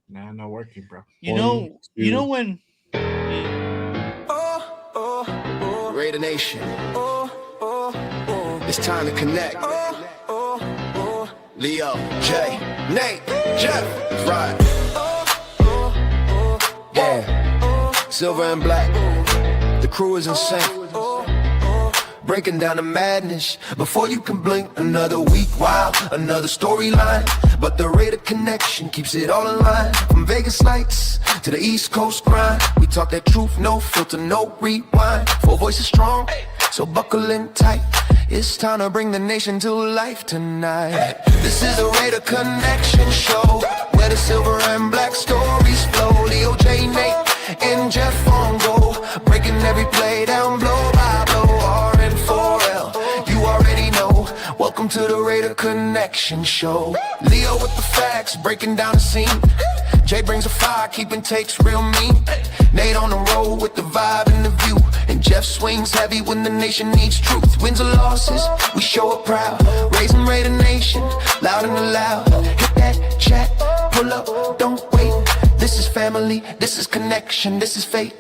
Nah, not working, bro. One, You know two. when. Raider Nation. It's time to connect. Leo, Jay, Nate, Jeff, right. Yeah, silver and black. The crew is insane. Breaking down the madness before you can blink. Another week, wow, another storyline. But the Raider connection keeps it all in line. From Vegas lights to the East Coast grind. We talk that truth, no filter, no rewind. Four voices strong, so buckle in tight. It's time to bring the nation to life tonight. This is the Raider Connection Show, where the silver and black stories flow. Leo, J, Nate, and Jeff on go, breaking every play down blow by blow. R-N-4-L, you already know. Welcome to the Raider Connection Show. Leo with the facts, breaking down the scene. Jay brings a fire, keeping takes real mean. Nate on the road with the vibe and the view. And Jeff swings heavy when the nation needs truth. Wins or losses, we show up proud. Raising Raider Nation, loud and loud. Hit that chat, pull up, don't wait. This is family, this is connection, this is fate.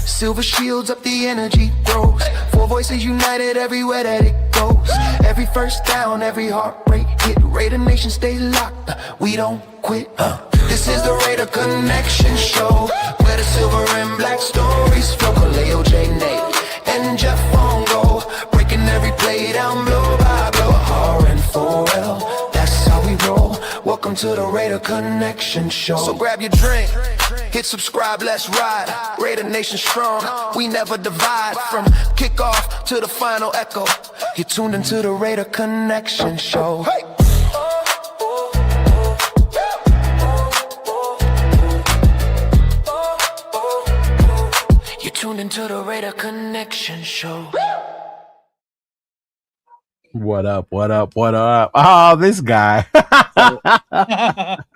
Silver shields up, the energy grows. Four voices united everywhere that it goes. Every first down, every heartbreak hit. Raider Nation stay locked, we don't quit. This is the Raider Connection Show, where the silver and black stories flow. Leo, J, Nate, and Jeff on go, breaking every play down blow by blow. R-N-4-L, that's how we roll. Welcome to the Raider Connection Show. So grab your drink, hit subscribe, let's ride. Raider Nation strong, we never divide. From kickoff to the final echo, you're tuned into the Raider Connection Show. Hey! Tuned into the Raider Connection Show. What up? What up? What up? Oh, this guy. Hold I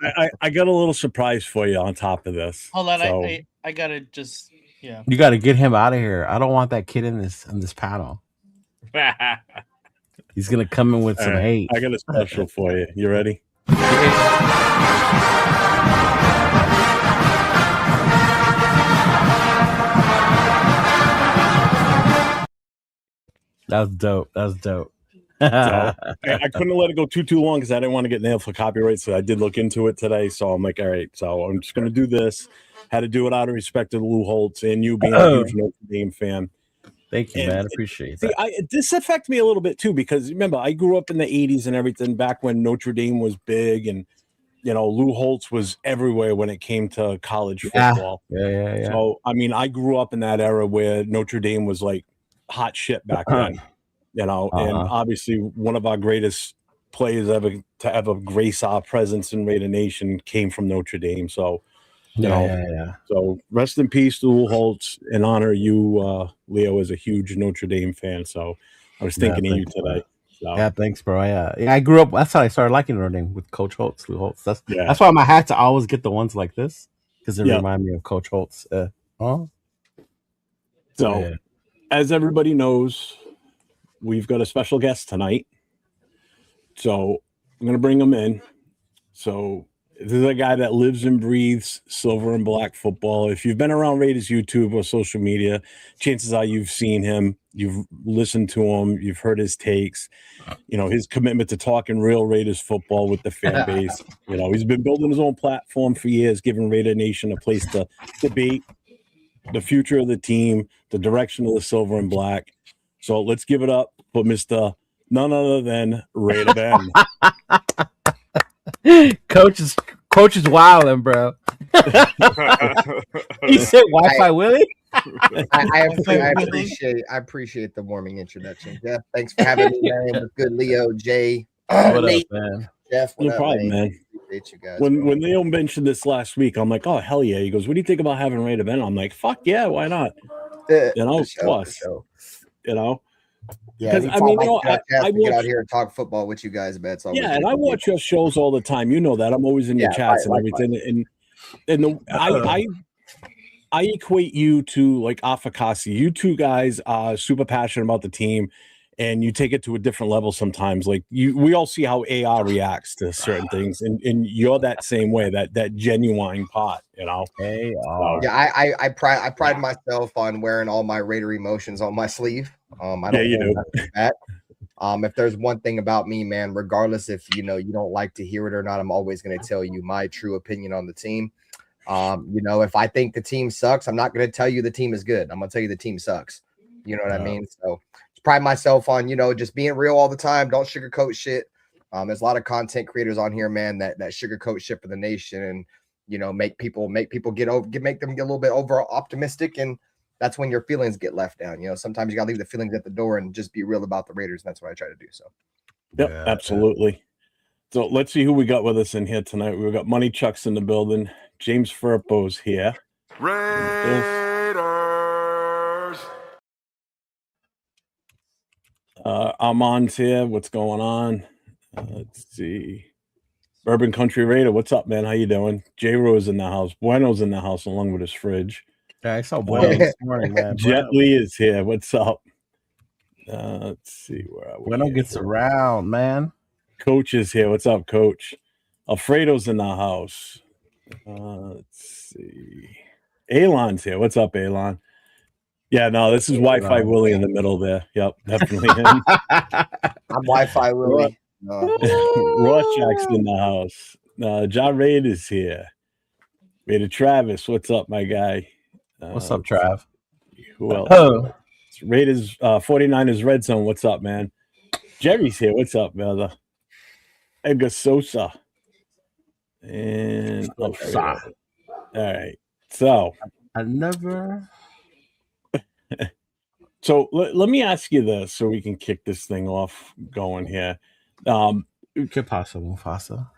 got a little surprise for you on top of this. on, So, I gotta just You got to get him out of here. I don't want that kid in this panel. He's gonna come in with some right, hate. I got a special for you. You ready? That's dope. That's dope. So, I couldn't let it go too long because I didn't want to get nailed for copyright. So I did look into it today. So I'm like, all right. So I'm just going to do this. Had to do it out of respect to Lou Holtz and you being a huge Notre Dame fan. Thank you, man. Appreciate that. This affected me a little bit too because remember I grew up in the '80s and everything back when Notre Dame was big and Lou Holtz was everywhere when it came to college football. Yeah. So I mean, I grew up in that era where Notre Dame was like hot shit back then. And obviously one of our greatest players ever to ever grace our presence in Raider Nation came from Notre Dame. So, So rest in peace to Lou Holtz and honor you, Leo, as a huge Notre Dame fan. So I was thinking of you today. So. Yeah, thanks, bro. Yeah, I grew up. That's how I started liking Notre Dame with Coach Holtz, Lou Holtz. That's why my hats I always get the ones like this because they remind me of Coach Holtz. As everybody knows, we've got a special guest tonight. So I'm going to bring him in. So this is a guy that lives and breathes silver and black football. If you've been around Raiders YouTube or social media, chances are you've seen him, you've listened to him, you've heard his takes, his commitment to talking real Raiders football with the fan base. He's been building his own platform for years, giving Raider Nation a place to debate the future of the team, the direction of the silver and black. So let's give it up for Mr. none other than Raider Ben. Coach is wilding, bro. He said Wi-Fi Willie. I appreciate the warming introduction. Jeff, thanks for having me, man. With good Leo, Jay, Nate, up, man? Jeff, no problem, man. Appreciate you guys. When Leo mentioned this last week, I'm like, oh hell yeah. He goes, what do you think about having Raider Ben? I'm like, fuck yeah, why not? Plus. Yeah, I mean, I get out here and talk football with you guys, man. So and I watch your shows all the time. You know that I'm always in your chats and everything. I equate you to like Afakasi. You two guys are super passionate about the team, and you take it to a different level sometimes. Like we all see how AR reacts to certain things, and you're that same way, that genuine part, you know. AR. Yeah, I pride myself on wearing all my Raider emotions on my sleeve. I don't hold nothing back. If there's one thing about me, man, regardless if you don't like to hear it or not, I'm always going to tell you my true opinion on the team. If I think the team sucks, I'm not going to tell you the team is good. I'm going to tell you the team sucks. You know what I mean? So pride myself on, just being real all the time. Don't sugarcoat shit. There's a lot of content creators on here, man, that sugarcoat shit for the nation and, make people make them get a little bit over optimistic. And that's when your feelings get left down. Sometimes you gotta leave the feelings at the door and just be real about the Raiders. And that's what I try to do. So, yep, absolutely. So let's see who we got with us in here tonight. We've got Money Chuck's in the building. James Furpo's here. Raiders. Armand's here. What's going on? Let's see. Urban Country Raider, what's up, man? How you doing? J-Rose in the house. Bueno's in the house along with his fridge. Yeah, I saw Bueno this morning, man. Jet Lee is here. What's up? Let's see where are we. Bueno gets around, man. Coach is here. What's up, Coach? Alfredo's in the house. Let's see. Alon's here. What's up, Alon? Yeah, no, this is Wi-Fi Willie in the middle there. Yep, definitely him. I'm Wi-Fi Willie. Rorschach's in the house. John Raid is here. Raider Travis, what's up, my guy? What's up, Trav? Who else? Raiders 49ers Red Zone. What's up, man? Jerry's here. What's up, brother? Edgar Sosa. And all right. So I never. So let me ask you this, so we can kick this thing off going here. Que pasa, Mufasa?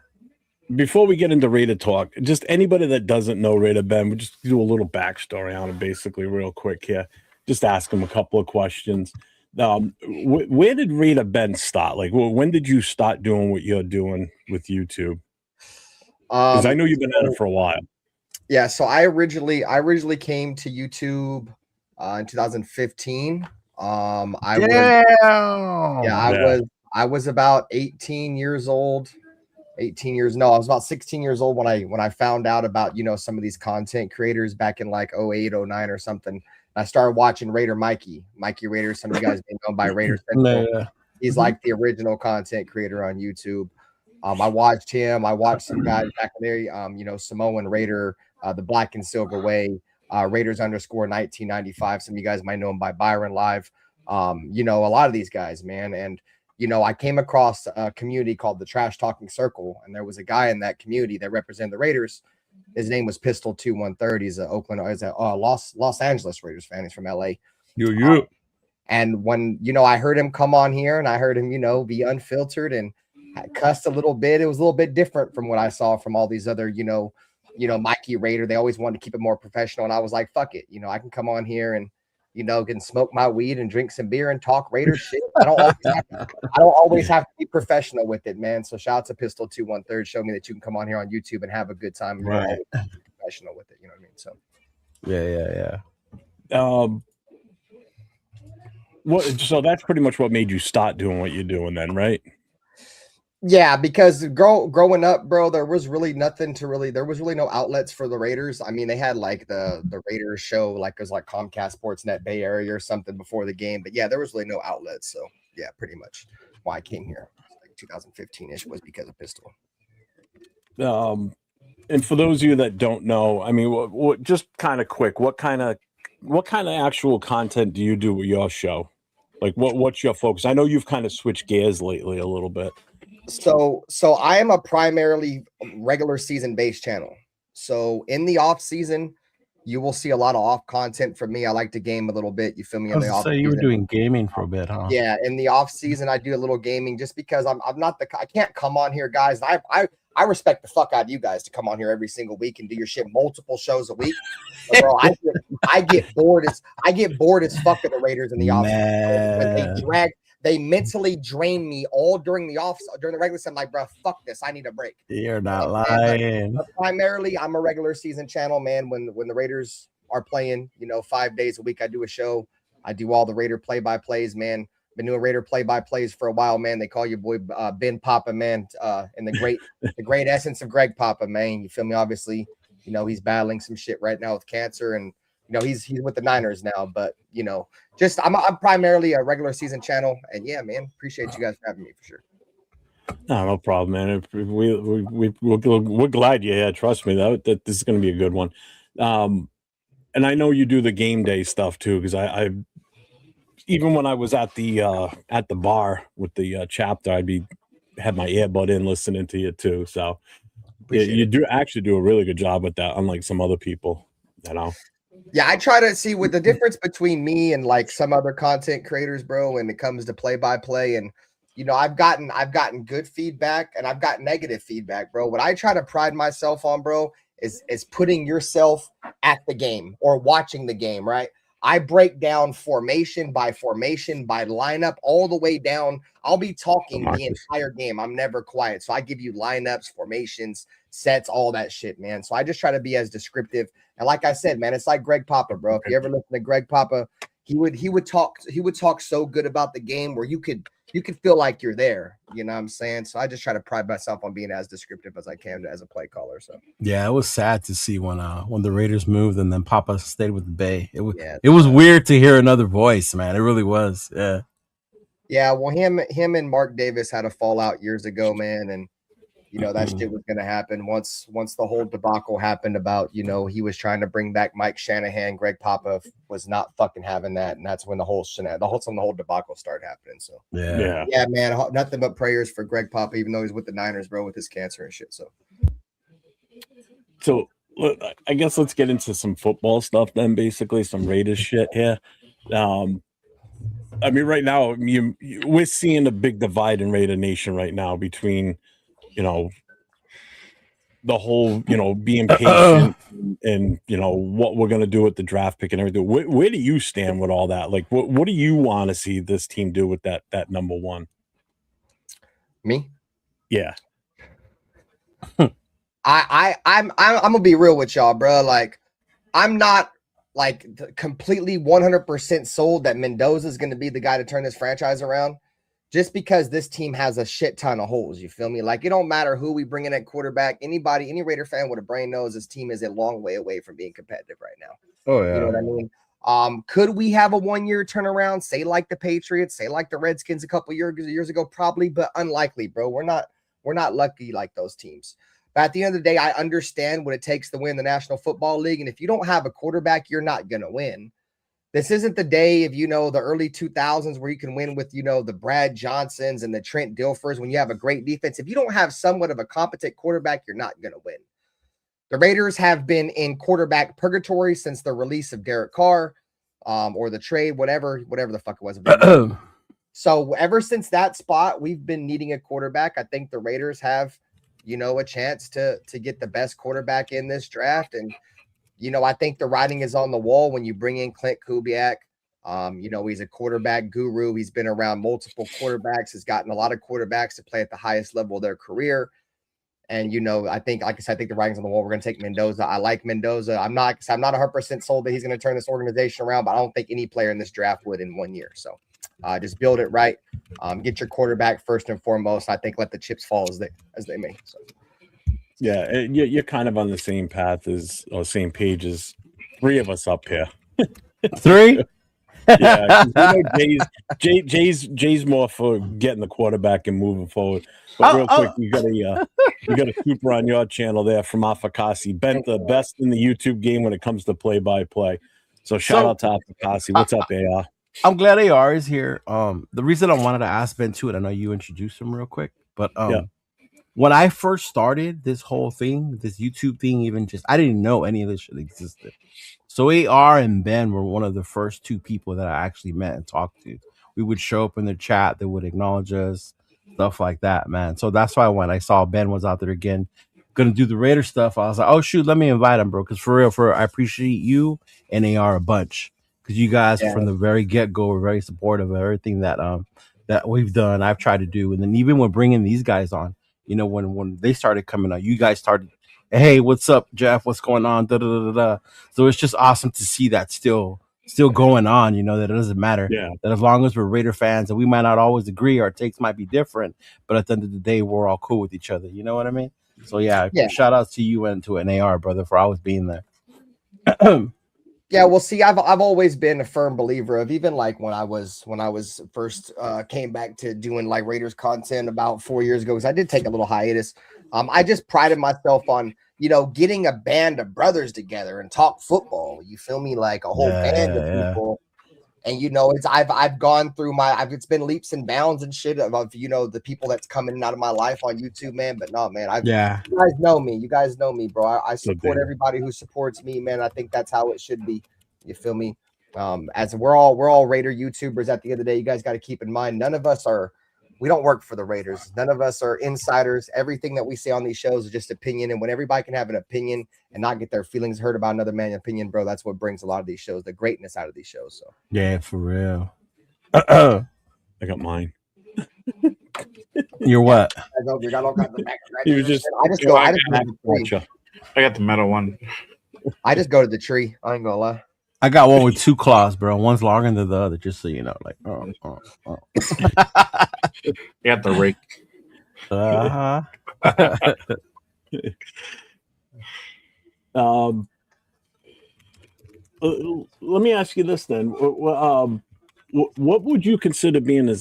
Before we get into Raider talk, just anybody that doesn't know Raider Ben, we just do a little backstory on him, basically, real quick here. Just ask him a couple of questions. Where did Raider Ben start? Like, when did you start doing what you're doing with YouTube? Because I know you've been at it for a while. Yeah, so I originally came to YouTube in 2015. I was about 18 years old. I was about 16 years old when I found out about, some of these content creators back in like 08, 09 or something. I started watching Raider Mikey Raider. Some of you guys may know by Raider Central. Yeah. He's like the original content creator on YouTube. I watched him. I watched some guys back there, Samoan Raider, the Black and Silver Way, Raiders _1995. Some of you guys might know him by Byron Live. A lot of these guys, man. And, I came across a community called the Trash Talking Circle, and there was a guy in that community that represented the Raiders. His name was Pistol 2130. He's a Los Angeles Raiders fan. He's from LA. And when, I heard him come on here and I heard him, be unfiltered and cussed a little bit. It was a little bit different from what I saw from all these other, Mikey Raider. They always wanted to keep it more professional. And I was like, fuck it. I can come on here and, can smoke my weed and drink some beer and talk Raider shit. I don't always have to be professional with it, man. So shout out to Pistol 213. Show me that you can come on here on YouTube and have a good time. Right. Professional with it. You know what I mean? So yeah. So that's pretty much what made you start doing what you're doing then, right? Yeah, because growing up, bro, there was really no outlets for the Raiders. I mean, they had like the Raiders show, like it was like Comcast Sportsnet Bay Area or something before the game. But yeah, there was really no outlets. So yeah, pretty much why I came here, like 2015-ish, was because of Pistol. And for those of you that don't know, I mean, what just kind of quick, what kind of actual content do you do with your show? Like, what's your focus? I know you've kind of switched gears lately a little bit. So I am a primarily regular season based channel. So in the off season, you will see a lot of off content from me. I like to game a little bit. You feel me? In the off season. You were doing gaming for a bit, huh? Yeah, in the off season, I do a little gaming just because I can't come on here, guys. I respect the fuck out of you guys to come on here every single week and do your shit multiple shows a week. But bro, I get bored as fuck of the Raiders in the off season. They mentally drain me all during the regular season. I'm like, bro, fuck this. I need a break. You're not lying. But primarily, I'm a regular season channel, man. When the Raiders are playing, 5 days a week, I do a show. I do all the Raider play-by-plays, man. Been doing Raider play-by-plays for a while, man. They call your boy Ben Papa, man, and the great essence of Greg Papa, man. You feel me? Obviously, you know, he's battling some shit right now with cancer, and you know, he's with the Niners now. But you know, just I'm primarily a regular season channel, and yeah, man, appreciate you guys for having me for sure. No problem, man. We're glad you're here. Trust me, that this is going to be a good one. And I know you do the game day stuff too, because I even when I was at the bar with the chapter, had my earbud in listening to you too. So you do actually do a really good job with that, unlike some other people, you know. Yeah, I try to see what the difference between me and like some other content creators, bro, when it comes to play-by-play. And you know, I've gotten good feedback and I've got negative feedback, bro. What I try to pride myself on, bro, is putting yourself at the game or watching the game, right? I break down formation by lineup all the way down. I'll be talking the entire game. I'm never quiet. So I give you lineups, formations, sets, all that shit, man. So I just try to be as descriptive. And like I said, man, it's like Greg Papa, bro. If you ever listen to Greg Papa, he would talk so good about the game where you could feel like you're there. You know what I'm saying? So I just try to pride myself on being as descriptive as I can as a play caller. So yeah, it was sad to see when the Raiders moved and then Papa stayed with the Bay. It was weird to hear another voice, man. It really was. Yeah. Yeah, well, him and Mark Davis had a fallout years ago, man, and you know that shit was gonna happen once the whole debacle happened about, you know, he was trying to bring back Mike Shanahan. Greg Papa was not fucking having that, and that's when the whole debacle started happening. So yeah, man, nothing but prayers for Greg Papa, even though he's with the Niners, bro, with his cancer and shit. So I guess let's get into some football stuff then. Basically, some Raiders shit here. I mean, right now, we're seeing a big divide in Raider Nation right now between, you know, the whole, you know, being patient and, you know, what we're going to do with the draft pick and everything. Where do you stand with all that? Like, what do you want to see this team do with that number one? Me? Yeah. I'm gonna be real with y'all, bro. Like, I'm not like completely 100% sold that Mendoza is going to be the guy to turn this franchise around, just because this team has a shit ton of holes. You feel me? Like, it don't matter who we bring in at quarterback. Any Raider fan with a brain knows this team is a long way away from being competitive right now. Oh yeah. You know what I mean? Could we have a 1-year turnaround? Say like the Patriots, say like the Redskins a couple years ago, probably, but unlikely, bro. We're not lucky like those teams. But at the end of the day, I understand what it takes to win the National Football League. And if you don't have a quarterback, you're not going to win. This isn't the day of, you know, the early 2000s where you can win with, you know, the Brad Johnsons and the Trent Dilfers when you have a great defense. If you don't have somewhat of a competent quarterback, you're not going to win. The Raiders have been in quarterback purgatory since the release of Derek Carr, or the trade, whatever the fuck it was. So ever since that spot, we've been needing a quarterback. I think the Raiders have, you know, a chance to get the best quarterback in this draft. And, you know, I think the writing is on the wall when you bring in Clint Kubiak. You know, he's a quarterback guru. He's been around multiple quarterbacks, has gotten a lot of quarterbacks to play at the highest level of their career. And, you know, I think, like I said, I think the writing's on the wall. We're going to take Mendoza. I like Mendoza. I'm not 100% sold that he's going to turn this organization around, but I don't think any player in this draft would in 1 year. So just build it right. Get your quarterback first and foremost. I think let the chips fall as they may. So. Yeah, you're kind of on the same path or same page as three of us up here. Three? Yeah, you know, Jay's more for getting the quarterback and moving forward. But real quick, you got a super on your channel there from Afakasi. Bent the best in the YouTube game when it comes to play-by-play. So shout out to Afakasi. What's up, AR? I'm glad AR is here. The reason I wanted to ask Ben too, and I know you introduced him real quick, but when I first started this whole thing, this YouTube thing, I didn't know any of this shit existed. So AR and Ben were one of the first two people that I actually met and talked to. We would show up in the chat, they would acknowledge us, stuff like that, man. So that's why when I saw Ben was out there again, gonna do the Raider stuff, I was like, oh shoot, let me invite him, bro. Because for real, I appreciate you and AR a bunch. Because you guys from the very get-go were very supportive of everything that we've done, I've tried to do. And then even when bringing these guys on, you know, when they started coming out, you guys started, hey, what's up, Jeff? What's going on? Da, da, da, da. So it's just awesome to see that still still going on. You know that it doesn't matter. Yeah. That as long as we're Raider fans and we might not always agree, our takes might be different, but at the end of the day, we're all cool with each other. You know what I mean? So yeah. Shout out to you and to an AR brother for always being there. Yeah, well, see, I've always been a firm believer of, even like when I was first came back to doing like Raiders content about 4 years ago, because I did take a little hiatus. I just prided myself on, getting a band of brothers together and talk football. You feel me? Like a whole band of people. And it's I've gone through it's been leaps and bounds and shit of the people that's coming in and out of my life on YouTube, man. But no, man, you guys know me. You guys know me, bro. I support everybody who supports me, man. I think that's how it should be. You feel me? As we're all Raider YouTubers at the end of the day, you guys got to keep in mind, we don't work for the Raiders. None of us are insiders. Everything that we say on these shows is just opinion. And when everybody can have an opinion and not get their feelings hurt about another man's opinion, bro, that's what brings a lot of these shows, the greatness out of these shows. So yeah, for real. I got mine. You're what? I got the back. You just. I got the metal one. I just go to the tree. I ain't gonna lie. I got one with two claws, bro. One's longer than the other, just so you know. Like, You got the rake. Let me ask you this then. What would you consider being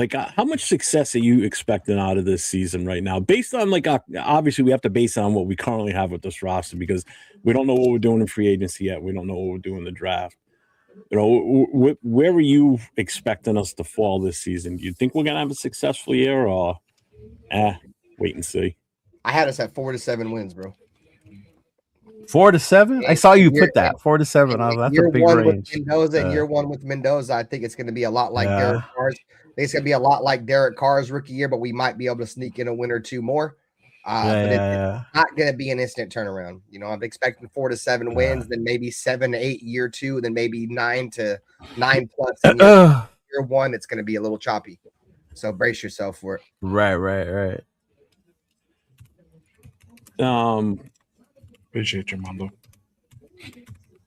how much success are you expecting out of this season right now? Based on obviously we have to base it on what we currently have with this roster, because we don't know what we're doing in free agency yet. We don't know what we're doing in the draft. Where are you expecting us to fall this season? Do you think we're gonna have a successful year, or wait and see? I had us at 4 to 7 wins, bro. 4 to 7? I saw you put that 4 to 7. That's a big range. Year one with Mendoza, I think it's going to be a lot like Derek Carr's. I think it's going to be a lot like Derek Carr's rookie year, but we might be able to sneak in a win or two more. But it's not going to be an instant turnaround. I'm expecting 4 to 7 wins, then maybe 7 to 8 year two, then maybe 9 to 9 plus in year one. It's going to be a little choppy. So brace yourself for it. Right. Appreciate you, Mondo.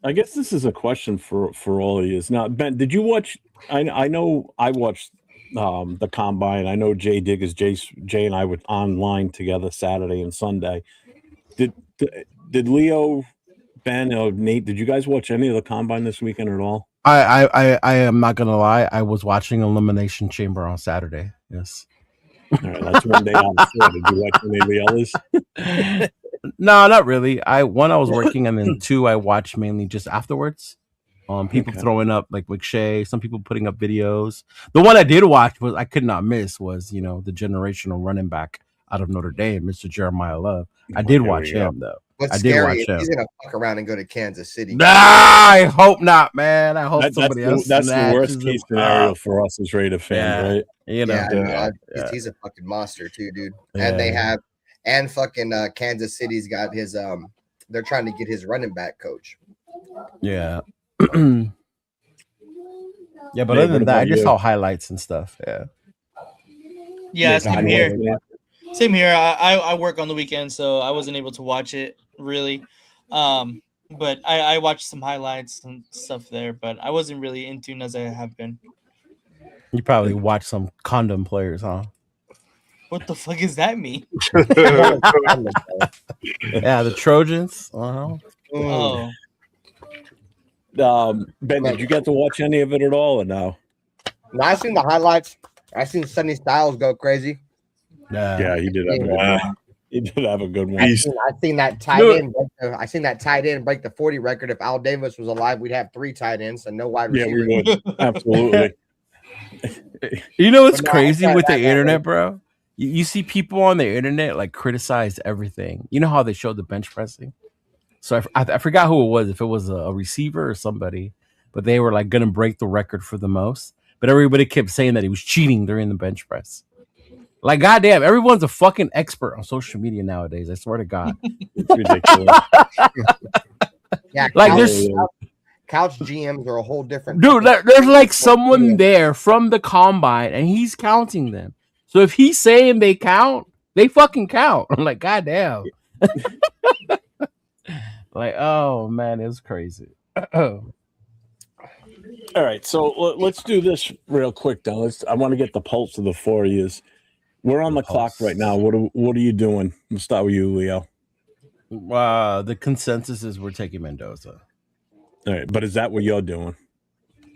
I guess this is a question for all of you. Now, Ben, did you watch? I know I watched the combine. I know Jay and I were online together Saturday and Sunday. Did Leo, Ben, or Nate? Did you guys watch any of the combine this weekend at all? I am not gonna lie. I was watching Elimination Chamber on Saturday. Yes. All right, that's one day out of 4. Did you watch any of the others? No, not really. I was working, and then 2 I watched mainly just afterwards. People throwing up like McShay, some people putting up videos. The one I did watch I could not miss was the generational running back out of Notre Dame, Mr. Jeremiah Love. I did watch him though. What's scary is he's gonna fuck around and go to Kansas City. Nah, I hope not, man. I hope somebody else. That's the worst case scenario for us as Raider fans, right? He's a fucking monster too, dude. And they have. And fucking Kansas City's got his they're trying to get his running back coach. Yeah. Yeah, but other than that, I just saw highlights and stuff. Yeah, same here. I work on the weekend, so I wasn't able to watch it really. But I watched some highlights and stuff there, but I wasn't really in tune as I have been. You probably watched some condom players, huh? What the fuck does that mean? Yeah, the Trojans. Oh. Ben, did you get to watch any of it at all, or no? No, I seen the highlights. I seen Sonny Styles go crazy. Yeah, he did have a good one. I seen that tight end. I seen that tight end break the 40 record. If Al Davis was alive, we'd have 3 tight ends and no wide receiver. Yeah, we would. Absolutely. You know what's crazy with the internet, bro? You see people on the internet like criticize everything. You know how they showed the bench pressing? So I forgot who it was, if it was a receiver or somebody, but they were like going to break the record for the most. But everybody kept saying that he was cheating during the bench press. Like, goddamn, everyone's a fucking expert on social media nowadays. I swear to God. It's ridiculous. Yeah, like there's couch GMs are a whole different. Dude, there's like someone there from the combine and he's counting them. So if he's saying they count, they fucking count. I'm like, goddamn. Like, oh man, it was crazy. All right, so let's do this real quick, though. I want to get the pulse of the 4 years. We're on the clock right now. What are you doing? We'll start with you, Leo. The consensus is we're taking Mendoza. All right, but is that what you're doing?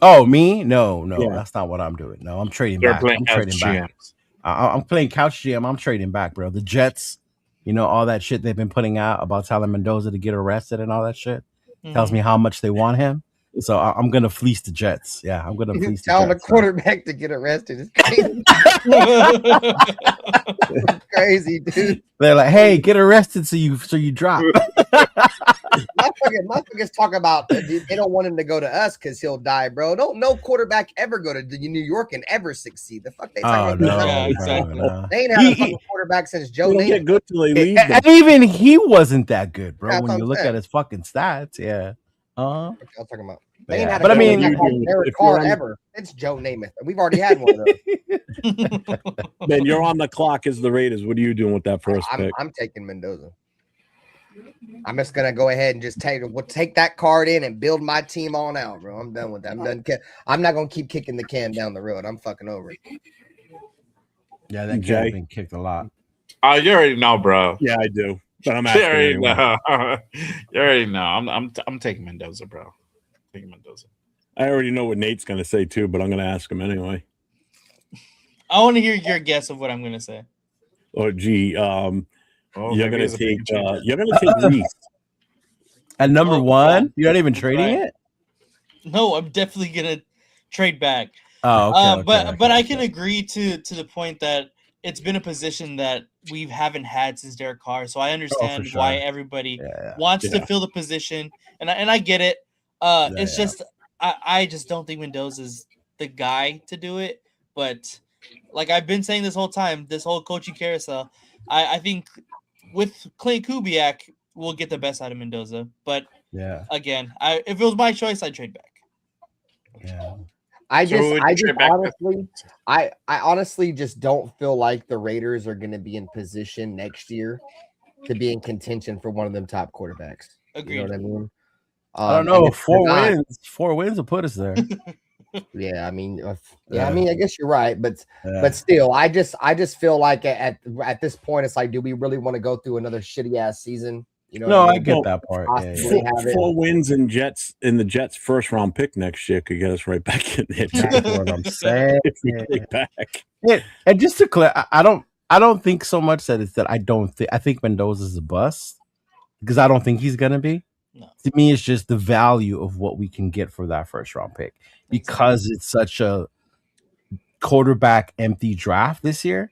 Oh, me? No, Yeah. That's not what I'm doing. No, I'm trading They're back. playing I'm trading back. I'm playing couch GM. I'm trading back, bro. The Jets, all that shit they've been putting out about telling Mendoza to get arrested and all that shit tells me how much they want him. So I'm gonna fleece the Jets. Yeah, I'm gonna fleece the Jets. Telling the quarterback to get arrested is crazy. Crazy, dude. They're like, hey, get arrested so you drop. Motherfuckers talk about they don't want him to go to us because he'll die, bro. No quarterback ever go to New York and ever succeed. The fuck they talking about? Yeah, exactly. No. They ain't had a fucking quarterback since Joe They don't get Namath. good till they leave. And even he wasn't that good, bro. Yeah, When you look at his fucking stats, yeah. What y'all talking about? They ain't Yeah. had a But I mean, quarterback like Derek Carr ever. It's Joe Namath. We've already had one of those. Man, you're on the clock as the Raiders. What are you doing with that first pick? I'm taking Mendoza. I'm just gonna go ahead and just take that card in and build my team on out, bro. I'm done with that. I'm not gonna keep kicking the can down the road. I'm fucking over it. Yeah, that can's been kicked a lot. Oh, you already know, bro. Yeah, I do. But I'm You asking already anyway. know. You already know. I'm taking Mendoza, bro. Taking Mendoza. I already know what Nate's gonna say too, but I'm gonna ask him anyway. I want to hear your guess of what I'm gonna say. Or gee, you're gonna take Reese. At number one, you're not even trading it. No, I'm definitely gonna trade back. Oh, okay. But I can agree to the point that it's been a position that we haven't had since Derek Carr, so I understand why everybody wants to fill the position, and I get it. It's just I just don't think Mendoza's the guy to do it. But like I've been saying this whole time, this whole coaching carousel, I think with Clay Kubiak, we'll get the best out of Mendoza. But again, if it was my choice, I'd trade back. Yeah. I honestly just don't feel like the Raiders are going to be in position next year to be in contention for one of them top quarterbacks. Agreed. You know what I mean? I don't know. 4 wins will put us there. Yeah, I mean, I guess you're right, but still, I just feel like at this point, it's like, do we really want to go through another shitty ass season? You know, no, I get that part. Four wins in the Jets' first round pick next year could get us right back in there. That's what I'm saying. If we take back. Yeah, and just to clear, I don't think so much that it's that I think Mendoza's a bust because I don't think he's gonna be. No. To me, it's just the value of what we can get for that first round pick because it's such a quarterback empty draft this year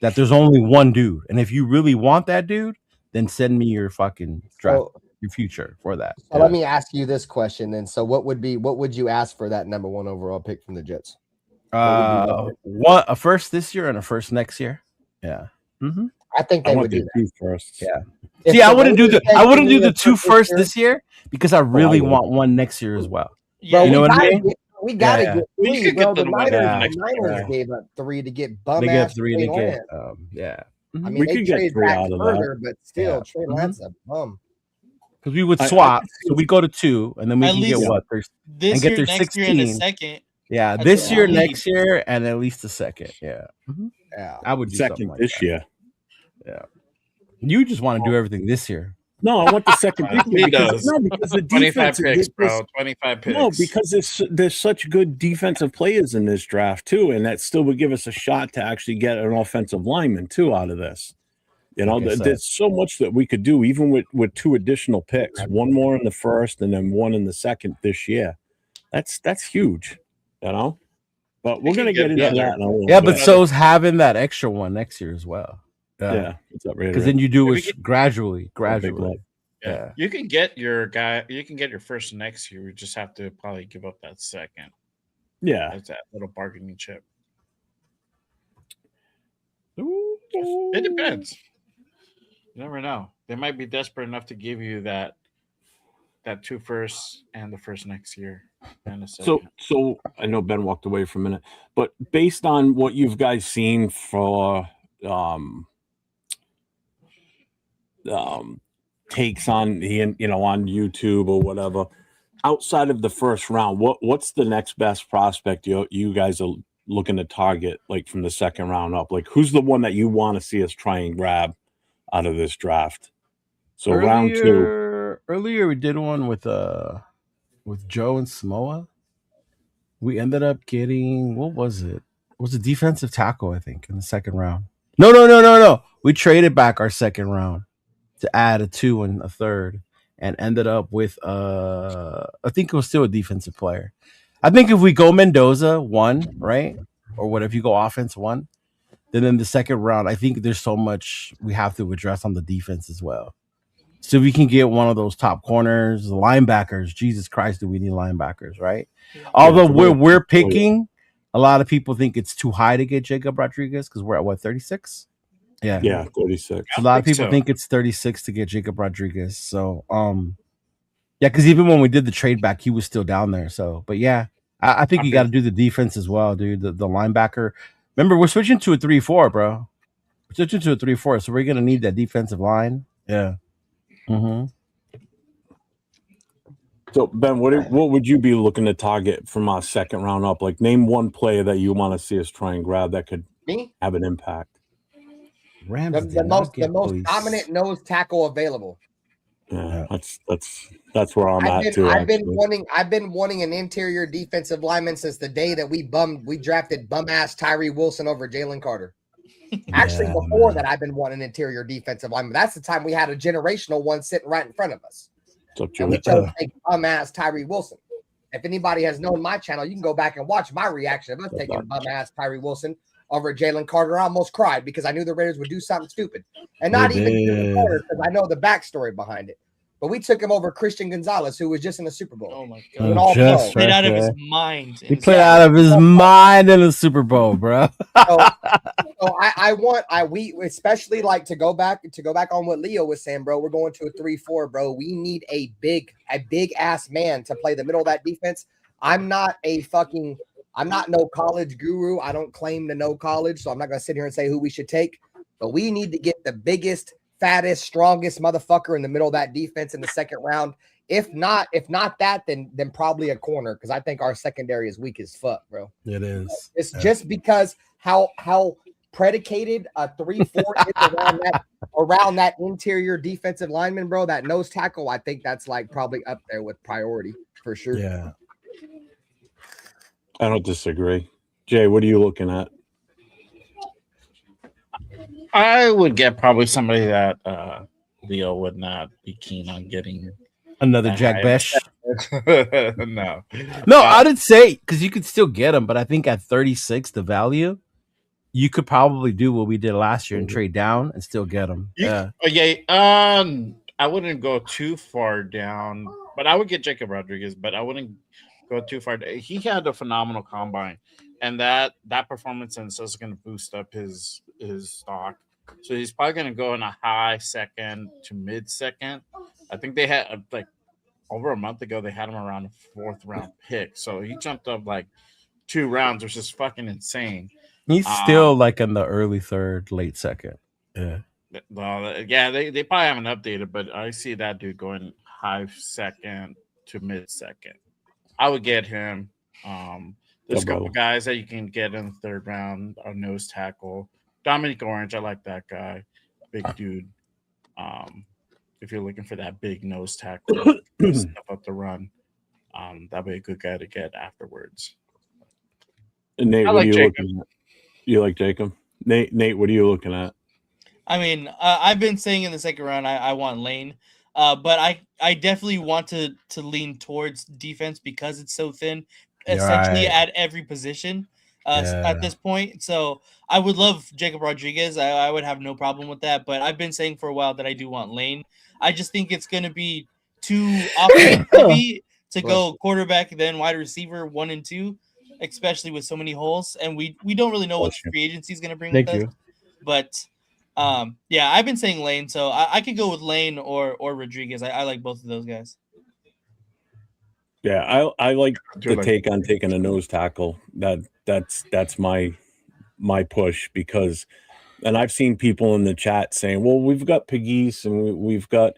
that there's only one dude, and if you really want that dude, then send me your fucking draft, your future for that. So let me ask you this question then. So what would you ask for that number 1 overall pick from the Jets? A first this year and a first next year. Yeah. Mm-hmm. I think they would do that. First. Yeah. See, I wouldn't do the 2 first this year because I really want one next year as well. Yeah, you know what I mean? We gotta get 3, bro. The Niners gave up 3 to get bum they ass. Get 3 to get. Yeah. I mean, they trade back further, but still, Trey Lance a bum. Because we would swap, so we go to 2, and then we can get what? This year, next year, and a second. Yeah, this year, next year, and at least a second. Yeah. Yeah. I would do second like this year. Yeah. You just want to do everything this year. No, I want the second pick because the 25 picks, bro. 25 picks. No, because there's such good defensive players in this draft too, and that still would give us a shot to actually get an offensive lineman too out of this. You know, there's so much that we could do, even with 2 additional picks, 1 more in the first and then 1 in the second this year. That's huge, you know. But we're gonna get into that in a little bit. But so's having that extra one next year as well. Yeah, because then you do it gradually. Yeah, you can get your guy. You can get your first next year. We just have to probably give up that second. Yeah, that's that little bargaining chip. It depends. You never know. They might be desperate enough to give you that 2 firsts and the first next year. And so I know Ben walked away for a minute, but based on what you've guys seen for takes on on YouTube or whatever, outside of the first round, what's the next best prospect you guys are looking to target, like from the second round up? Like, who's the one that you want to see us try and grab out of this draft? So round 2. Earlier we did one with Joe and Samoa. We ended up getting, what was it? It was a defensive tackle, I think, in the second round. No. We traded back our second round to add a 2 and a third, and ended up with I think it was still a defensive player. I think if we go Mendoza 1, right? Or what if you go offense 1, then in the second round, I think there's so much we have to address on the defense as well. So if we can get one of those top corners, the linebackers, Jesus Christ, do we need linebackers, right? Although we're picking, a lot of people think it's too high to get Jacob Rodriguez because we're at 36? Yeah. Yeah, 36. So a lot of people think it's 36 to get Jacob Rodriguez. So yeah, because even when we did the trade back, he was still down there. So, but yeah, I think you got to do the defense as well, dude. The linebacker. Remember, we're switching to a 3-4, bro. We're switching to a 3-4, so we're gonna need that defensive line. Yeah. Mm-hmm. So Ben, what would you be looking to target from our second round up? Like, name one player that you want to see us try and grab that could have an impact. Rams the most dominant nose tackle available. Yeah, that's where I'm at too. I've been wanting an interior defensive lineman since the day that we drafted bum ass Tyree Wilson over Jalen Carter. Actually, before that, I've been wanting an interior defensive lineman. That's the time we had a generational one sitting right in front of us. And we chose to take bum ass Tyree Wilson. If anybody has known my channel, you can go back and watch my reaction of us taking bum ass Tyree Wilson over Jalen Carter. I almost cried because I knew the Raiders would do something stupid. And not even Jalen Carter, because I know the backstory behind it. But we took him over Christian Gonzalez, who was just in the Super Bowl. Oh my god! He played out of his mind. He played out of his mind in the Super Bowl, bro. We especially like to go back on what Leo was saying, bro. We're going to a 3-4, bro. We need a big ass man to play the middle of that defense. I'm not no college guru. I don't claim to know college, so I'm not gonna sit here and say who we should take. But we need to get the biggest, fattest, strongest motherfucker in the middle of that defense in the second round. If not that, then probably a corner, because I think our secondary is weak as fuck, bro. It is. It's just because how predicated a 3-4 is around that interior defensive lineman, bro. That nose tackle, I think that's like probably up there with priority for sure. Yeah. I don't disagree. Jay, what are you looking at? I would get probably somebody that Leo would not be keen on getting. Another Jack Besh? No, I would say, because you could still get him, but I think at 36, the value, you could probably do what we did last year and trade down and still get him. I wouldn't go too far down, but I would get Jacob Rodriguez, but I wouldn't go too far. He had a phenomenal combine, and that performance is also going to boost up his stock. So he's probably going to go in a high second to mid second. I think they had like over a month ago, they had him around a 4th round pick. So he jumped up like 2 rounds, which is fucking insane. He's still like in the early 3rd, late 2nd. Yeah. Well, yeah, they probably haven't updated, but I see that dude going high second to mid second. I would get him. There's a couple guys that you can get in the 3rd round. A nose tackle, Dominic Orange. I like that guy, big dude. If you're looking for that big nose tackle, step up the run, that'd be a good guy to get afterwards. And Nate, what are you looking at? You like Jacob? Nate, what are you looking at? I mean, I've been saying in the second round, I want Lane, but I definitely want to lean towards defense because it's so thin, essentially at every position at this point. So I would love Jacob Rodriguez. I would have no problem with that. But I've been saying for a while that I do want Lane. I just think it's going to be too offensive heavy to go quarterback, then wide receiver 1 and 2, especially with so many holes. And we don't really know what free agency is going to bring with us. But yeah, I've been saying Lane, so I could go with Lane or Rodriguez. I like both of those guys. Yeah, I like the take on taking a nose tackle. That's my push, because, and I've seen people in the chat saying, well, we've got Pegues and we've got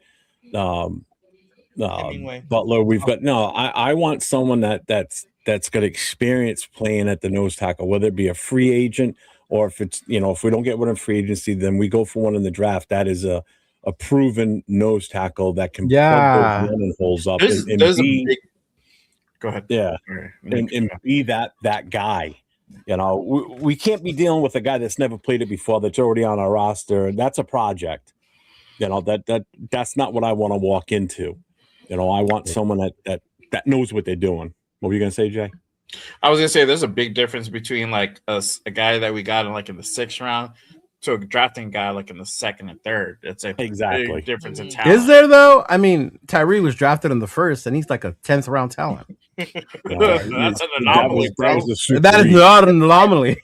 Butler. We've got I want someone that's got experience playing at the nose tackle, whether it be a free agent or if it's if we don't get one in free agency, then we go for one in the draft. That is a proven nose tackle that can plug those running holes up There's a big. Go ahead. Yeah, and be that guy. We can't be dealing with a guy that's never played it before, that's already on our roster. That's a project. That's not what I want to walk into. I want someone that knows what they're doing. What were you gonna say, Jay? I was gonna say there's a big difference between like a guy that we got in the 6th round to a drafting guy like in the 2nd and 3rd. It's a big difference in talent. Is there though? I mean, Tyree was drafted in the 1st, and he's like a 10th round talent. That's an anomaly, bro. That is not an anomaly.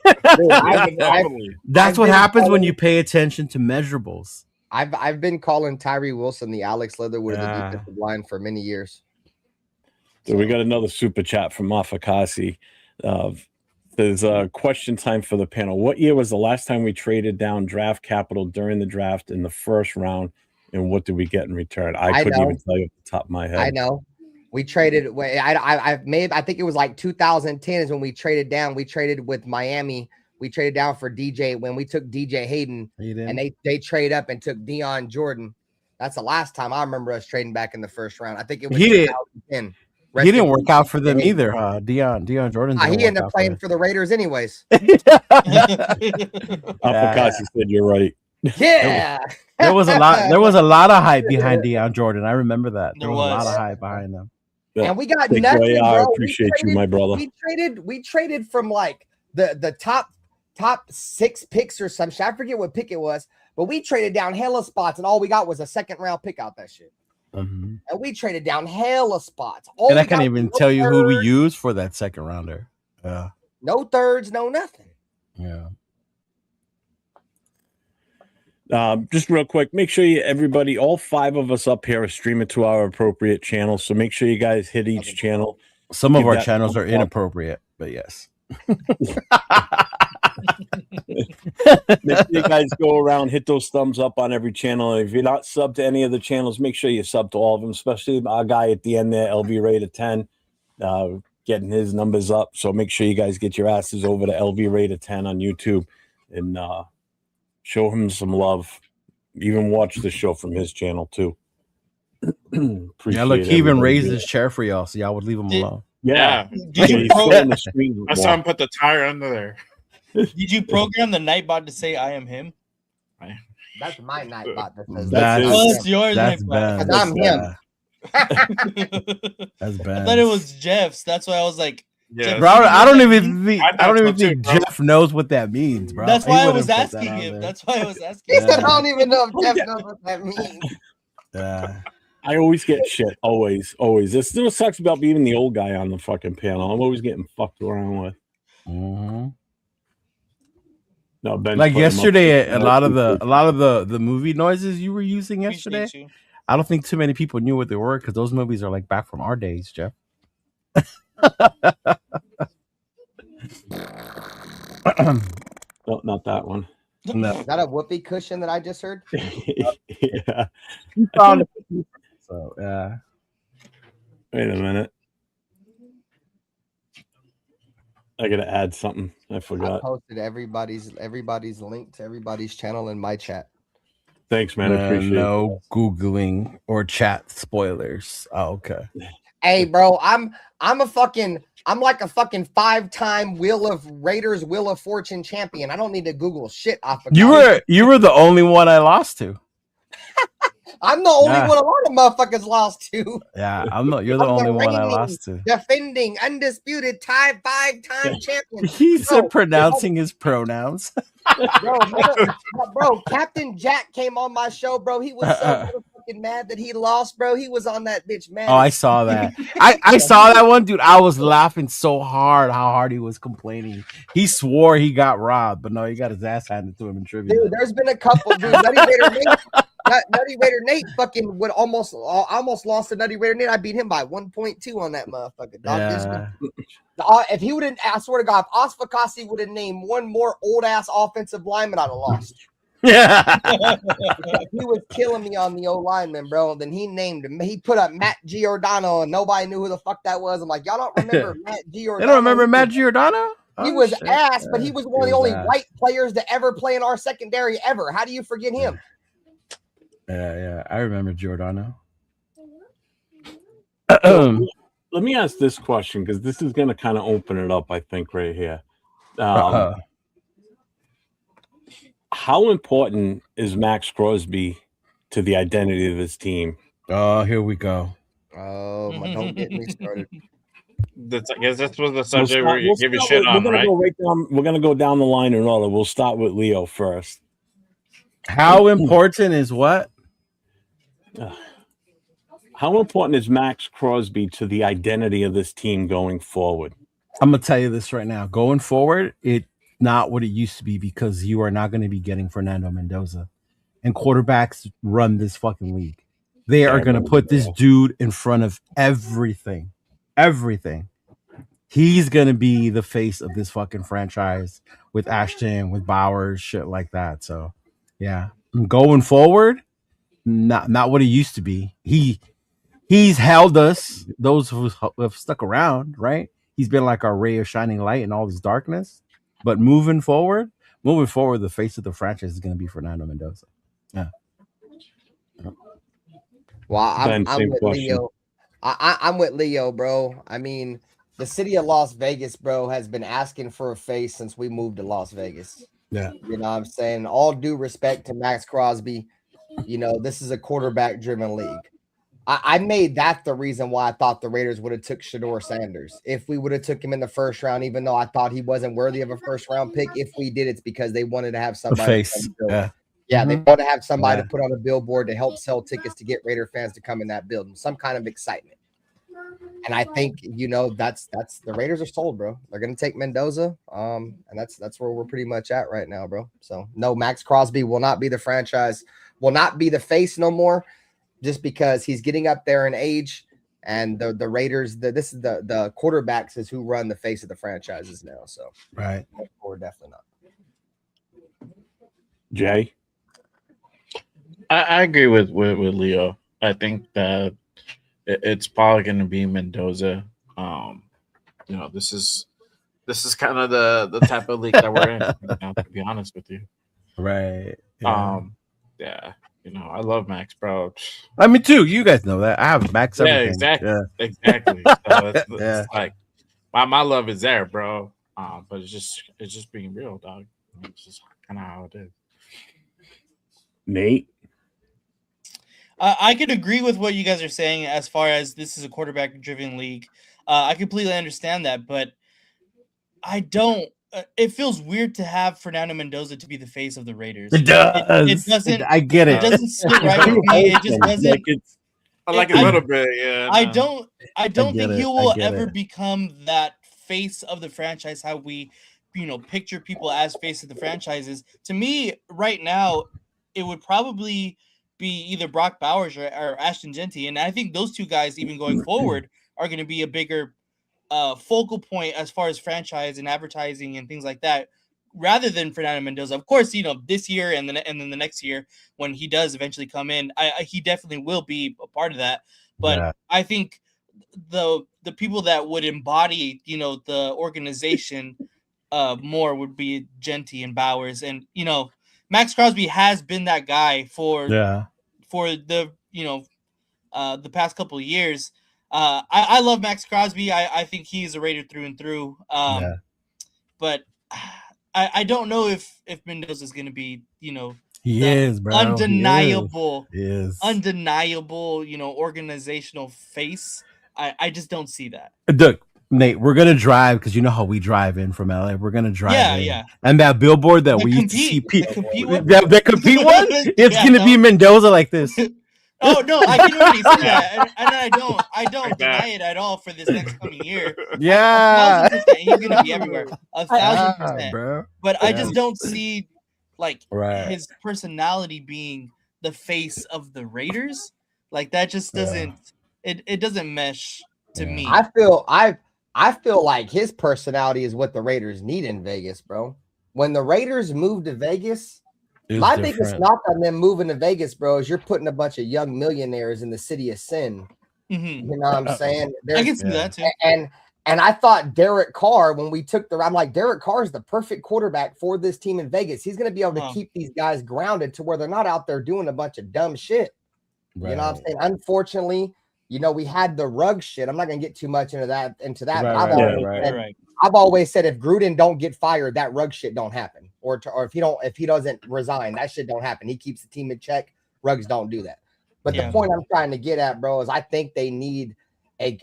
That's what happens when you pay attention to measurables. I've been calling Tyree Wilson the Alex Leatherwood of the defensive line for many years. So we got another super chat from Mafakasi. There's a question time for the panel. What year was the last time we traded down draft capital during the draft in the 1st round, and what did we get in return? I couldn't even tell you off the top of my head. I know. We traded. I think it was like 2010 is when we traded down. We traded with Miami. We traded down for DJ when we took DJ Hayden, and they trade up and took Deion Jordan. That's the last time I remember us trading back in the 1st round. I think it was 2010. He didn't work out for them either, Deion Jordan. He ended up playing for the Raiders anyways. Apakashi said you're right. Yeah. There was a lot of hype behind Deion Jordan. I remember that. There was a lot of hype behind them. And we got nothing, bro. I appreciate you, my brother. We traded from like the top 6 picks or some shit. I forget what pick it was, but we traded down hella spots, and all we got was a 2nd round pick out that shit. And we traded down hella spots. And I can't even tell you who we used for that 2nd rounder. No thirds, no nothing. Yeah. Just real quick, make sure everybody, all 5 of us up here, are streaming to our appropriate channels. So make sure you guys hit each channel. Some of our channels are inappropriate, but yes. Make sure you guys go around, hit those thumbs up on every channel. If you're not subbed to any of the channels, make sure you sub to all of them, especially our guy at the end there, LV Rate of 10, getting his numbers up. So make sure you guys get your asses over to LV Rate of 10 on YouTube and show him some love. Even watch the show from his channel too. Yeah, look, he even raised his chair for y'all, so y'all would leave him alone. Yeah. I saw him put the tire under there. Did you program the Nightbot to say I am him? That's my Nightbot that says that's yours. That's Nightbot. I'm him. That's bad. I thought it was Jeff's. That's why I was like, yeah. Bro, I don't even think Jeff knows what that means, bro. That's why I was asking him. That's why I was asking him. I don't even know if Jeff knows what that means. Yeah. I always get shit. Always. This still sucks about being the old guy on the fucking panel. I'm always getting fucked around with. Mm-hmm. No, Ben. Like yesterday, a lot of the movie noises you were using yesterday, I don't think too many people knew what they were because those movies are like back from our days, Jeff. No, not that one. No. Is that a whoopee cushion that I just heard? Yeah. So yeah. Wait a minute. I gotta add something. I forgot. I posted everybody's link to everybody's channel in my chat. Thanks, man. I appreciate no it. Googling or chat spoilers. Oh, okay. Hey, bro, I'm like a fucking 5-time Wheel of Fortune champion. I don't need to Google shit off of You were the only one I lost to. I'm the only one a lot of motherfuckers lost to. Yeah, you're the only one I lost to. Defending undisputed 5-time champion. He's pronouncing his pronouns. Bro, Captain Jack came on my show, bro. He was so fucking mad that he lost, bro. He was on that bitch, man. Oh, I saw that. I saw that one, dude. I was laughing so hard how hard he was complaining. He swore he got robbed, but no, he got his ass handed to him in trivia. Dude, there's been a couple, dude. Nutty Raider Nate fucking would almost lost to Nutty Raider Nate. I beat him by 1.2 on that motherfucker. Dog. Yeah. If he wouldn't, I swear to God, if Osfakasi would have named one more old ass offensive lineman, I'd have lost. Yeah. He was killing me on the O lineman, bro. Then he named him. He put up Matt Giordano, and nobody knew who the fuck that was. I'm like, y'all don't remember Matt Giordano? They don't remember Matt Giordano? He was ass, but he was one of the only white players to ever play in our secondary ever. How do you forget him? Yeah. I remember Giordano. Let me ask this question because this is going to kind of open it up, I think, right here. How important is Max Crosby to the identity of his team? Oh, here we go. Oh, don't get me started. I guess this was the subject where you give you shit on, right? We're going to go down the line in order. We'll start with Leo first. How important is what? How important is Max Crosby to the identity of this team going forward? I'm going to tell you this right now. Going forward, it's not what it used to be because you are not going to be getting Fernando Mendoza. And quarterbacks run this fucking league. They are going to put this dude in front of everything. Everything. He's going to be the face of this fucking franchise with Ashton, with Bowers, shit like that. So, yeah. Going forward, not what it used to be. He's held us, those who have stuck around, right? He's been like our ray of shining light in all this darkness. But moving forward, the face of the franchise is going to be Fernando Mendoza. Yeah. Well, I'm with Leo. I'm with Leo, bro. I mean, the city of Las Vegas, bro, has been asking for a face since we moved to Las Vegas. Yeah. You know what I'm saying? All due respect to Max Crosby, you know, this is a quarterback-driven league. I made that the reason why I thought the Raiders would have took Shedeur Sanders. If we would have took him in the first round, even though I thought he wasn't worthy of a first-round pick, if we did, it's because they wanted to have somebody. Yeah, they want to have somebody to put on a billboard to help sell tickets to get Raider fans to come in that building. Some kind of excitement. And I think, you know, that's the Raiders are sold, bro. They're going to take Mendoza. And that's where we're pretty much at right now, bro. So, no, Max Crosby will not be the franchise, will not be the face no more. Just because he's getting up there in age, and the Raiders, this is the quarterbacks is who run the face of the franchises now. So right, we're definitely not. Jay, I agree with Leo. I think that it's probably going to be Mendoza. You know, this is kind of the type of league that we're in. You know, to be honest with you, right? Yeah. Yeah. You know, I love Max, bro. I mean, too. You guys know that. I have Max. Yeah, exactly. Yeah. Exactly. So it's like my love is there, bro. But it's just being real, dog. It's just kind of how it is. Nate, I could agree with what you guys are saying as far as this is a quarterback-driven league. I completely understand that, but I don't. It feels weird to have Fernando Mendoza to be the face of the Raiders. It does. It doesn't. I get it. It doesn't sit right with me. It just doesn't. I like it a little bit. Yeah. I don't think he will ever become that face of the franchise. How we, you know, picture people as face of the franchises. To me, right now, it would probably be either Brock Bowers or Ashton Genty, and I think those two guys, even going forward, are going to be a bigger focal point as far as franchise and advertising and things like that, rather than Fernando Mendoza. Of course, you know, this year and then the next year when he does eventually come in, he definitely will be a part of that. But I think the people that would embody, you know, the organization more would be Genty and Bowers. And, you know, Max Crosby has been that guy for the, you know, the past couple of years. I love Max Crosby. I think he's a Raider through and through. But I don't know if Mendoza is going to be, you know, he is, bro. Undeniable, undeniable, you know, organizational face. I just don't see that. Look, Nate, we're gonna drive because you know how we drive in from LA. We're gonna drive in. Yeah. And that billboard that we used to see, the compete one, it's gonna be Mendoza like this. Oh no, I can already see that, and I don't deny it at all for this next coming year. Yeah, 1,000%, he's gonna be everywhere, 1,000%. Bro. But I just don't see like his personality being the face of the Raiders. Like that just doesn't it doesn't mesh to me. I feel like his personality is what the Raiders need in Vegas, bro. When the Raiders moved to Vegas, My biggest knock on them moving to Vegas, bro, is you're putting a bunch of young millionaires in the city of sin. You know what I'm saying? I can see that too. And I thought Derek Carr, when we took I'm like, Derek Carr is the perfect quarterback for this team in Vegas. He's going to be able to keep these guys grounded to where they're not out there doing a bunch of dumb shit. You know what I'm saying? Unfortunately, you know, we had the rug shit. I'm not going to get too much into that. I've always said if Gruden don't get fired, that rug shit don't happen. Or if he doesn't resign, that shit don't happen. He keeps the team in check. Rugs don't do that. But the point I'm trying to get at, bro, is I think they need and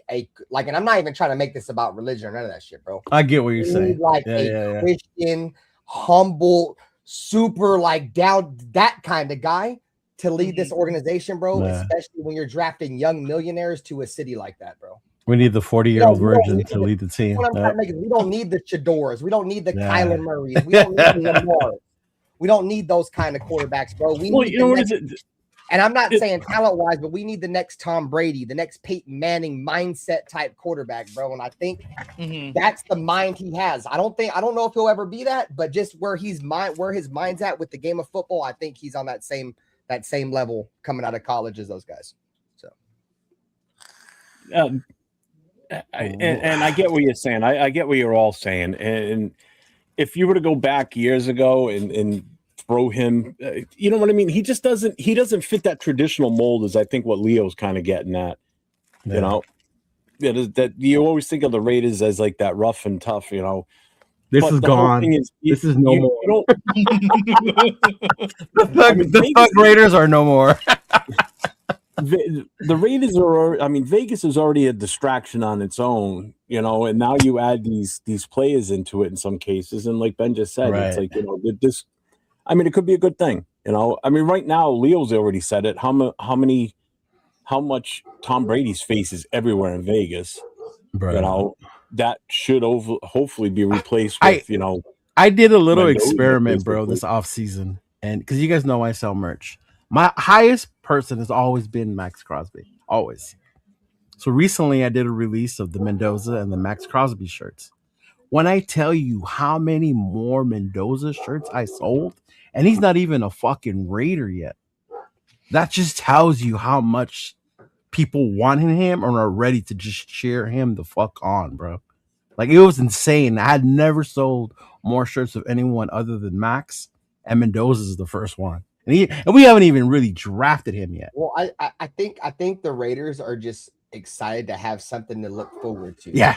I'm not even trying to make this about religion or none of that shit, bro. I get what you're saying. Like Christian, humble, super down, that kind of guy to lead this organization, bro. Especially when you're drafting young millionaires to a city like that, bro. We need the 40-year-old virgin to lead the team. What I'm trying to make is we don't need the Shadors. We don't need the Kyler Murrays. We don't need the Lamars. We don't need those kind of quarterbacks, bro. And I'm not saying talent-wise, but we need the next Tom Brady, the next Peyton Manning mindset type quarterback, bro. And I think that's the mind he has. I don't know if he'll ever be that, but just where his mind's at with the game of football, I think he's on that same level coming out of college as those guys. So, and I get what you're saying. I get what you're all saying. And if you were to go back years ago and throw him, you know what I mean? He just doesn't fit that traditional mold, as I think what Leo's kind of getting at. You know, that you always think of the Raiders as like that rough and tough, you know. This is gone. This is no more. The Thug Raiders are no more. The Raiders are, I mean, Vegas is already a distraction on its own, you know, and now you add these players into it in some cases. And like Ben just said, it's like, you know, this, I mean, it could be a good thing, you know. I mean, right now, Leo's already said it. How much Tom Brady's face is everywhere in Vegas, you know, that should hopefully be replaced with, you know. I did a little experiment, bro, this offseason. And because you guys know I sell merch. My highest person has always been Max Crosby, always. So recently I did a release of the Mendoza and the Max Crosby shirts. When I tell you how many more Mendoza shirts I sold, and he's not even a fucking Raider yet, that just tells you how much people wanted him and are ready to just cheer him the fuck on, bro. Like, it was insane. I had never sold more shirts of anyone other than Max, and Mendoza is the first one. And we haven't even really drafted him yet. Well, I think the Raiders are just excited to have something to look forward to. Yeah.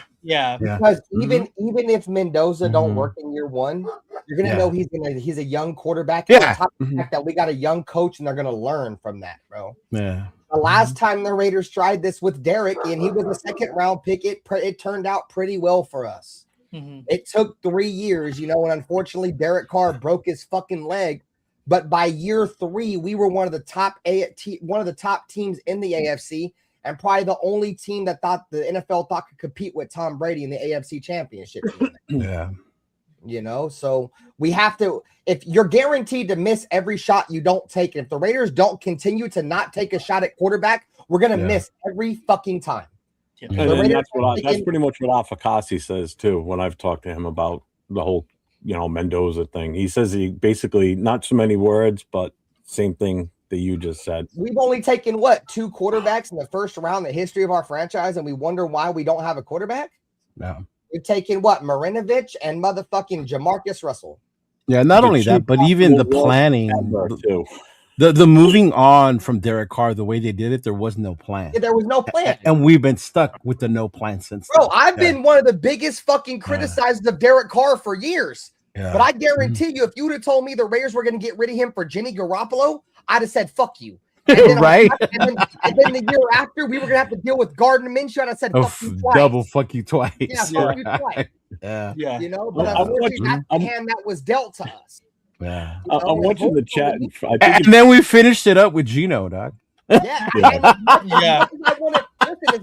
Because even if Mendoza don't work in year one, you're gonna know he's a young quarterback. Yeah. On top of the fact that we got a young coach and they're gonna learn from that, bro. Yeah. The last time the Raiders tried this with Derek and he was a second round pick, it turned out pretty well for us. It took 3 years, you know, and unfortunately Derek Carr broke his fucking leg. But by year 3, we were one of the top teams in the AFC, and probably the only team that thought the NFL thought could compete with Tom Brady in the AFC Championship. Yeah, you know, so we have to. If you're guaranteed to miss every shot you don't take, if the Raiders don't continue to not take a shot at quarterback, we're gonna miss every fucking time. And that's pretty much what Afakasi says too. When I've talked to him about the whole, you know, Mendoza thing, he says he basically, not so many words, but same thing that you just said. We've only taken 2 quarterbacks in the first round in the history of our franchise, and we wonder why we don't have a quarterback. No, we've taken Marinovich and motherfucking Jamarcus Russell. Yeah, not only that, but even the planning, the moving on from Derek Carr, the way they did it, there was no plan. Yeah, there was no plan, and we've been stuck with the no plan since. Bro, I've been one of the biggest fucking criticizers of Derek Carr for years. Yeah. But I guarantee you, if you would have told me the Raiders were going to get rid of him for Jimmy Garoppolo, I'd have said, fuck you. And then right? And then the year after, we were going to have to deal with Gardner Minshew, and I said, fuck you twice. Double fuck you twice. Yeah, fuck you twice. Yeah. You know, but unfortunately, that's the hand that was dealt to us. Yeah. You know? I'm watching the chat. And then we finished it up with Gino, dog. Yeah. As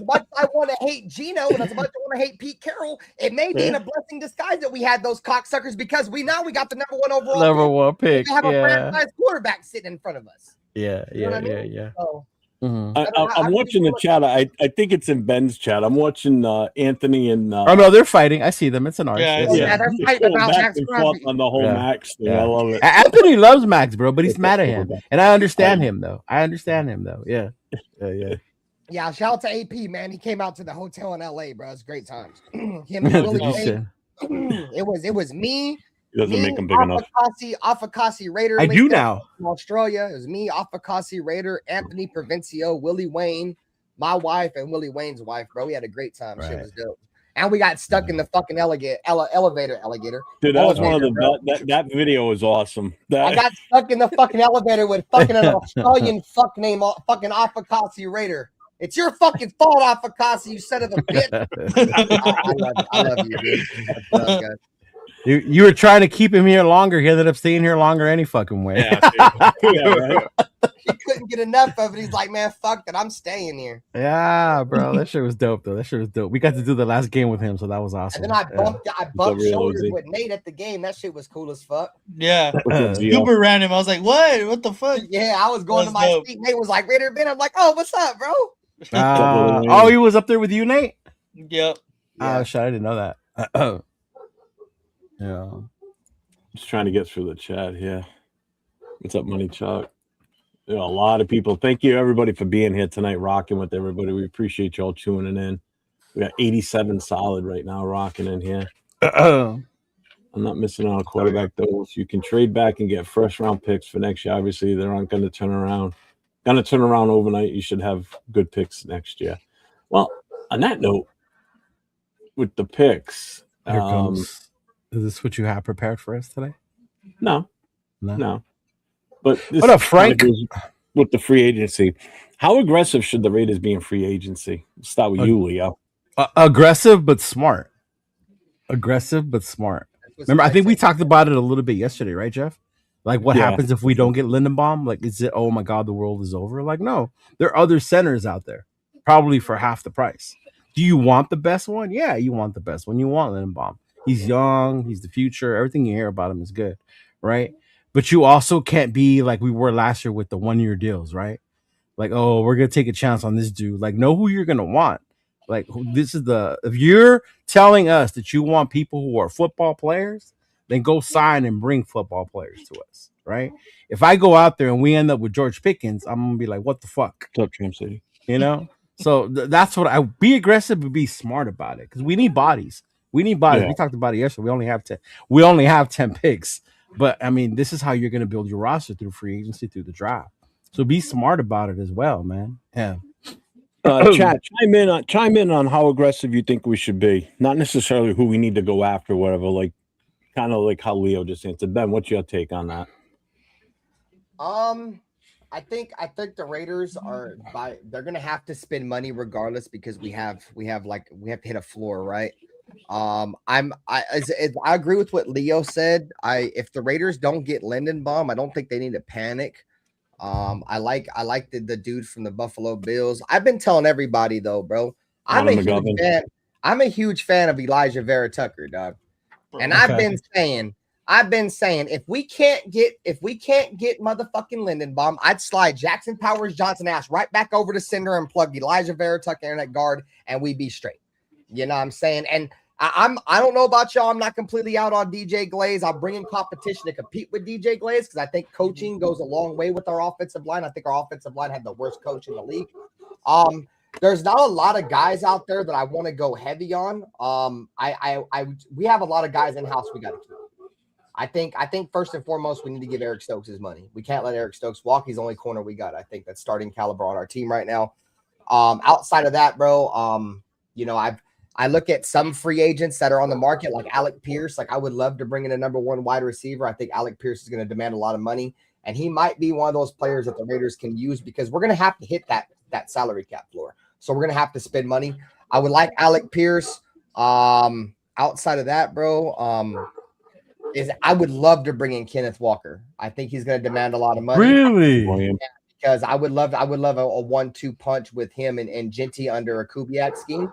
much as I want to hate Gino and as much as I want to hate Pete Carroll, it may be in a blessing disguise that we had those cocksuckers because we got the number 1 overall pick. We have a franchise quarterback sitting in front of us. Yeah. You know what I mean? Yeah. So, I'm watching the chat. I think it's in Ben's chat. I'm watching Anthony and. Oh no, they're fighting. I see them. It's an arch. Yeah, they're fighting about back Max and forth on the whole Max thing. I love it. Anthony loves Max, bro, but he's mad at him, and I understand him though. Yeah. Yeah, shout out to AP, man. He came out to the hotel in LA, bro. It's great times. Him and Willie Wayne. It was me. He doesn't make him big enough. Afakasi Raider. I do now. From Australia. It was me, Afakasi Raider, Anthony Provencio, Willie Wayne, my wife, and Willie Wayne's wife, bro. We had a great time. Shit was dope. And we got stuck in the fucking elevator. Dude, that was one of the that video was awesome. I got stuck in the fucking elevator with fucking an Australian fuck name, fucking Afakasi Raider. It's your fucking fault, Afakasi, you son of a bitch. I love you, dude. Love, guys. You were trying to keep him here longer. He ended up staying here longer any fucking way. Yeah, right? He couldn't get enough of it. He's like, man, fuck that. I'm staying here. Yeah, bro. That shit was dope, though. We got to do the last game with him, so that was awesome. And then I bumped shoulders with Nate at the game. That shit was cool as fuck. Yeah. Super random. I was like, what the fuck? Yeah, I was going to my seat. Nate was like, Raider Ben. I'm like, oh, what's up, bro? Oh, he was up there with you, Nate? Yep. Oh, shit. I didn't know that. Yeah. Just trying to get through the chat here. What's up, Money Chuck? A lot of people. Thank you, everybody, for being here tonight, rocking with everybody. We appreciate y'all tuning in. We got 87 solid right now, rocking in here. I'm not missing on a quarterback, though. So you can trade back and get first-round picks for next year. Obviously, they aren't going to turn around. Going to turn around overnight. You should have good picks next year. Well, on that note, with the picks, here comes. Is this what you have prepared for us today? No. But this what up, Frank? With the free agency, how aggressive should the Raiders be in free agency? Let's start with you, Leo. Aggressive but smart. Remember, I think we talked about it a little bit yesterday, right, Jeff? Like, what happens if we don't get Lindenbaum? Like, is it, oh my God, the world is over? Like, no, there are other centers out there, probably for half the price. Do you want the best one? Yeah, you want the best one. You want Lindenbaum. He's young. He's the future. Everything you hear about him is good, right? But you also can't be like we were last year with the 1-year deals, right? Like, oh, we're going to take a chance on this dude. Like, know who you're going to want. Like, if you're telling us that you want people who are football players, then go sign and bring football players to us, right? If I go out there and we end up with George Pickens, I'm going to be like, what the fuck? What's up, Tram City? You know? So that's what I be aggressive but be smart about it because we need bodies. Yeah. We talked about it yesterday. We only have 10 picks. But I mean, this is how you're going to build your roster through free agency, through the draft. So be smart about it as well, man. Yeah. Chat, chime in on how aggressive you think we should be. Not necessarily who we need to go after, whatever. Like, kind of like how Leo just answered. Ben, what's your take on that? I think the Raiders they're going to have to spend money regardless because we have to hit a floor, right? I agree with what Leo said. If the Raiders don't get Lindenbaum, I don't think they need to panic. I like the dude from the Buffalo Bills. I've been telling everybody though, bro. I'm a huge fan of Elijah Vera Tucker, dog. And I've been saying if we can't get motherfucking Lindenbaum, I'd slide Jackson Powers Johnson ass right back over to center and plug Elijah Vera Tucker in at guard, and we'd be straight. You know what I'm saying? And I don't know about y'all. I'm not completely out on DJ Glaze. I'll bring in competition to compete with DJ Glaze because I think coaching goes a long way with our offensive line. I think our offensive line had the worst coach in the league. There's not a lot of guys out there that I want to go heavy on. We have a lot of guys in house we got to keep. I think first and foremost we need to give Eric Stokes his money. We can't let Eric Stokes walk. He's the only corner we got. I think that's starting caliber on our team right now. Outside of that, bro, I look at some free agents that are on the market, like Alec Pierce. Like, I would love to bring in a number 1 wide receiver. I think Alec Pierce is going to demand a lot of money, and he might be one of those players that the Raiders can use because we're going to have to hit that salary cap floor. So we're going to have to spend money. I would like Alec Pierce. Outside of that, bro, I would love to bring in Kenneth Walker. I think he's going to demand a lot of money. Really? Yeah, because I would love a 1-2 punch with him and Genty under a Kubiak scheme.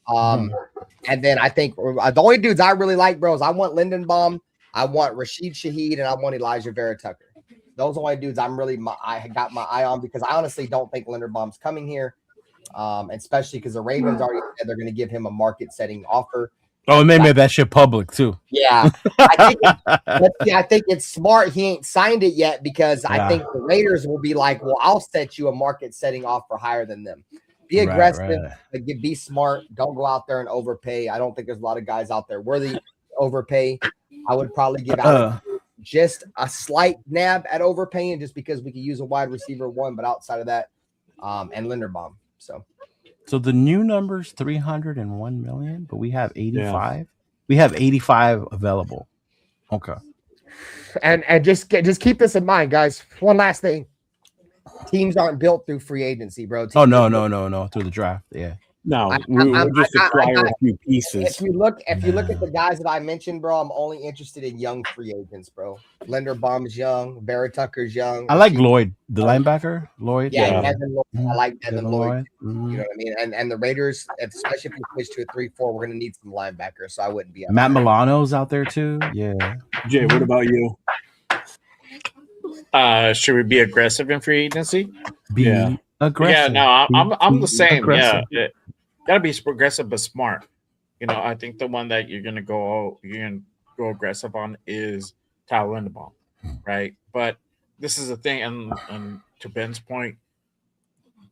And then I think the only dudes I really like, bro, is I want Lindenbaum, I want Rashid Shaheed, and I want Elijah Vera Tucker. those are only dudes I got my eye on because I honestly don't think Linderbaum's coming here. Especially because the Ravens already said they're going to give him a market-setting offer. Oh, and they made that shit public too. Yeah, I think it's smart. He ain't signed it yet because I think the Raiders will be like, "Well, I'll set you a market-setting offer higher than them." Be aggressive, be smart. Don't go out there and overpay. I don't think there's a lot of guys out there worthy to overpay. I would probably give out just a slight nab at overpaying just because we could use a wide receiver one, but outside of that, and Linderbaum. So the new number's 301 million, but we have 85. Yeah. We have 85 available. Okay. And just keep this in mind, guys. One last thing. Teams aren't built through free agency, bro. Teams no. Through the draft. Yeah. No, we'll just acquire a few pieces. If you look at the guys that I mentioned, bro, I'm only interested in young free agents, bro. Linderbaum's young, Vera Tucker's young. I like Lloyd, the linebacker. Lloyd. Yeah. Devin Lloyd. I like Devin Lloyd. Mm-hmm. You know what I mean? And the Raiders, especially if we switch to a 3-4, we're gonna need some linebackers. So I wouldn't be Matt Milano's out there too. Yeah. Jay, what about you? Should we be aggressive in free agency? Aggressive. Yeah, no, I'm the same. Aggressive. Yeah. Gotta be progressive but smart. You know, I think the one that you're gonna go aggressive on is Tyler Linderbaum, right? But this is the thing, and to Ben's point,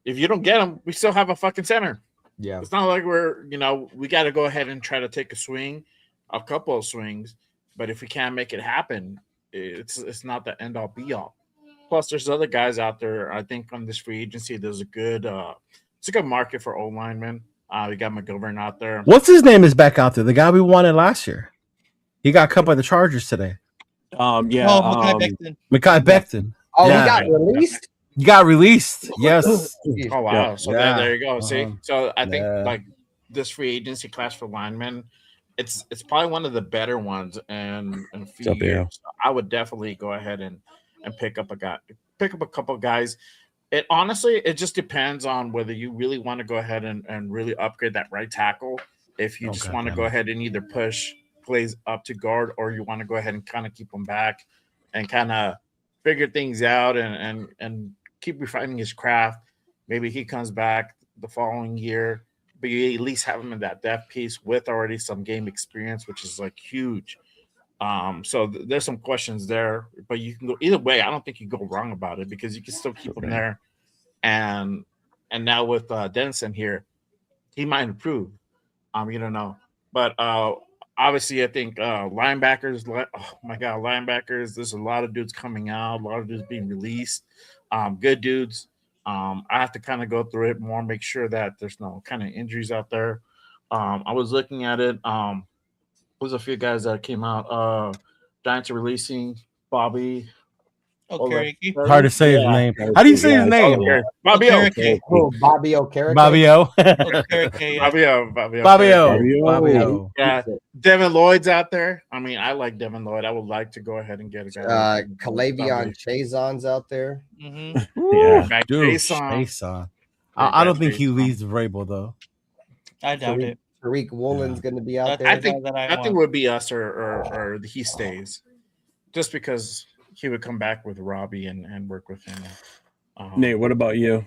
if you don't get him, we still have a fucking center. Yeah, it's not like we got to go ahead and try to take a couple of swings, but if we can't make it happen, it's not the end all be all. Plus, there's other guys out there. I think on this free agency, there's a good market for O linemen. We got McGovern out there. What's his name is back out there? The guy we wanted last year. He got cut by the Chargers today. Mekhi Becton. Oh, he got released? He got released. Yes. Oh, wow. Yeah. So there you go. See? So I think like this free agency class for linemen, it's probably one of the better ones in a few years. So I would definitely go ahead and pick up a couple of guys. It honestly, it just depends on whether you really want to go ahead and really upgrade that right tackle. If you just want to go ahead and either push plays up to guard, or you want to go ahead and kind of keep them back and kind of figure things out and keep refining his craft. Maybe he comes back the following year, but you at least have him in that depth piece with already some game experience, which is like huge. So there's some questions there, but you can go either way. I don't think you go wrong about it because you can still keep him there. And now with Denson here, he might improve. You don't know, but obviously I think linebackers. Oh my God, linebackers! There's a lot of dudes coming out, a lot of dudes being released. Good dudes. I have to kind of go through it more, make sure that there's no kind of injuries out there. I was looking at it. There's a few guys that came out. Giants are releasing Bobby. Okereke. Hard to say his name. How do you say his name? Bobby Okereke. Bobby Okereke. Bobby O. Yeah. Devin Lloyd's out there. I mean, I like Devin Lloyd. I would like to go ahead and get a guy. Calavion Chazon's out there. Mm-hmm. Yeah, Chazon. I don't think he leaves Vrabel though. I doubt it. Tariq Woolen's going to be out there. I think it would be us or he stays, just because he would come back with Robbie and work with him. Nate, what about you?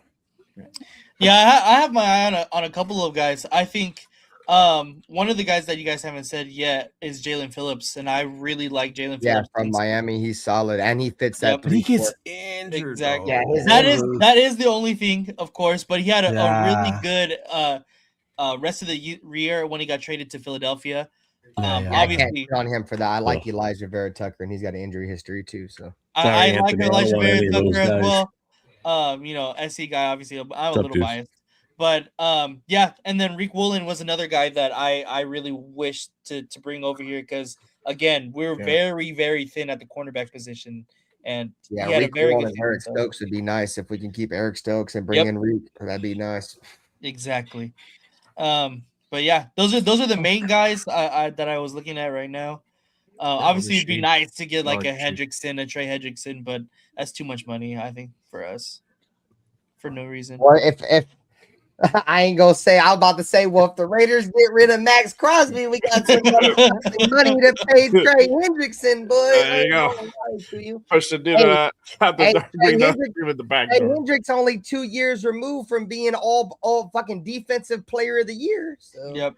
Yeah, I have my eye on a couple of guys. I think one of the guys that you guys haven't said yet is Jalen Phillips, and I really like Jalen Phillips. Yeah, from Miami, he's solid, and he fits that. He gets injured. Exactly. Yeah, that is the only thing, of course. But he had a really good rest of the year when he got traded to Philadelphia. Obviously, I can't count on him for that. I like Elijah Vera Tucker, and he's got an injury history too. So I like Elijah Vera Tucker as well. SC guy. Obviously, I'm a little biased, but yeah. And then Rick Woolen was another guy that I really wish to bring over here because again, we're very, very thin at the cornerback position. And yeah, Rick Woolen and Eric Stokes would be nice if we can keep Eric Stokes and bring in Rick. That'd be nice. Exactly. But yeah, those are the main guys that I was looking at right now. Obviously, it'd be nice to get like a Hendrickson, a Trey Hendrickson, but that's too much money, I think, for us, for no reason. Well, I ain't gonna say. I was about to say, well, if the Raiders get rid of Max Crosby, we got some money to pay Trey Hendrickson, boy. There you go. Push the dude out the back door. Hendrick's only 2 years removed from being all fucking defensive player of the year. So. Yep.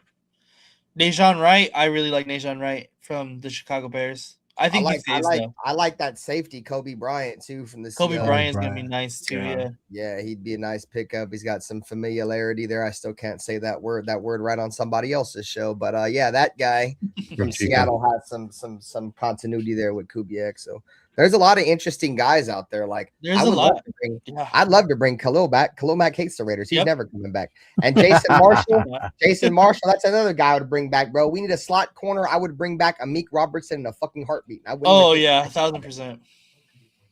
Nahshon Wright, I really like Nahshon Wright from the Chicago Bears. I think I like that safety, Kobe Bryant, too, from the Kobe Bryant's gonna be nice too. Yeah, he'd be a nice pickup. He's got some familiarity there. I still can't say that word right on somebody else's show, but that guy from Seattle has some continuity there with Kubiak. So there's a lot of interesting guys out there. Like there's a lot. I'd love to bring Khalil back. Khalil Mack hates the Raiders. He's never coming back. And Jason Marshall, that's another guy I would bring back, bro. We need a slot corner. I would bring back Amik Robertson in a fucking heartbeat. 1,000%.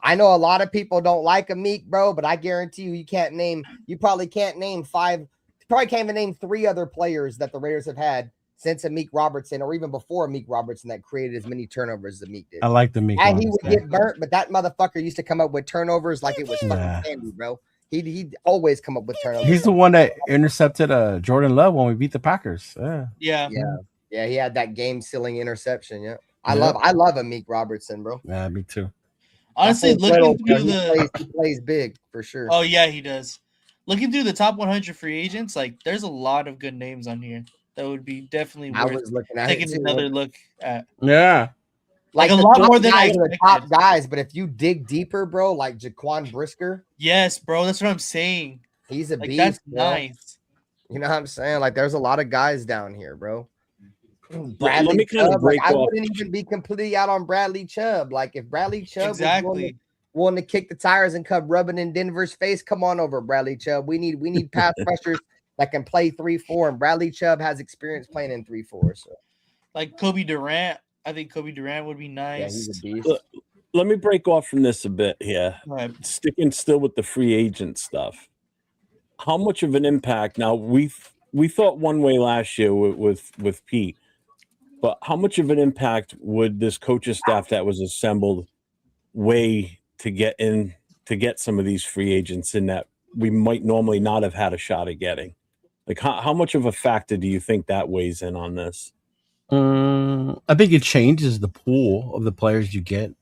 I know a lot of people don't like Amik, bro, but I guarantee you probably can't name 5, probably can't even name 3 other players that the Raiders have had since Amik Robertson or even before Amik Robertson that created as many turnovers as Amik did. I like the Amik. And he would get burnt, but that motherfucker used to come up with turnovers like it was fucking candy, bro. He'd always come up with turnovers. He's the one that intercepted Jordan Love when we beat the Packers. Yeah. He had that game-sealing interception. Yeah. I love Amik Robertson, bro. Yeah, me too. Honestly, looking through he plays big for sure. Oh yeah, he does. Looking through the top 100 free agents, like there's a lot of good names on here that would be definitely worth taking another look at. Yeah, like a lot more than the top guys. But if you dig deeper, bro, like Jaquan Brisker. Yes, bro, that's what I'm saying. He's a beast. That's bro. Nice. You know what I'm saying? Like there's a lot of guys down here, bro. Let me kind of break I wouldn't even be completely out on Bradley Chubb. Like if Bradley Chubb was willing to kick the tires and come rubbing in Denver's face, come on over, Bradley Chubb. We need pass rushers that can play 3-4, and Bradley Chubb has experience playing in 3-4. So, like Kobe Durant, I think Kobe Durant would be nice. Yeah, he's a beast. Let me break off from this a bit here. Right. Sticking still with the free agent stuff. How much of an impact? Now we thought one way last year with Pete. But how much of an impact would this coaching staff that was assembled weigh to get some of these free agents in that we might normally not have had a shot at getting? Like how much of a factor do you think that weighs in on this? I think it changes the pool of the players you get.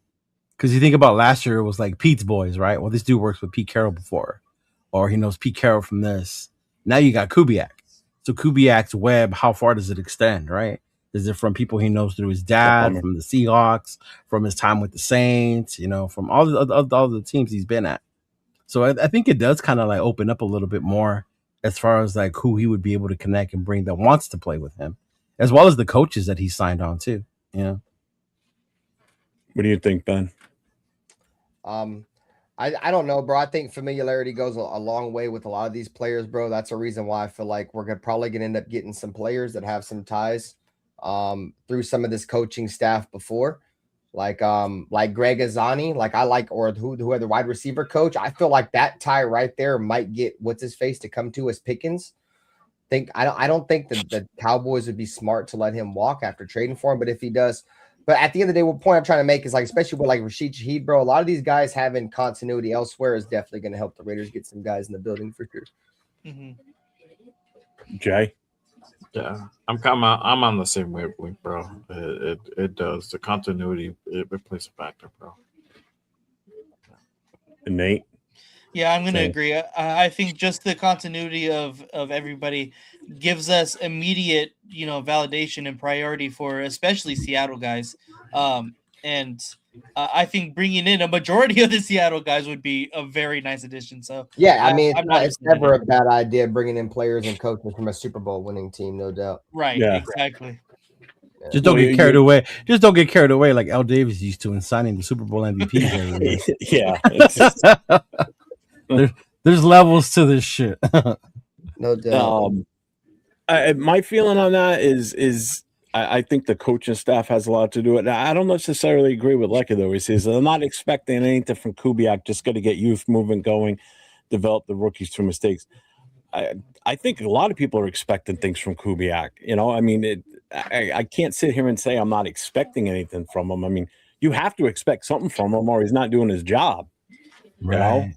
Because you think about last year, it was like Pete's boys, right? Well, this dude works with Pete Carroll before, or he knows Pete Carroll from this. Now you got Kubiak. So Kubiak's web, how far does it extend, right? Is it from people he knows through his dad, from the Seahawks, from his time with the Saints, from all the teams he's been at? So I think it does kind of like open up a little bit more as far as like who he would be able to connect and bring that wants to play with him, as well as the coaches that he signed on too. Yeah. What do you think, Ben? I don't know, bro. I think familiarity goes a long way with a lot of these players, bro. That's a reason why I feel like we're probably gonna end up getting some players that have some ties through some of this coaching staff before, like Greg Azzani, or who the wide receiver coach. I feel like that tie right there might get what's his face to come to as Pickens. I don't think that the Cowboys would be smart to let him walk after trading for him, but if he does, but at the end of the day, what point I'm trying to make is like, especially with like Rashid Shaheed, bro, a lot of these guys having continuity elsewhere is definitely going to help the Raiders get some guys in the building for sure. Mm-hmm. Jay. Yeah, I'm on the same wavelength, bro. It does. The continuity, it plays a factor, bro. And Nate? Yeah, I'm going to agree. I think just the continuity of everybody gives us immediate, validation and priority for especially Seattle guys. And I think bringing in a majority of the Seattle guys would be a very nice addition. So yeah, I mean, it's never a bad idea bringing in players and coaches from a Super Bowl winning team, no doubt. Right, yeah. Exactly. Yeah. Just don't get carried away. Just don't get carried away like L. Davis used to in signing the Super Bowl MVP. Yeah. There's levels to this shit. No doubt. My feeling on that is I think the coaching staff has a lot to do with it. I don't necessarily agree with Lecca, though. He says they're not expecting anything from Kubiak, just got to get youth movement going, develop the rookies through mistakes. I think a lot of people are expecting things from Kubiak. I mean, I can't sit here and say I'm not expecting anything from him. I mean, you have to expect something from him or he's not doing his job. Right.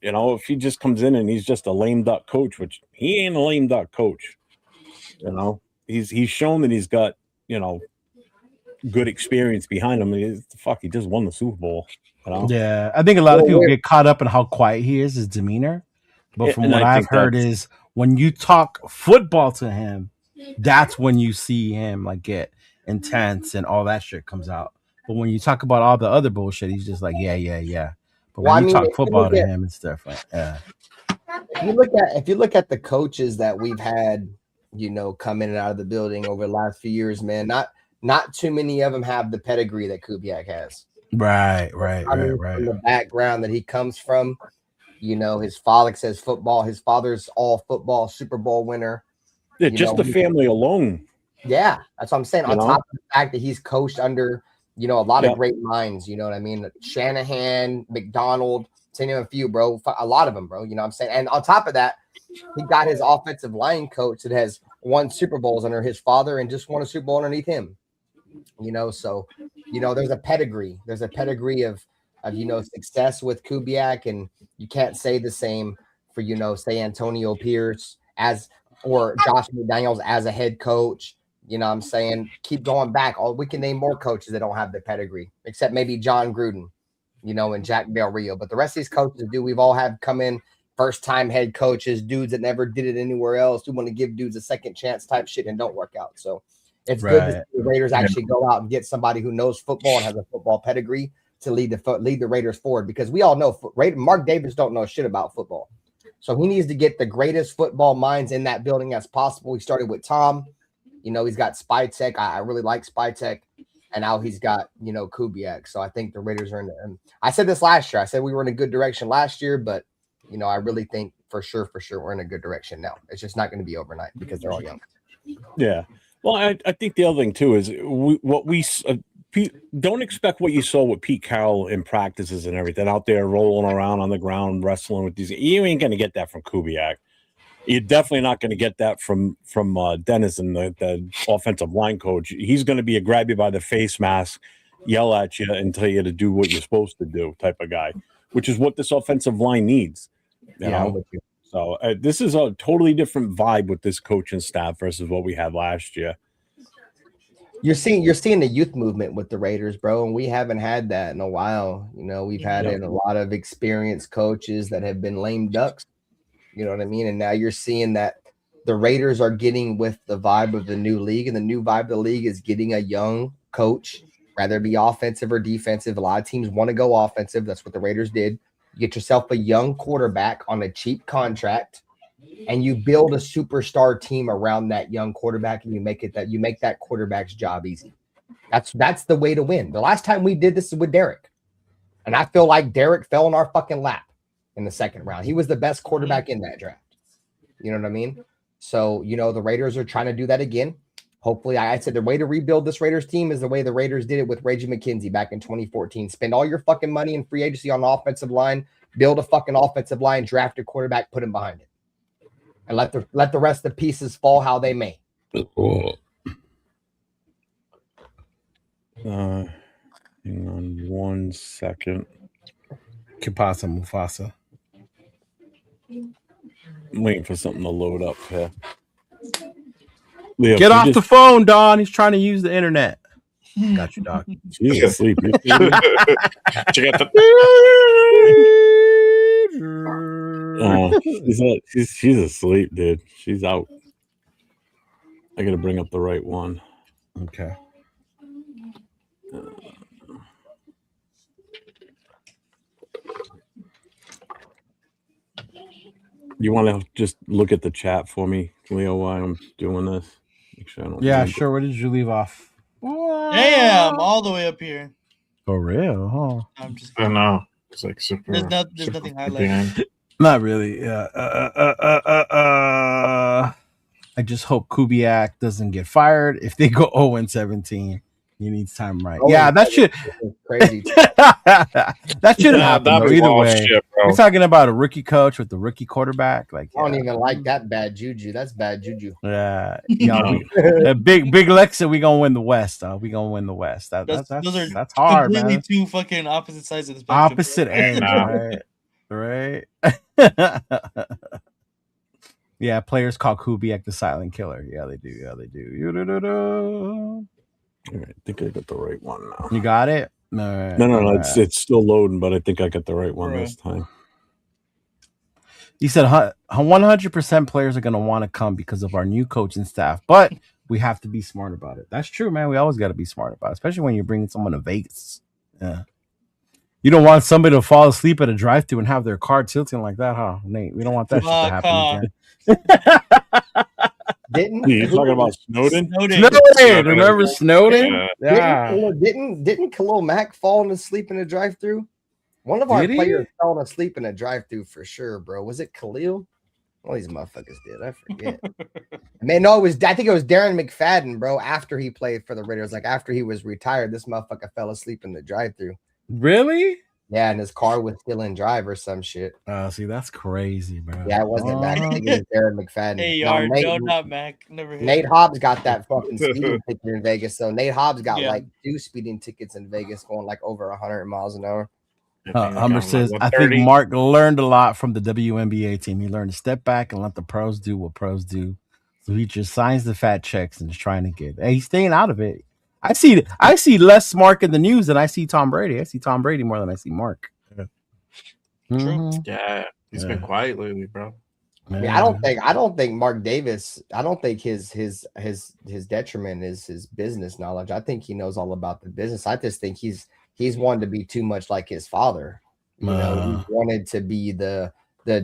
You know, if he just comes in and he's just a lame duck coach, which he ain't a lame duck coach. You know, he's shown that he's got, you know, good experience behind him. He just won the Super Bowl. You know? Yeah, I think a lot of people get caught up in how quiet he is, his demeanor. But from what I've heard is when you talk football to him, that's when you see him like get intense and all that shit comes out. But when you talk about all the other bullshit, he's just like, yeah. But when you talk football to him, it's different. Yeah. If you look at the coaches that we've had, you know, come in and out of the building over the last few years, man, not too many of them have the pedigree that Kubiak has. Right. From the background that he comes from, you know, his father says football. His father's all football Super Bowl winner. Yeah, just the family alone. Yeah, that's what I'm saying. On top of the fact that he's coached under, you know, a lot of great minds. You know what I mean? Shanahan, McDonald, to name a few, bro. A lot of them, bro. You know what I'm saying? And on top of that, he got his offensive line coach that has won Super Bowls under his father and just won a Super Bowl underneath him. You know, so, you know, there's a pedigree. There's a pedigree of you know, success with Kubiak, and you can't say the same for, you know, say Antonio Pierce or Josh McDaniels as a head coach. You know what I'm saying? Keep going back. We can name more coaches that don't have the pedigree, except maybe John Gruden, you know, and Jack Del Rio. But the rest of these coaches we've all had come in first-time head coaches, dudes that never did it anywhere else, who want to give dudes a second chance type shit and don't work out. So it's good to see the Raiders actually go out and get somebody who knows football and has a football pedigree to lead the Raiders forward, because we all know Mark Davis don't know shit about football. So he needs to get the greatest football minds in that building as possible. He started with Tom. You know, he's got Spytek. I really like Spytek. And now he's got, you know, Kubiak. So I think the Raiders are in there. I said this last year. I said we were in a good direction last year, but, you know, I really think for sure we're in a good direction now. It's just not going to be overnight because they're all young. Yeah. Well, I think the other thing, too, is don't expect what you saw with Pete Carroll in practices and everything out there rolling around on the ground, wrestling with these. You ain't going to get that from Kubiak. You're definitely not going to get that from Dennison, the offensive line coach. He's going to be a grab you by the face mask, yell at you, and tell you to do what you're supposed to do type of guy, which is what this offensive line needs. You know? So this is a totally different vibe with this coaching staff versus what we had last year. You're seeing the youth movement with the Raiders, bro, and we haven't had that in a while. You know, we've had a lot of experienced coaches that have been lame ducks. You know what I mean? And now you're seeing that the Raiders are getting with the vibe of the new league, and the new vibe of the league is getting a young coach, whether it be offensive or defensive. A lot of teams want to go offensive. That's what the Raiders did. You get yourself a young quarterback on a cheap contract, and you build a superstar team around that young quarterback, and you make that quarterback's job easy. That's the way to win. The last time we did this is with Derek, and I feel like Derek fell in our fucking lap in the second round. He was the best quarterback in that draft. You know what I mean? So, you know, the Raiders are trying to do that again. Hopefully, I said the way to rebuild this Raiders team is the way the Raiders did it with Reggie McKenzie back in 2014. Spend all your fucking money in free agency on the offensive line, build a fucking offensive line, draft a quarterback, put him behind it. And let the rest of the pieces fall how they may. Hang on 1 second. Kipasa Mufasa. I'm waiting for something to load up here. Leo, get off the phone, Don. He's trying to use the internet. Got you, dog. She's asleep. Check out she's asleep, dude. She's out. I gotta bring up the right one. Okay. You want to just look at the chat for me, Leo, while I'm doing this? Make sure I don't. Yeah, sure. Where did you leave off? Damn, all the way up here. For real, huh? I'm just. I know. It's like super. There's nothing highlighted. Not really. Yeah. I just hope Kubiak doesn't get fired. If they go 0-17, he needs time right. That should crazy. That shouldn't happen. Though, either way, shit, we're talking about a rookie coach with the rookie quarterback. Like, I don't even like that bad juju. That's bad juju. Yeah, big Lex said we gonna win the West. We gonna win the West. That's hard, completely man. Two fucking opposite sides of the spectrum. Opposite ends, right? Right? Yeah, players call Kubiak the silent killer. Yeah, they do. Yeah, they do. All right, I think I got the right one now. You got it? No. It's still loading, but I think I got the right one this time. He said 100% players are going to want to come because of our new coaching staff, but we have to be smart about it. That's true, man. We always got to be smart about it, especially when you're bringing someone to Vegas. Yeah. You don't want somebody to fall asleep at a drive-thru and have their car tilting like that, huh, Nate? We don't want that shit to happen again. You talking about Snowden? Snowden. Remember Snowden? Yeah. Didn't Khalil Mack fall asleep in a drive-thru? One of our players fell asleep in a drive-thru for sure, bro. Was it Khalil? All these motherfuckers did. I forget. Man, no, I think it was Darren McFadden, bro. After he played for the Raiders, like after he was retired, this motherfucker fell asleep in the drive-thru. Really? Yeah, and his car was still in drive or some shit. See, that's crazy, bro. Yeah, it wasn't Mac. It was Darren McFadden. Not Mac. Never. Nate Hobbs got that fucking speeding ticket in Vegas. So Nate Hobbs got like 2 speeding tickets in Vegas, going like over 100 miles an hour. Hummer says, I think Mark learned a lot from the WNBA team. He learned to step back and let the pros do what pros do. So he just signs the fat checks and is trying to get. Hey, he's staying out of it. I see less Mark in the news than I see Tom Brady. I see Tom Brady more than I see Mark. True. Yeah, he's been quiet lately, bro. Yeah, I don't think Mark Davis. I don't think his detriment is his business knowledge. I think he knows all about the business. I just think he's wanted to be too much like his father. You know, he wanted to be the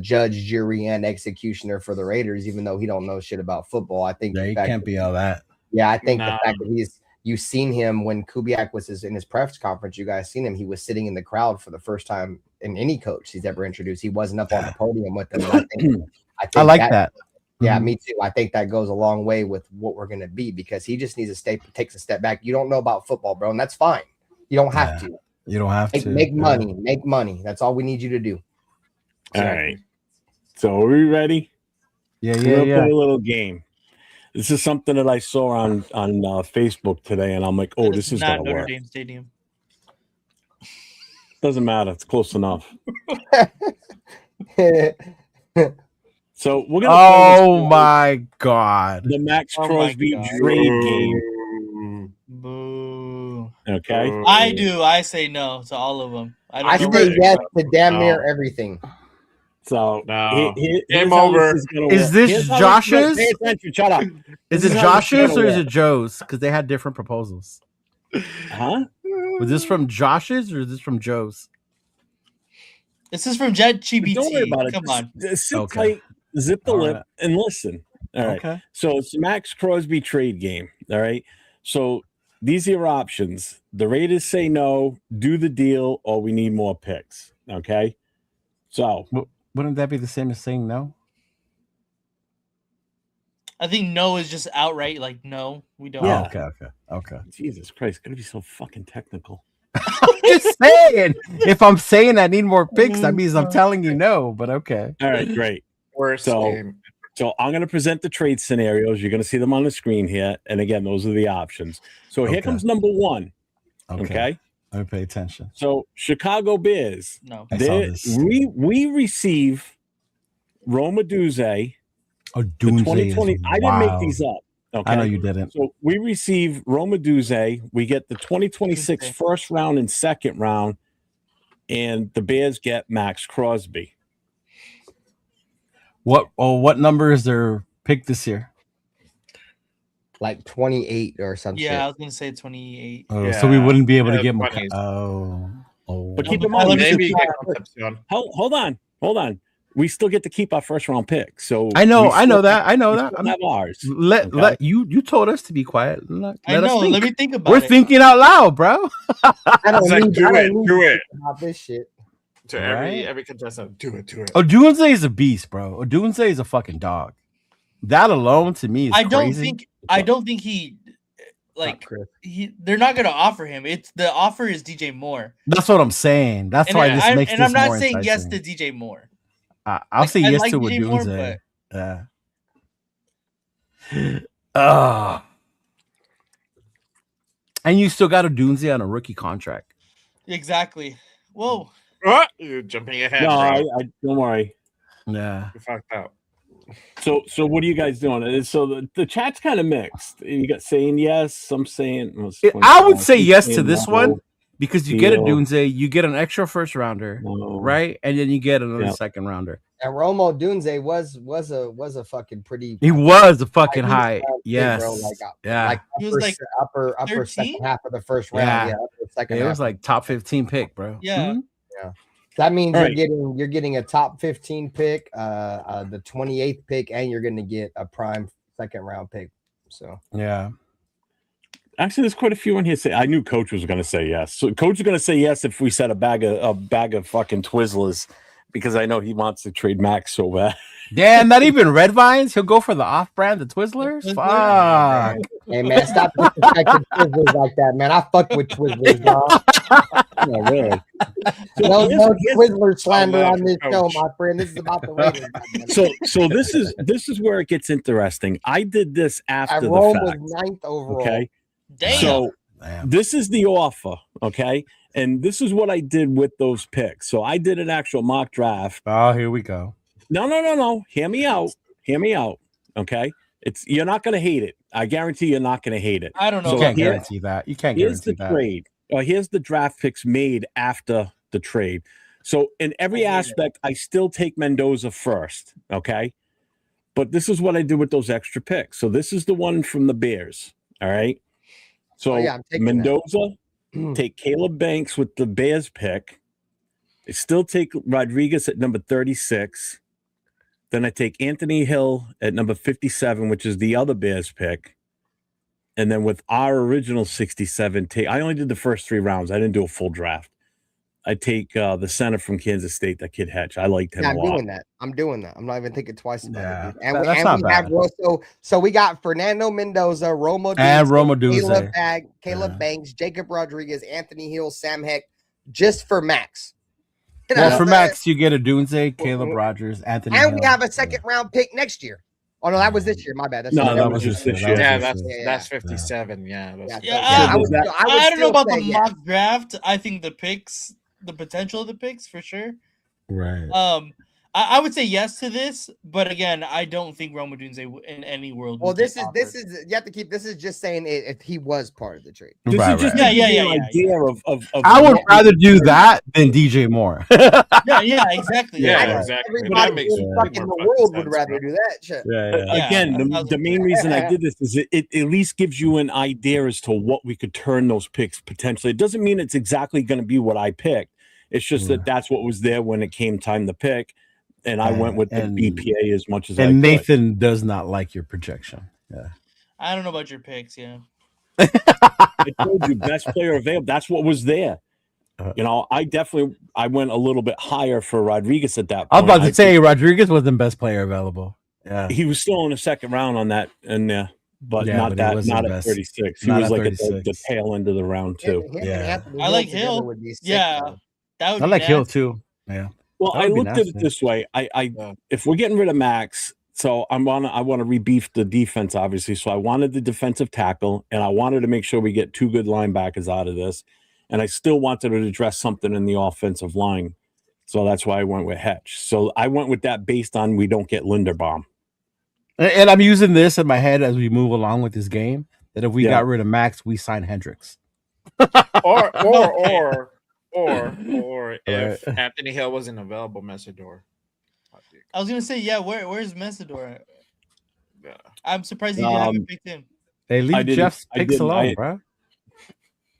judge, jury, and executioner for the Raiders, even though he don't know shit about football. I think he can't be all that. Yeah, I think the fact that you've seen him when Kubiak was in his press conference, you guys seen him. He was sitting in the crowd for the first time in any coach he's ever introduced. He wasn't up on the podium with them. I like that. Yeah, me too. I think that goes a long way with what we're going to be, because he just needs to takes a step back. You don't know about football, bro, and that's fine. You don't have to. You don't have to. Make money. Make money. That's all we need you to do. All right. So are we ready? Yeah. Play a little game. This is something that I saw on Facebook today, and I'm like, oh, this is not gonna Notre work. Dame Stadium. Doesn't matter. It's close enough. So we're gonna. Oh my God! The Max Crosby trade game. Boo. Okay. I do. I say no to all of them. I say yes to damn near everything. So game over. Is this Josh's? Pay attention. Shut up. Is it Josh's or is it Joe's? Because they had different proposals. Huh? Was this from Josh's or is this from Joe's? This is from JetGPT. Don't worry about it. Come on. Sit tight, zip the lip, and listen. All right. Okay. So it's the Max Crosby trade game. All right. So these are your options. The Raiders say no, do the deal, or we need more picks. Okay. So wouldn't that be the same as saying no? I think no is just outright like no, we don't. Yeah. Okay. Jesus Christ, gotta be so fucking technical. I'm just saying. If I'm saying I need more picks, that means I'm telling you no. But okay. All right, great. So I'm going to present the trade scenarios. You're going to see them on the screen here, and again, those are the options. So here comes number one. Okay. I pay attention. So Chicago Bears. No. We receive Roma Duze. Oh, Duze. 2020. I didn't make these up. Okay. I know you didn't. So we receive Roma Duze. We get the 2026 first round and second round, and the Bears get Max Crosby. What number is their pick this year? Like 28 or something. Yeah, I was gonna say 28. Oh, so we wouldn't be able to get more. But keep in mind, hold on. We still get to keep our first round pick. So I know that. We have ours. Let you told us to be quiet. Let me think about it. We're thinking out loud, bro. I don't need do it. About this shit. To every contestant, do it. Odunze is a beast, bro. Odunze is a fucking dog. That alone to me is crazy. I don't think he they're not gonna offer him. The offer is DJ Moore. That's what I'm saying. That's why this makes this more enticing. I'm not saying yes to DJ Moore. I'll say yes to Odunze. And you still got Odunze on a rookie contract. Exactly. Whoa. You're jumping ahead, No, bro. I don't worry. Yeah. You fucked up. So what are you guys doing? So the chat's kind of mixed. You got saying yes, some saying. I would say yes to saying this no, one because you get a Deal. Dunze, you get an extra first rounder, no. right? And then you get another Yeah. second rounder. And Romo Dunze was a fucking pretty. He was a fucking He was high. big, Yes. bro. Yeah. Like He was like upper 13? second half of the first round. Yeah. Yeah, upper second It half. was like top 15 pick, bro. Yeah. Mhm. That means All you're getting a top 15 pick, the 28th pick, and you're going to get a prime second round pick. So Yeah. Actually, there's quite a few in here. I knew Coach was going to say yes. So Coach is going to say yes if we said a bag of fucking Twizzlers, because I know he wants to trade Max so bad. Damn, not even Red Vines. He'll go for the off-brand, the Twizzlers. The Fuck. hey man, stop disrespecting Twizzlers like that, man. I fuck with Twizzlers, dog. Yeah, really. No Twizzler slander love on this Coach. show, my friend. This is about the Raiders. So this is where it gets interesting. I did this after the Rome was fact. 9th overall. Okay. Damn. So Damn. this is the offer, okay? And this is what I did with those picks. So I did an actual mock draft. Oh, here we go. No. Hear me out. Okay? You're not going to hate it. I guarantee you're not going to hate it. I don't know. You So can't here- guarantee that. You can't Here's guarantee the that. trade. Here's the draft picks made after the trade. So in every I hate it. aspect, I still take Mendoza first, okay? But this is what I did with those extra picks. So this is the one from the Bears, all right? So I'm taking Mendoza, take Caleb Banks with the Bears pick. I still take Rodriguez at number 36. Then I take Anthony Hill at number 57, which is the other Bears pick. And then with our original 67, I only did the first 3 rounds. I didn't do a full draft. I take the center from Kansas State, that kid Hetch. I liked him Yeah, a lot. I'm doing that. I'm not even thinking twice about Yeah. it. Dude. And That's we not have bad. so we got Fernando Mendoza, Romo And Romo Caleb, Dunze. Caleb Yeah. Banks, Jacob Rodriguez, Anthony Hill, Sam Heck, just for Max. You know Well, what for I'm Max, you get a Dunze, Caleb Rogers, Anthony saying? And we Hill. have a second round pick next year. Oh no, that was this year. My bad. That's No, right. that was just this year. Yeah, this that's year. 57. Yeah. Yeah, I So would I don't know still about say the yes. mock draft. I think the picks, the potential of the picks for sure. Right. I would say yes to this, but again, I don't think Roma Dunze in any world. Well, would this get is offered. you have to keep. This is just saying if he was part of the trade. This Right, is just right. to Yeah, give you yeah, an yeah, idea of I would what we rather could do turn- that than DJ Moore. Yeah, exactly. Yeah, Yeah, exactly. Everybody That makes in more fucking the fucking world would sense, rather bro. do that shit. Yeah, Again, that's the main reason I did this is it at least gives you an idea as to what we could turn those picks potentially. It doesn't mean it's exactly going to be what I picked. It's just that that's what was there when it came time to pick, and I went with the BPA as much as I could. And Nathan does not like your projection. Yeah. I don't know about your picks. Yeah. I told you best player available. That's what was there. You know, I went a little bit higher for Rodriguez at that point. I was about to say Rodriguez wasn't best player available. Yeah. He was still in the second round on that, and but Yeah, not but he that, wasn't not at best. 36. He Not was at like at 36. the tail end of the round too. Him and Yeah. Anthony I like together Hill. would be sick, Yeah. though. That would I be like Hill nasty. too. Yeah. Well, That I would be looked at it nasty. this way. If we're getting rid of Max, so I want to rebeef the defense, obviously. So I wanted the defensive tackle, and I wanted to make sure we get 2 good linebackers out of this, and I still wanted to address something in the offensive line. So that's why I went with Hetch. So I went with that based on we don't get Linderbaum. And I'm using this in my head as we move along with this game. That if we Yeah. got rid of Max, we sign Hendricks. Or if Right. Anthony Hill wasn't available, Messidor. I was gonna say, yeah. Where's Messidor? Yeah. I'm surprised you haven't picked him. Hey, I leave didn't- Jeff's I picks didn't- alone, bro.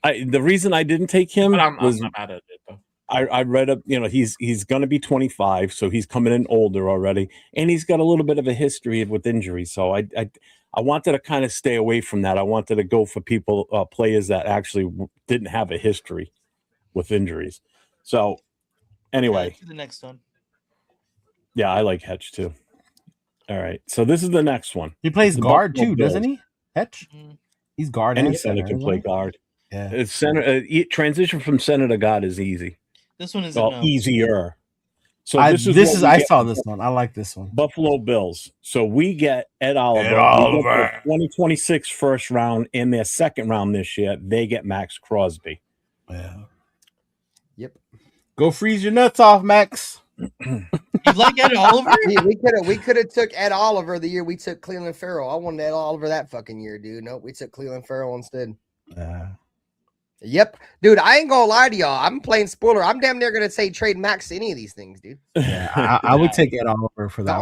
The reason I didn't take him But I'm was not mad at it though. I read up, he's going to be 25, so he's coming in older already, and he's got a little bit of a history with injuries. So I wanted to kind of stay away from that. I wanted to go for players that actually didn't have a history with injuries. So anyway, To the next one. yeah, I like Hetch too. All right, so this is the next one. He plays The guard Buffalo too, doesn't Bills. he? Hetch? Mhm. He's guard Any and center can isn't play he? guard. Yeah. It's center transition from center to guard is easy. This one is Easier. So I this is what we get saw from this one. I like this one. Buffalo Bills. So we get Ed Oliver. Ed We get Oliver. their 2026 first round in their second round this year. They get Max Crosby. Yeah. Yep. Go freeze your nuts off, Max. You like Ed Oliver? We could have took Ed Oliver the year we took Cleveland Farrell. I wanted Ed Oliver that fucking year, dude. Nope, we took Cleveland Farrell instead. Yep, dude. I ain't gonna lie to y'all. I'm playing spoiler. I'm damn near gonna say trade Max to any of these things, dude. Yeah, I would take Ed Oliver for that.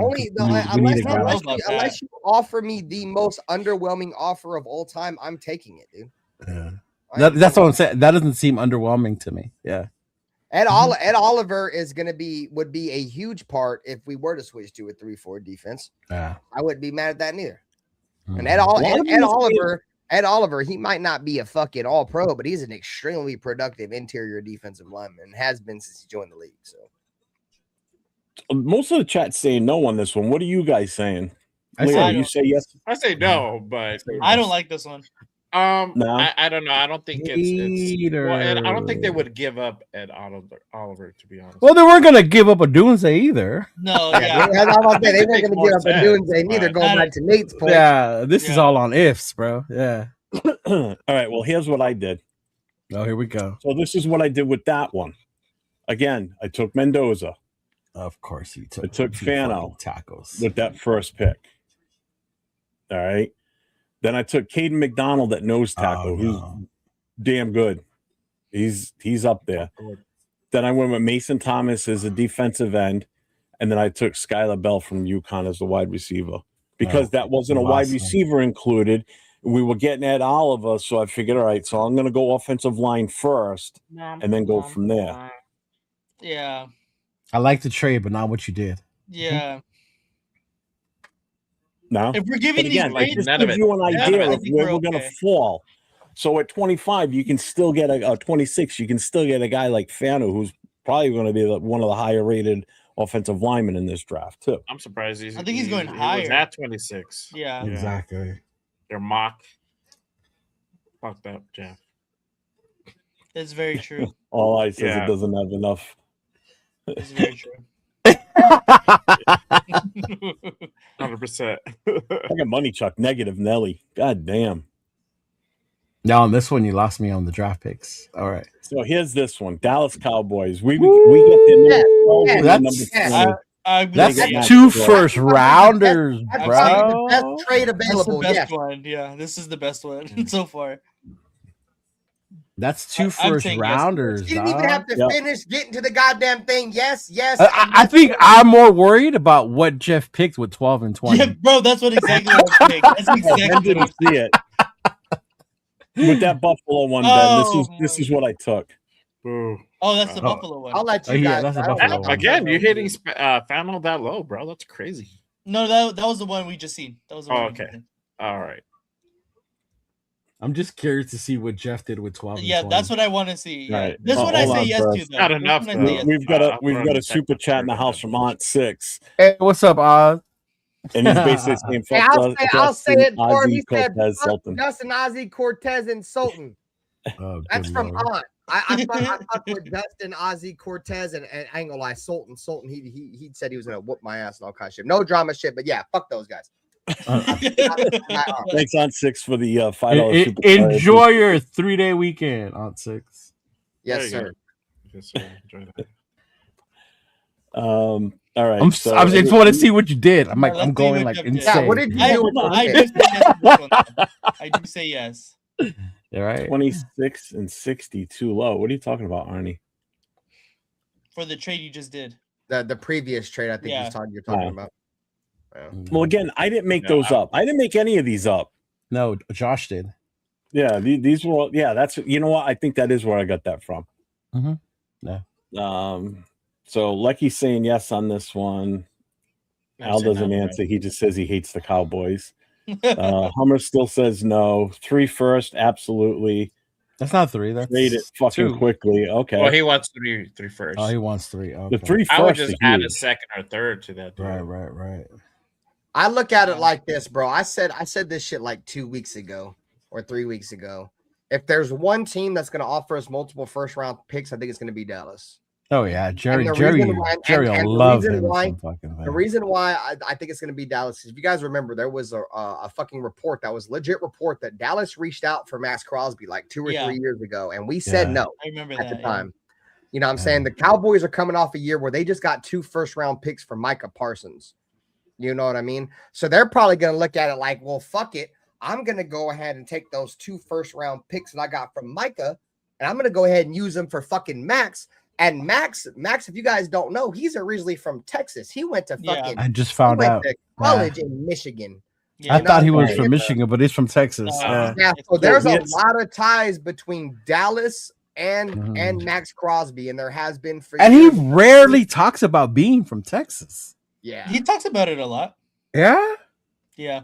Unless you offer me the most underwhelming offer of all time, I'm taking it, dude. Yeah. That's what I'm saying. That doesn't seem underwhelming to me. Yeah. Ed Oliver would be a huge part if we were to switch to a 3-4 defense. Yeah. I wouldn't be mad at that neither. And Ed Oliver, he might not be a fucking all pro, but he's an extremely productive interior defensive lineman and has been since he joined the league. So most of the chat's saying no on this one. What are you guys saying? You say yes. I say no, but I don't like this one. No. I don't know. I don't think it's well, I don't think they would give up Ed Oliver, to be honest. Well, they weren't gonna give up a Doomsday either. No, they weren't gonna give up a Doomsday neither. Going back to Nate's point. Yeah, this is all on ifs, bro. Yeah. All right. Well, here's what I did. Oh, here we go. So this is what I did with that one. Again, I took Mendoza. Of course, he took. I took Fano tacos with that first pick. All right. Then I took Caden McDonald at nose tackle, who's damn good. He's up there. Then I went with Mason Thomas as a defensive end, and then I took Skylar Bell from UConn as the wide receiver because that wasn't a wide receiver included. We were getting Ed Oliver, so I figured, all right, so I'm going to go offensive line first and then go from there. Yeah. I like the trade, but not what you did. Yeah. No, if we're giving these grades, just gives you an idea of where we're going to fall. So at 25, you can still get a 26. You can still get a guy like Fanu, who's probably going to be one of the higher rated offensive linemen in this draft too. I'm surprised I think he's going higher. He was at 26. Yeah, exactly. Their mock fucked up, Jeff. That's very true. All I says it doesn't have enough. It's very true. 100%. I got money, Chuck. Negative Nelly. God damn. Now on this one, you lost me on the draft picks. All right. So here's this one: Dallas Cowboys. We get the number 20. That's 2 first rounders, bro. The best trade available. That's the best one. Yeah, this is the best one so far. That's 2 first rounders. You didn't even have to finish getting to the goddamn thing. Yes. I think I'm more worried about what Jeff picked with 12 and 20. Yeah, bro, that's what exactly what I picked. That's exactly didn't see it. With that Buffalo one, Ben, this is what I took. Ooh. Oh, that's the Buffalo one. I'll let you guys. That's a Buffalo one. Again, you're hitting Fano that low, bro. That's crazy. No, that was the one we just seen. That was the one. Okay. All right. I'm just curious to see what Jeff did with 12. Yeah, that's what I want to see. Yeah. Right. This one I say yes to. Though. Not enough. We've got a super chat in the house from Aunt 6. Hey, what's up, Oz? And he's basically saying, I'll say it for him. He said, Dustin, Ozzie, Cortez, and Sultan. That's from Aunt. I fuck with Dustin, Ozzie, Cortez, and I ain't gonna lie, Sultan. He said he was gonna whoop my ass and all kind of shit. No drama shit, but yeah, fuck those guys. Thanks, Aunt 6, for the $5 super. Enjoy your 3-day weekend, Aunt 6. Yes, sir. Yes, sir. Enjoy that. All right. I just want to see what you did. I'm going like insane. Yeah, what did you do? I do say yes. All right. 26 and 60 too low. What are you talking about, Arnie? For the trade you just did. The previous trade, I think you're talking about. Yeah. Well, again, I didn't make those up. I didn't make any of these up. No, Josh did. Yeah, these were. Yeah, that's. You know what? I think that is where I got that from. Yeah. So Lecky's saying yes on this one. Al doesn't answer. He just says he hates the Cowboys. Hummer still says no. 3 first, absolutely. That's not 3. That's trade it fucking 2. Quickly. Okay. Well, he wants 3 first. Oh, he wants 3. Okay. The 3 first. I would just add a second or third to that. Right. I look at it like this, bro. I said this shit like 2 weeks ago or 3 weeks ago. If there's one team that's going to offer us multiple first round picks, I think it's going to be Dallas. Oh yeah, Jerry will love him. The reason why I think it's going to be Dallas is if you guys remember, there was a fucking report that was legit report that Dallas reached out for Max Crosby like 2 or 3 years ago, and we said no. I remember at the time. You know what I'm saying? The Cowboys are coming off a year where they just got 2 first-round picks for Micah Parsons. You know what I mean? So they're probably going to look at it like, well, fuck it. I'm going to go ahead and take those 2 first-round picks that I got from Micah, and I'm going to go ahead and use them for fucking Max. And Max, if you guys don't know, he's originally from Texas. He went to fucking I just found out to college in Michigan. Yeah. I thought he was from Michigan, but he's from Texas. Yeah, so there's a lot of ties between Dallas and Max Crosby, and there has been for and years. he rarely talks about being from Texas. Yeah, He talks about it a lot. Yeah. Yeah.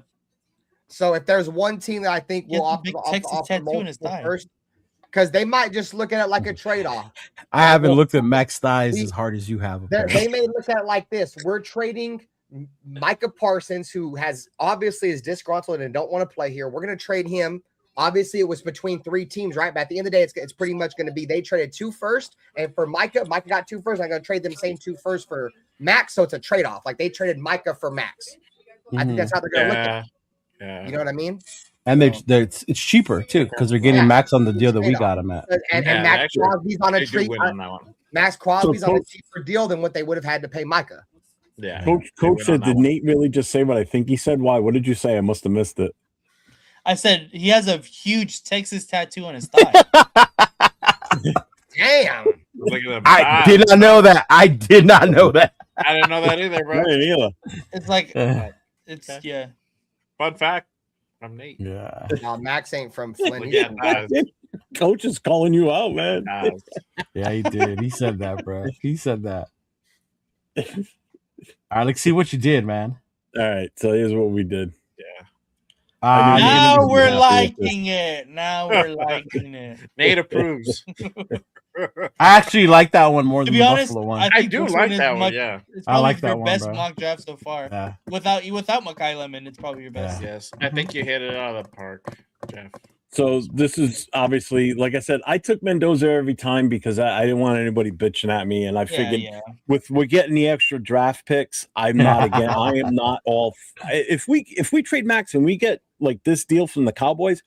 So if there's one team that I think will offer Texas tattoo in his thigh. first, because they might just look at it like a trade-off. I haven't looked at Max thighs as hard as you have. They may look at it like this: we're trading Micah Parsons, who obviously is disgruntled and don't want to play here. We're going to trade him. Obviously, it was between 3 teams, right? But at the end of the day, it's pretty much going to be they traded 2 first, and for Micah got 2 first. I'm going to trade them same 2 first for Max, so it's a trade-off. Like they traded Micah for Max. I think that's how they're going to look at it. Yeah. You know what I mean? And it's cheaper too because they're getting Max on the deal that we got him at. And Max Crosby's on a treat. Max Crosby's on a cheaper deal than what they would have had to pay Micah. Yeah. Coach said, did Nate really just say what I think he said? Why? What did you say? I must have missed it. I said he has a huge Texas tattoo on his thigh. Damn. I did not know that. I did not know that. I didn't know that either, bro. It's like yeah. Fun fact from Nate. Yeah. No, Max ain't from Flint. Coach is calling you out, man. Yeah, he did. He said that, bro. He said that. All right, let's see what you did, man. All right, so here's what we did. Yeah. Now we're liking it. Now we're liking it. Nate approves. I actually like that one more than the honest, Buffalo one. I do like that one. Yeah, it's I like your that one, best bro. mock draft so far. Yeah. Without Makai Lemon, it's probably your best. Yes, I think you hit it out of the park, Jeff. So this is obviously, like I said, I took Mendoza every time because I didn't want anybody bitching at me, and I figured we're getting the extra draft picks. I'm not again. I am not all. If we trade Max and we get like this deal from the Cowboys,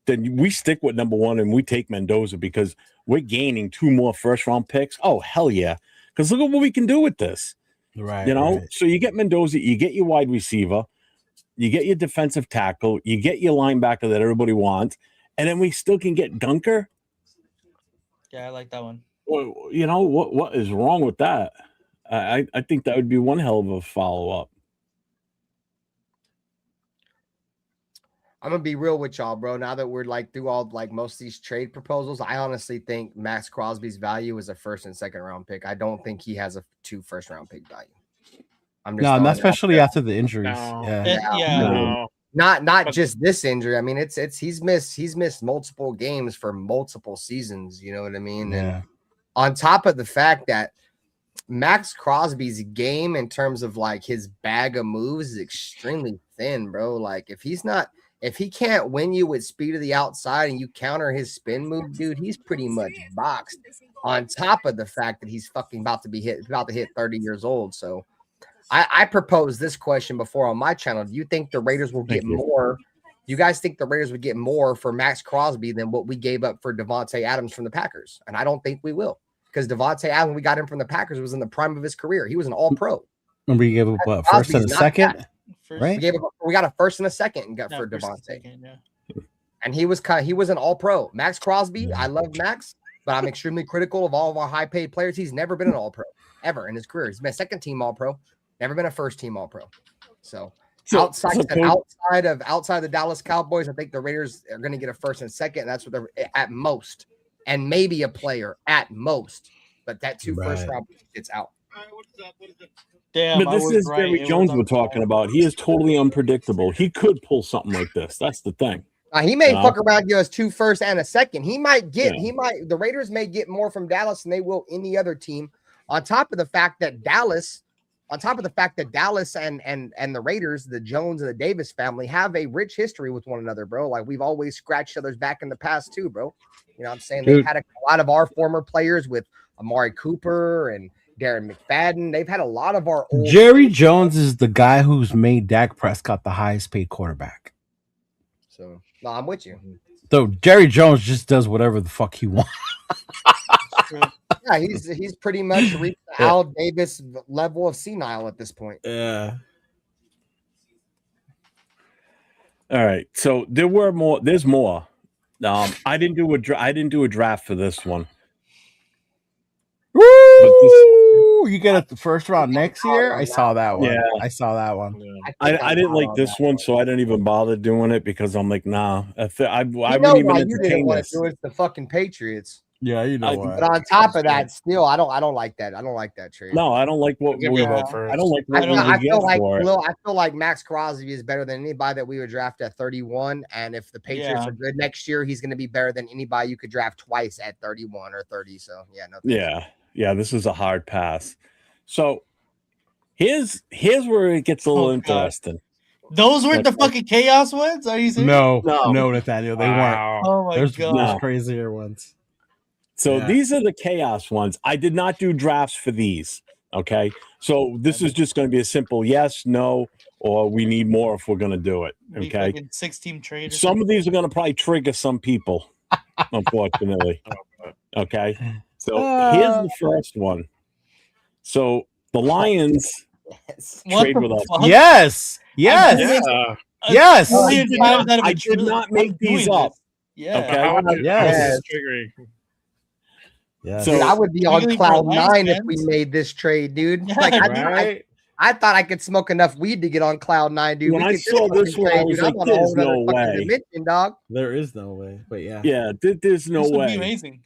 then we stick with number 1 and we take Mendoza because we're gaining 2 more first round picks. Oh hell yeah! Because look at what we can do with this. Right. You know, right. so you get Mendoza, you get your wide receiver. You get your defensive tackle, you get your linebacker that everybody wants, and then we still can get Gunker. Yeah, I like that one. Well, you know what is wrong with that? I think that would be one hell of a follow-up. I'm gonna be real with y'all, bro. Now that we're like through all like most of these trade proposals, I honestly think Max Crosby's value is a 1st and 2nd round pick. I don't think he has a 2 first round pick value. No, not especially after the injuries. No. Yeah. No. Not just this injury. I mean, he's missed multiple games for multiple seasons. You know what I mean? Yeah. And on top of the fact that Max Crosby's game in terms of like his bag of moves is extremely thin, bro. Like if he can't win you with speed of the outside and you counter his spin move, dude, he's pretty much boxed. On top of the fact that he's fucking about to hit 30 years old. So I proposed this question before on my channel. Do you think the Raiders will get more? You guys think the Raiders would get more for Max Crosby than what we gave up for Devontae Adams from the Packers? And I don't think we will, because Devontae Adams, when we got him from the Packers, was in the prime of his career. He was an All-Pro. Remember, you gave up what, 1st and a 2nd, right? We got a 1st and a 2nd and got for Devontae. And he was an All-Pro. Max Crosby, I love Max, but I'm extremely critical of all of our high-paid players. He's never been an All-Pro ever in his career. He's been a 2nd-team All-Pro. Never been a 1st-team All-Pro. So outside of the Dallas Cowboys, I think the Raiders are going to get a 1st and 2nd. That's what they're at most, and maybe a player at most. But that 2 first round it's out. Damn, but this is Jerry Jones we're talking about. He is totally unpredictable. He could pull something like this. That's the thing. He may fuck around, give us 2 firsts and a 2nd. He might get. The Raiders may get more from Dallas than they will any other team. On top of the fact that Dallas and the Raiders, the Jones and the Davis family, have a rich history with one another, bro. Like we've always scratched each other's back in the past too, bro. You know what I'm saying? They've had a lot of our former players with Amari Cooper and Darren McFadden. They've had a lot of our old Jerry Jones is the guy who's made Dak Prescott the highest paid quarterback. So no, I'm with you. So Jerry Jones just does whatever the fuck he wants. Yeah, he's pretty much reached the Al Davis level of senile at this point. Yeah. All right. So there's more. I didn't do a draft for this one. Woo! You get it the first round next year? I saw that one. Yeah. I saw that one. I didn't like this one, so I didn't even bother doing it because I'm like, nah. I wouldn't even why you didn't entertain want this. to do it. It's the fucking Patriots. Yeah, you know what. But on top of that, still, I don't like that. I don't like that trade. No, I don't like what Give we me a vote first. I don't like what I we get feel like for it. I feel like Max Crosby is better than anybody that we would draft at 31. And if the Patriots are good next year, he's going to be better than anybody you could draft twice at 31 or 30. So yeah, no. Yeah, this is a hard pass. So here's where it gets a little interesting. Those weren't the fucking chaos ones? Are you serious? No, Nathaniel, they weren't. Oh my There's god. crazier ones. So these are the chaos ones. I did not do drafts for these. Okay. So this is just going to be a simple yes, no, or we need more if we're going to do it. Okay. 6-team trade. Some of these are going to probably trigger some people, unfortunately. Okay. So here's the first one. So the Lions trade with us. Yes. Yes. Yes. I did not make these up. Yeah. Okay. Yes. Yeah. So I would be on cloud 9 if we made this trade, dude. Like I thought I could smoke enough weed to get on cloud 9, dude. When I saw this one, I was like, "There's no way, dimension, dog." There is no way, but yeah, there's no way. Would be amazing.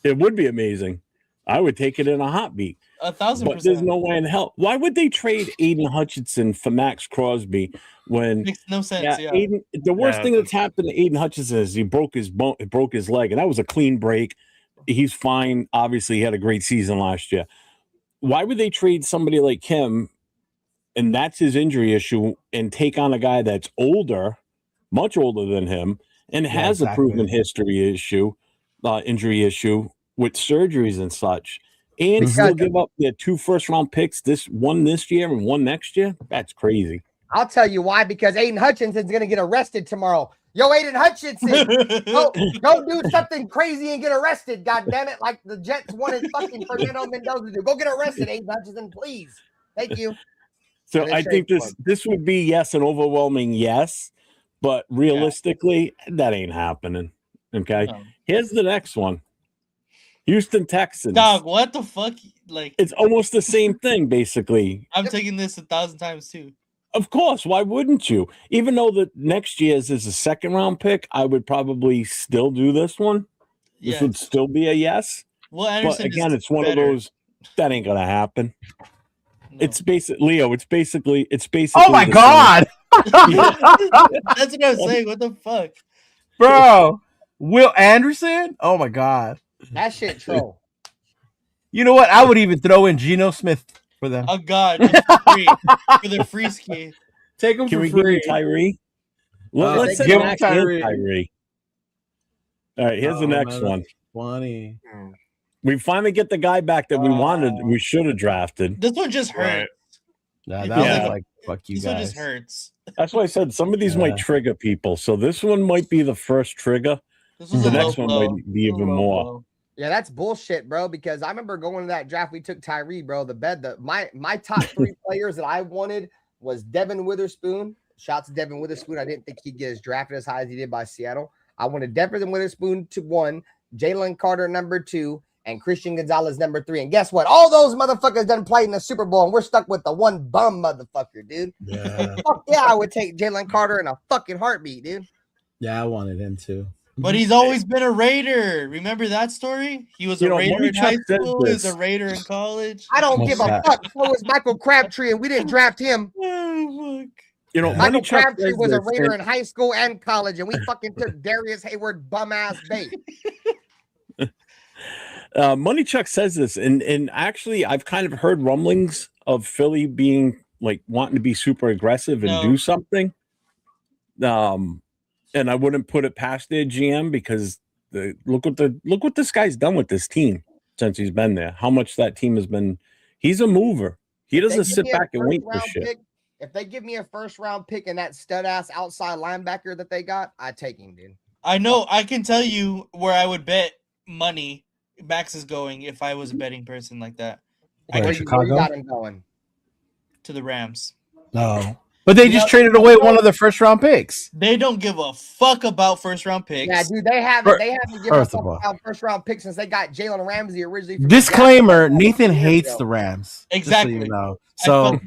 It would be amazing. I would take it in a heartbeat. 1,000%. But there's no way in hell. Why would they trade Aiden Hutchinson for Max Crosby when makes no sense? Yeah. Aiden, the worst thing that's happened to Aiden Hutchinson is he broke his leg, and that was a clean break. He's fine. Obviously, he had a great season last year. Why would they trade somebody like him, and that's his injury issue, and take on a guy that's older, much older than him, and has a proven injury issue with surgeries and such, and still give up their 2 first-round picks, one this year and one next year? That's crazy. I'll tell you why, because Aiden Hutchinson's going to get arrested tomorrow. Yo, Aiden Hutchinson, go do something crazy and get arrested, God damn it, like the Jets wanted fucking Fernando Mendoza to do. Go get arrested, Aiden Hutchinson, please. Thank you. So I think this would be yes, an overwhelming yes, but realistically, that ain't happening. Okay. No. Here's the next one. Houston Texans. Dog, what the fuck? Like, it's almost the same thing, basically. I'm taking this 1,000 times too. Of course, why wouldn't you? Even though the next year's is a 2nd-round pick, I would probably still do this one. This would still be a yes. Well, Anderson, but again, it's one of those that ain't gonna happen. No. It's basically. Oh my god! That's what I was saying. What the fuck, bro? Will Anderson? Oh my god, that shit troll. You know what? I would even throw in Geno Smith for them. Oh god, for free for the free ski. Take him for free. Tyree. Let's give him Tyree. All right, here's the next one. Funny. We finally get the guy back that we wanted. We should have drafted. This one just hurts. Nah, that was like fuck you guys. This one just hurts. That's why I said some of these might trigger people. So this one might be the first trigger. The next one might be even more. Yeah, that's bullshit, bro. Because I remember going to that draft. We took Tyree, bro. My top 3 players that I wanted was Devin Witherspoon. Shouts to Devin Witherspoon. I didn't think he'd get as drafted as high as he did by Seattle. I wanted Devin Witherspoon to 1, Jalen Carter number 2, and Christian Gonzalez number 3. And guess what? All those motherfuckers done played in the Super Bowl, and we're stuck with the one bum motherfucker, dude. Yeah. Fuck yeah, I would take Jalen Carter in a fucking heartbeat, dude. Yeah, I wanted him too. But he's always been a Raider. Remember that story? He was a Raider in high school. He was a Raider in college. I don't give a fuck. So was Michael Crabtree, and we didn't draft him. Oh, fuck. You know, Michael Crabtree was a Raider in high school and college, and we fucking took Darius Hayward bum-ass bait. Money Chuck says this, and actually, I've kind of heard rumblings of Philly being like wanting to be super aggressive and do something. And I wouldn't put it past their GM because look what this guy's done with this team since he's been there. How much that team has been. He's a mover. He doesn't sit back and wait for shit. If they give me a 1st-round pick and that stud-ass outside linebacker that they got, I take him, dude. I know. I can tell you where I would bet money Max is going if I was a betting person like that. Where, Where you got him going? To the Rams. No. But they just traded away one of their first round picks. They don't give a fuck about first round picks. Yeah, dude, they haven't given a fuck about first round picks since they got Jalen Ramsey originally. Disclaimer: Nathan hates the Rams. Exactly. So you know. So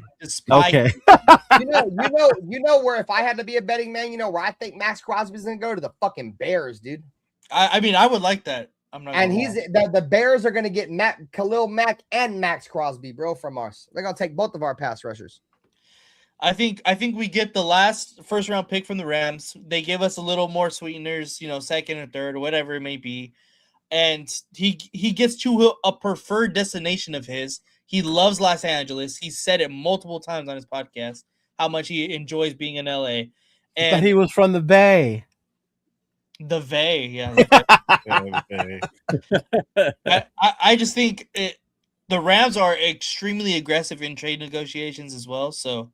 okay. you know where if I had to be a betting man, you know where I think Max Crosby's gonna go to the fucking Bears, dude. I mean, I would like that. I'm not. And the Bears are gonna get Khalil Mack and Max Crosby, bro, from us. They're gonna take both of our pass rushers. I think we get the last first round pick from the Rams. They give us a little more sweeteners, you know, second or third or whatever it may be. And he gets to a preferred destination of his. He loves Los Angeles. He said it multiple times on his podcast how much he enjoys being in LA. And But he was from the Bay. The Bay, yeah. The Bay. I just think the Rams are extremely aggressive in trade negotiations as well. So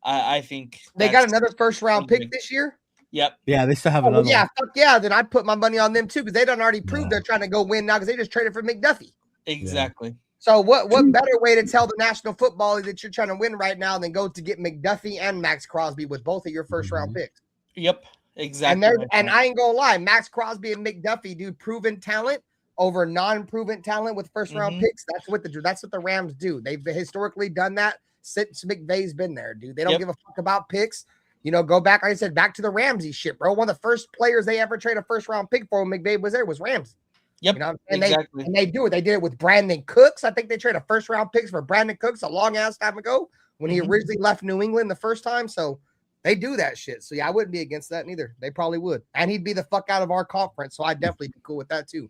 I think they got another first round pick this year. Yep. Yeah, they still have another. Yeah, fuck yeah. Then I'd put my money on them too because they done already proved they're trying to go win now because they just traded for McDuffie. Exactly. Yeah. So what better way to tell the National Football League that you're trying to win right now than go to get McDuffie and Max Crosby with both of your first round picks? Yep. Exactly. And I ain't gonna lie, Max Crosby and McDuffie, dude, proven talent over non-proven talent with first round picks. That's what the Rams do. They've historically done that since McVay's been there, dude. They don't give a fuck about picks. You know, go back, like I said, back to the Ramsey shit, bro. One of the first players they ever traded a first round pick for when McVay was there was Ramsey. Yep. You know, and they do it. They did it with Brandon Cooks. I think they traded a first round picks for Brandon Cooks a long ass time ago when he originally left New England the first time. So they do that shit. So yeah, I wouldn't be against that neither. They probably would. And he'd be the fuck out of our conference. So I'd definitely be cool with that too.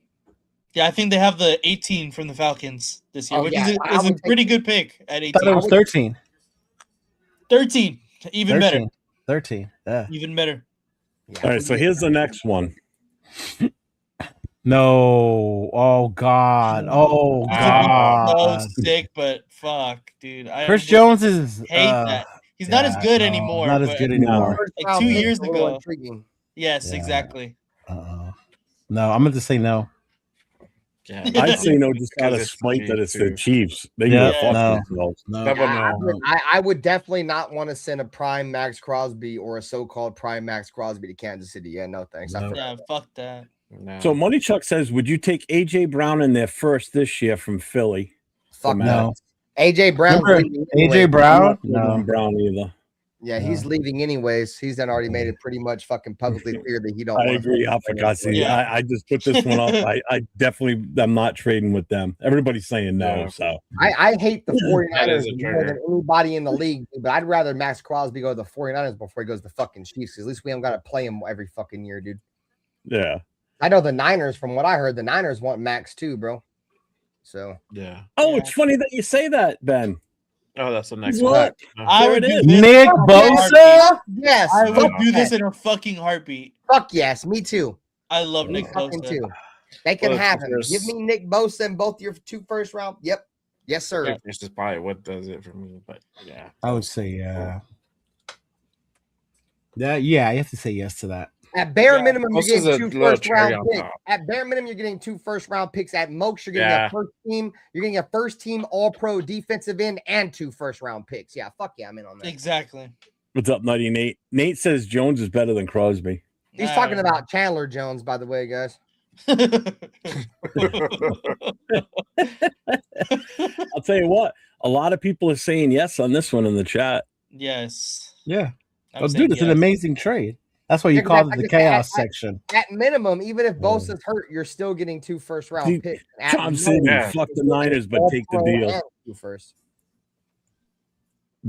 Yeah, I think they have the 18 from the Falcons this year, which is a pretty good pick at 18. I thought it was 13. 13. Even better. 13. Yeah. Even better. Yeah, all right, so here's the next one. No. Oh God. Oh God. So sick, but fuck, dude. Chris Jones is hate that. He's not as good anymore. Not as good anymore. Like 2 years ago. Intriguing. Yes, exactly. No, I'm going to say no. Yeah, I'd say no just out of spite that it's the Chiefs. They go fuck themselves. I would definitely not want to send a prime Max Crosby or a so-called prime Max Crosby to Kansas City. Yeah, no thanks. Yeah, fuck that. No. So Money Chuck says, would you take AJ Brown in their first this year from Philly? Fuck no. AJ Brown. AJ Brown? No, Brown either. Yeah, he's leaving anyways. He's done already made it pretty much fucking publicly clear that he don't. I agree. I forgot. I just put this one up. I definitely am not trading with them. Everybody's saying no. So I hate the 49ers more than anybody in the league, but I'd rather Max Crosby go to the 49ers before he goes to the fucking Chiefs. Because at least we haven't got to play him every fucking year, dude. Yeah. I know the Niners, from what I heard, the Niners want Max too, bro. So yeah. Oh, it's funny that you say that, Ben. Oh, that's the next one. I would do Nick Bosa. Yes, I would do this in a fucking heartbeat. Fuck yes, me too. I love Nick Bosa too. They can have him. Give me Nick Bosa and both your 2 first round. Yep. Yes, sir. Yeah, this is probably what does it for me, but yeah. I would say yeah. Yeah, you have to say yes to that. At bare minimum, you're getting 2 first round picks. At bare minimum, you're getting 2 first round picks. At most, you're getting a first team. You're getting a first team All Pro defensive end and 2 first round picks. Yeah, fuck yeah, I'm in on that. Exactly. What's up, Nutty Nate? Nate says Jones is better than Crosby. He's talking about Chandler Jones, by the way, guys. I'll tell you what. A lot of people are saying yes on this one in the chat. Yes. Yeah. Dude, it's an amazing trade. That's why you call it the chaos section. At minimum, even if Bosa's hurt, you're still getting 2 first round picks. Tom said, fuck the Niners, but take the deal. 2 first.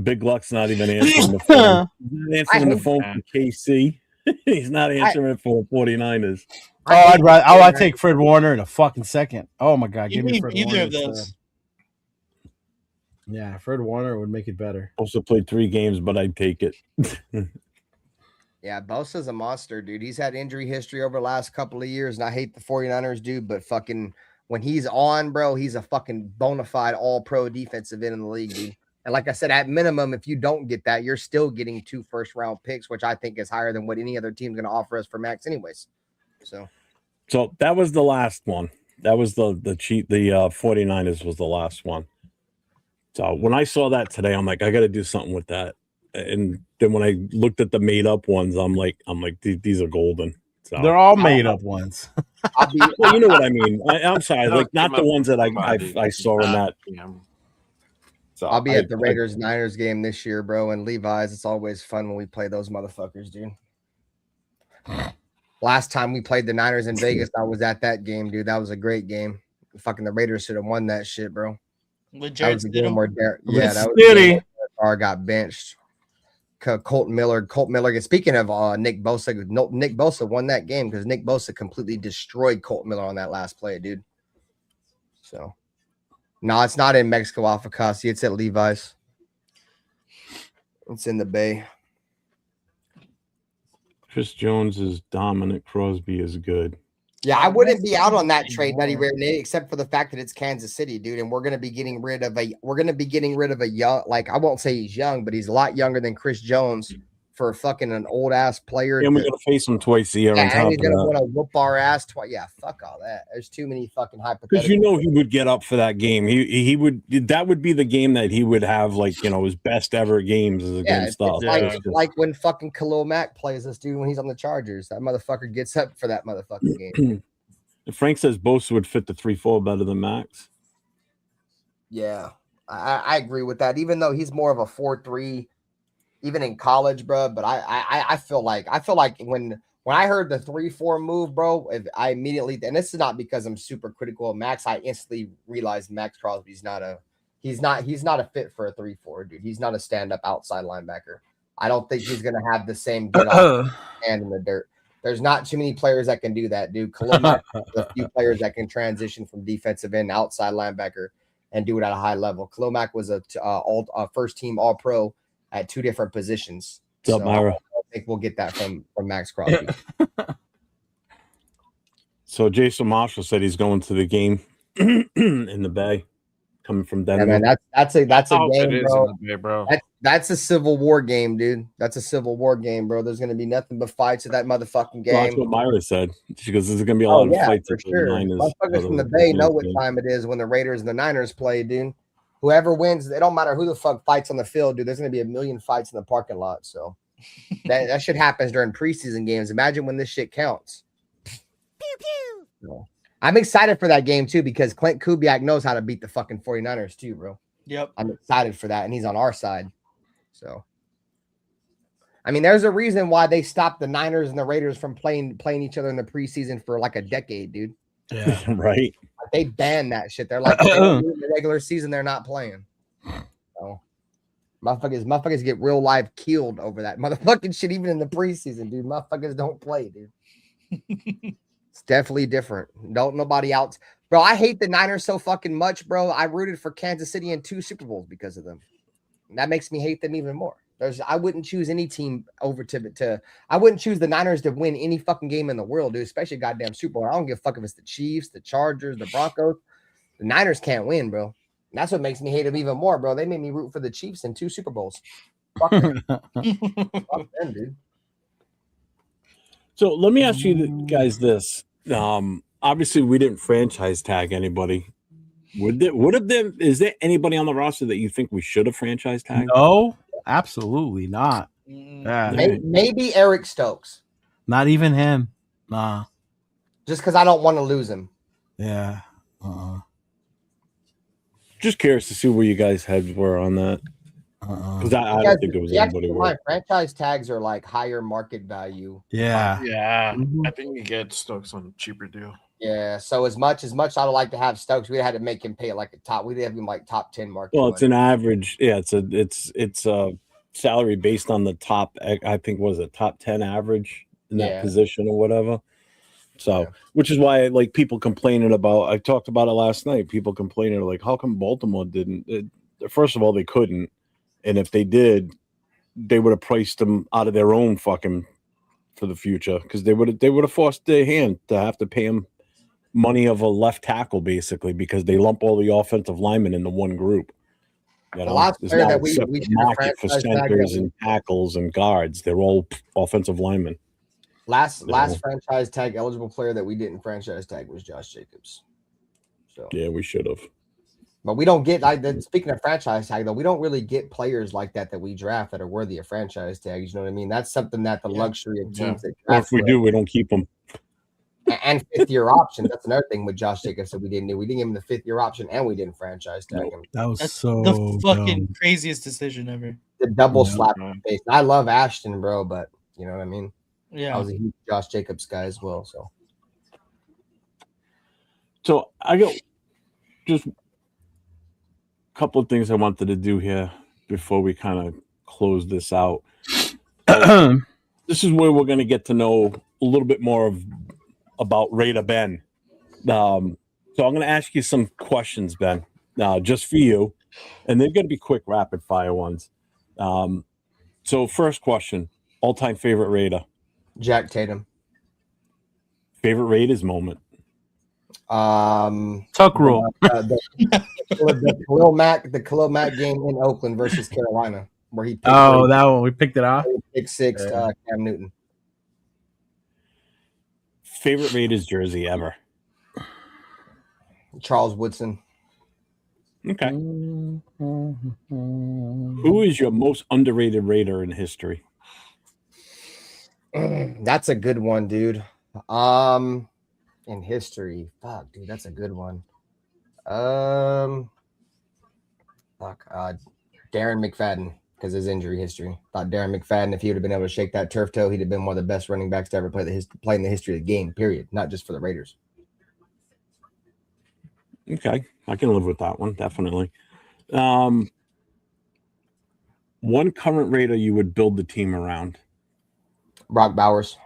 Big Luck's not even answering the phone. He's not answering the phone for KC. He's not answering it for 49ers. Oh, I'd take Fred Warner in a fucking second. Oh my God, give me Fred either Warner of those. Yeah, Fred Warner would make it better. Also played 3 games, but I'd take it. Yeah, Bosa's a monster, dude. He's had injury history over the last couple of years, and I hate the 49ers, dude, but fucking when he's on, bro, he's a fucking bona fide all-pro defensive end in the league, dude. And like I said, at minimum, if you don't get that, you're still getting 2 first-round picks, which I think is higher than what any other team's going to offer us for Max anyways. So that was the last one. That was the cheat. The 49ers was the last one. So when I saw that today, I'm like, I got to do something with that. And then when I looked at the made up ones, I'm like, these are golden. So They're all made up ones. well, you know what I mean. I'm sorry, like not the ones that I saw in that. So I'll be at the Raiders Niners game this year, bro. And Levi's, it's always fun when we play those motherfuckers, dude. Last time we played the Niners in Vegas, I was at that game, dude. That was a great game. Fucking the Raiders should have won that shit, bro. With That was the game where that was City. Carr got benched. Colt Miller. Speaking of Nick Bosa, Nick Bosa won that game because Nick Bosa completely destroyed Colt Miller on that last play, dude. So, no, it's not in Mexico, Alpha Kasi. It's at Levi's. It's in the Bay. Chris Jones is dominant. Crosby is good. Yeah, I wouldn't be out on that trade, Nutty Rarely, except for the fact that it's Kansas City, dude, and we're gonna be getting rid of a young, like I won't say he's young, but he's a lot younger than Chris Jones for fucking an old ass player. And we're gonna face him twice a year. Yeah, on top and he's of gonna that. want to whoop our ass twice. Yeah, fuck all that. There's too many fucking hypotheticals. Because you know he would get up for that game. He would. That would be the game that he would have, like, his best ever games is against us. Like when fucking Khalil Mack plays this dude when he's on the Chargers. That motherfucker gets up for that motherfucking game. Frank says Bosa would fit the 3-4 better than Max. Yeah, I agree with that. Even though he's more of a 4-3, even in college, bro. But I feel like when I heard the 3-4 move, bro, I immediately, and this is not because I'm super critical of Max, I instantly realized Max Crosby's not a fit for a 3-4, dude. He's not a stand-up outside linebacker. I don't think he's gonna have the same get off hand in the dirt. There's not too many players that can do that, dude. Khalil Mack is a few players that can transition from defensive end, outside linebacker, and do it at a high level. Khalil Mack was a first-team All-Pro at two different positions. So I think we'll get that from Max Crosby. So Jason Marshall said he's going to the game in the Bay, coming from Denver. Yeah, man, that's a game, bro. That's a Civil War game, dude. That's a Civil War game, bro. There's gonna be nothing but fights at that motherfucking game. Well, that's what Myra said. She goes, "There's gonna be a lot of fights for at sure. the Niners." Motherfuckers from the Bay know what time it is when the Raiders and the Niners play, dude. Whoever wins, it don't matter who the fuck fights on the field, dude. There's gonna be a million fights in the parking lot. So that shit happens during preseason games. Imagine when this shit counts. Pew pew. So, I'm excited for that game too because Clint Kubiak knows how to beat the fucking 49ers too, bro. Yep. I'm excited for that, and he's on our side. So, I mean, there's a reason why they stopped the Niners and the Raiders from playing each other in the preseason for like a decade, dude. Yeah, right. They banned that shit. They're like, in the regular season, they're not playing. So, motherfuckers get real life killed over that motherfucking shit, even in the preseason, dude. Motherfuckers don't play, dude. It's definitely different. Don't nobody else. Bro, I hate the Niners so fucking much, bro. I rooted for Kansas City in 2 Super Bowls because of them. And that makes me hate them even more. I wouldn't choose any team over I wouldn't choose the Niners to win any fucking game in the world, dude, especially a goddamn Super Bowl. I don't give a fuck if it's the Chiefs, the Chargers, the Broncos. The Niners can't win, bro. And that's what makes me hate them even more, bro. They made me root for the Chiefs in 2 Super Bowls. Fuck them. Fuck them, dude. So let me ask you guys this. Obviously, we didn't franchise tag anybody. Is there anybody on the roster that you think we should have franchise tagged? No, absolutely not. Yeah. Maybe Eric Stokes. Not even him. Nah. Just because I don't want to lose him. Yeah. Just curious to see where you guys' heads were on that. Because I don't think there was anybody. Franchise tags are like higher market value. Yeah. Yeah. I think you get Stokes on a cheaper deal. Yeah, so as much I would like to have Stokes, we had to make him pay like a top. We'd have him like top 10 market. Well, it's an average. Yeah, it's a salary based on the top. I think was it top 10 average in that position or whatever. So, which is why like people complaining about. I talked about it last night. People complaining like, how come Baltimore didn't? First of all, they couldn't, and if they did, they would have priced them out of their own fucking for the future because they would have forced their hand to have to pay him money of a left tackle basically because they lump all the offensive linemen into one group. You know, last player that we market for centers and tackles and guards. They're all offensive linemen. Last franchise tag eligible player that we didn't franchise tag was Josh Jacobs. So Yeah, we should have. But we don't get. Speaking of franchise tag, though, we don't really get players like that we draft that are worthy of franchise tags. You know what I mean? That's something that the luxury of teams that Or if we do, we don't keep them. And fifth-year options. That's another thing with Josh Jacobs that we didn't do. We didn't give him the fifth-year option, and we didn't franchise tag him. That was That's so the fucking dumb. craziest decision ever. The double slap in the face. I love Ashton, bro, but you know what I mean? Yeah. I was a huge Josh Jacobs guy as well. So I got just a couple of things I wanted to do here before we kind of close this out. This is where we're going to get to know a little bit more about Raider Ben. So I'm going to ask you some questions, Ben, just for you, and they're going to be quick, rapid fire ones. So first question: all-time favorite Raider? Jack Tatum. Favorite Raiders moment? Tuck rule. The Khalil Mack game in Oakland versus Carolina, where he picked that one we picked it off. pick six Cam Newton. Favorite Raiders jersey ever? Charles Woodson. Okay. Who is your most underrated Raider in history? That's a good one, dude. In history, fuck, dude, that's a good one. Darren McFadden, because his injury history. Thought Darren McFadden, if he would have been able to shake that turf toe, he'd have been one of the best running backs to ever play in the history of the game. Period. Not just for the Raiders. Okay, I can live with that one, definitely. One current Raider you would build the team around? Brock Bowers.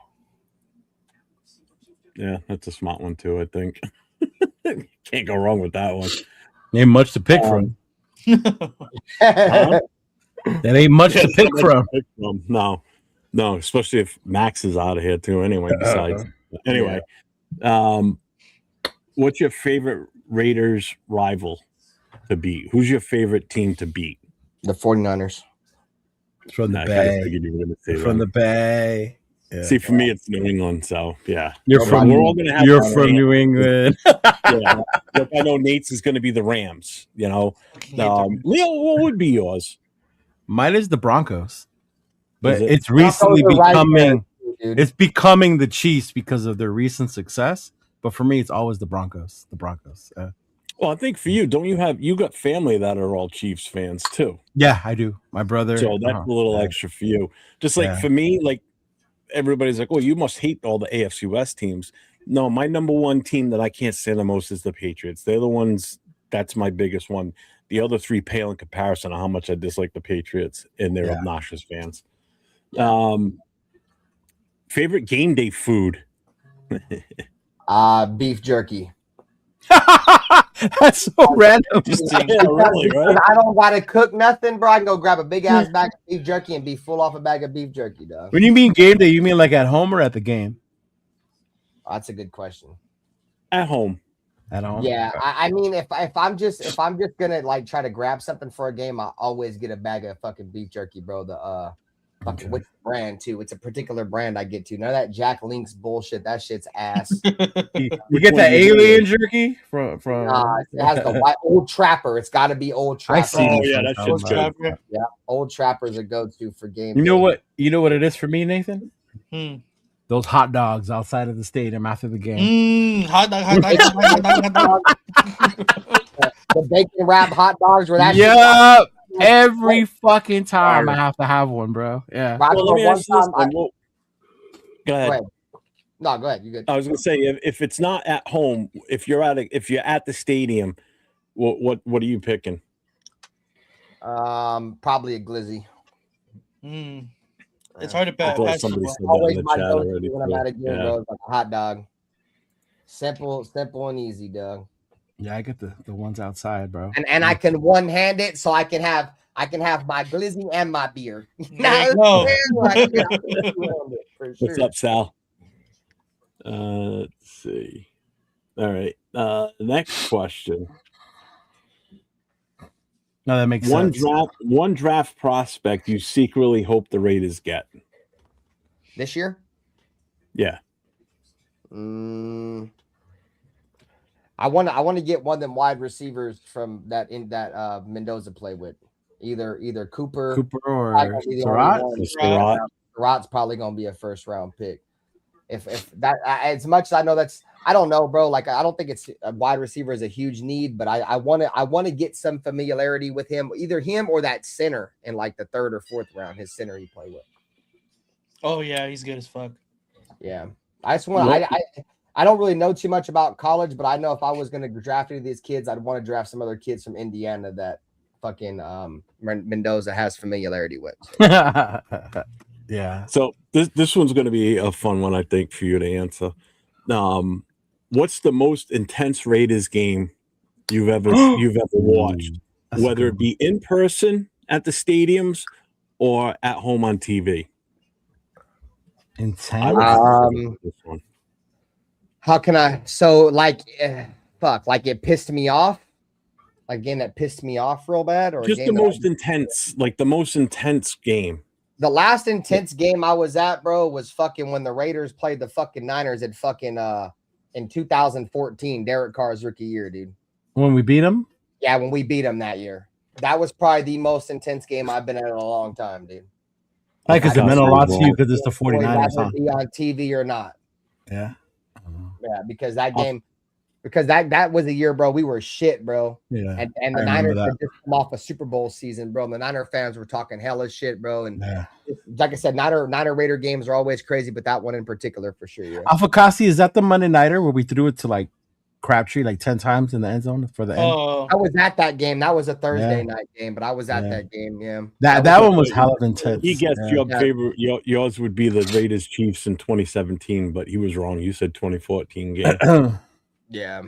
Yeah, that's a smart one too, I think. Can't go wrong with that one. Ain't much to pick from. That ain't much to pick from. No, especially if Max is out of here too. Anyway, what's your favorite Raiders rival to beat? Who's your favorite team to beat? The 49ers. From the Bay. From the Bay. Yeah. See, for me, it's New England. So yeah, You're from New England. Yeah, look, I know Nate's is going to be the Rams. You know, Leo, what would be yours? Mine is the Broncos, but it's recently becoming it's becoming the Chiefs because of their recent success. But for me, it's always the Broncos. The Broncos. Well, I think for you, don't you got family that are all Chiefs fans too? Yeah, I do. My brother. So that's a little extra for you. Just like for me, like. Everybody's like, well, you must hate all the AFC West teams. No, my number one team that I can't stand the most is the Patriots. They're the ones, that's my biggest one. The other three pale in comparison to how much I dislike the Patriots and their obnoxious fans. Favorite game day food? Beef jerky. That's so random. Really, right? I don't gotta cook nothing, bro. I can go grab a big ass bag of beef jerky and be full off a bag of beef jerky, dog. When you mean game day, you mean like at home or at the game? That's a good question. At home. At home. Yeah, I mean, if I'm just gonna like try to grab something for a game, I always get a bag of fucking beef jerky, bro. The fucking which brand too? It's a particular brand I get to. None of that Jack Link's bullshit. That shit's ass. You get that alien jerky from it has the white Old Trapper. It's got to be Old Trapper. I see. Oh yeah, that shit's good. Yeah, Old Trapper's a go-to for game. You know what? You know what it is for me, Nathan? Those hot dogs outside of the stadium after the game. Hot dog. The bacon wrap hot dogs were that. Yep. Every fucking time I have to have one, bro. Yeah. Well, let me ask you this one. Go ahead. No, go ahead. You good? I was gonna say if it's not at home, if you're at the stadium, what are you picking? Probably a glizzy. It's hard to pass. Always my go-to when I'm at a game, bro. It's like a hot dog. Simple and easy, dog. Yeah, I get the ones outside, bro. And I can one-hand it, so I can have my glizzy and my beer. What's up, Sal? Let's see. All right. Next question. No, that makes sense. One draft prospect you secretly hope the Raiders get this year. Yeah. I I want to get one of them wide receivers from that Mendoza play with. Either Cooper or Surratt's probably gonna be a first round pick. If that, as much as I know I don't know, bro. Like I don't think it's a wide receiver is a huge need, but I want to get some familiarity with him, either him or that center in like the 3rd or 4th round. His center he played with. Oh yeah, he's good as fuck. Yeah, I just want I don't really know too much about college, but I know if I was going to draft any of these kids, I'd want to draft some other kids from Indiana that fucking Mendoza has familiarity with. Yeah. So this one's going to be a fun one, I think, for you to answer. What's the most intense Raiders game you've ever watched, whether it be in person at the stadiums or at home on TV? Intense. How can I? So like, like it pissed me off. Like game that pissed me off real bad, or just the most intense, like the most intense game. The last intense game I was at, bro, was fucking when the Raiders played the fucking Niners at fucking in 2014, Derek Carr's rookie year, dude. When we beat them? Yeah, when we beat them that year. That was probably the most intense game I've been in a long time, dude. Like, because it meant a lot to you because it's the 49ers. Whether it be on TV or not. Yeah. Yeah, because that game, that was a year, bro. We were shit, bro. Yeah. And the Niners had just come off a Super Bowl season, bro. And the Niner fans were talking hella shit, bro. And like I said, Niner Raider games are always crazy, but that one in particular for sure. Yeah. Alpha Kasi, is that the Monday Nighter where we threw it to like Crabtree like 10 times in the end zone for the end? I was at that game. That was a Thursday night game, but I was at that game. Yeah. That one was hella intense. He guessed your favorite. Yours would be the Raiders Chiefs in 2017, but he was wrong. You said 2014 game. Yeah.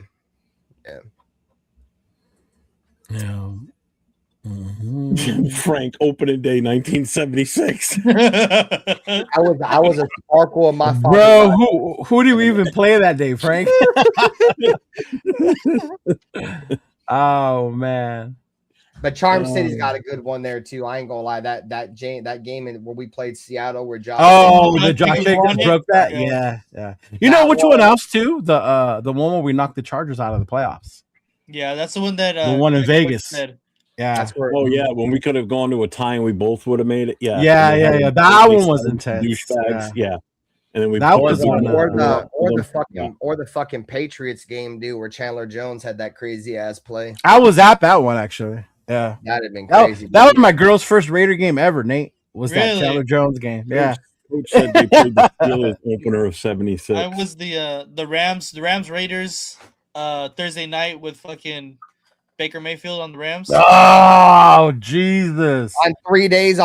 Mm-hmm. Frank, opening day 1976. I was a sparkle of my father. Bro, who do we even play that day, Frank? Oh man. But Charm City's got a good one there too. I ain't gonna lie. That game where we played Seattle where Josh. The Josh Jacobs broke that. Yeah. You know which one else too? The one where we knocked the Chargers out of the playoffs. Yeah, that's the one that the one in Vegas. Said. Yeah. That's where, when we could have gone to a tie and we both would have made it. Yeah. Yeah. That one was intense. Yeah. And then we that was the fucking Patriots game, dude, where Chandler Jones had that crazy ass play. I was at that one actually. Yeah, that'd have been crazy. That was my girl's first Raider game ever. Nate was that Chandler Jones game. Yeah. Coach said they played the Steelers opener of 76. I was the Rams Raiders Thursday night with fucking Baker Mayfield on the Rams. Oh Jesus! On 3 days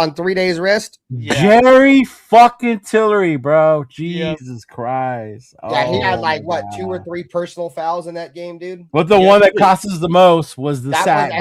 rest. Yeah. Jerry fucking Tillery, bro. Jesus Christ! Yeah, he had like what 2 or 3 personal fouls in that game, dude. But the one that cost us the most was the sack.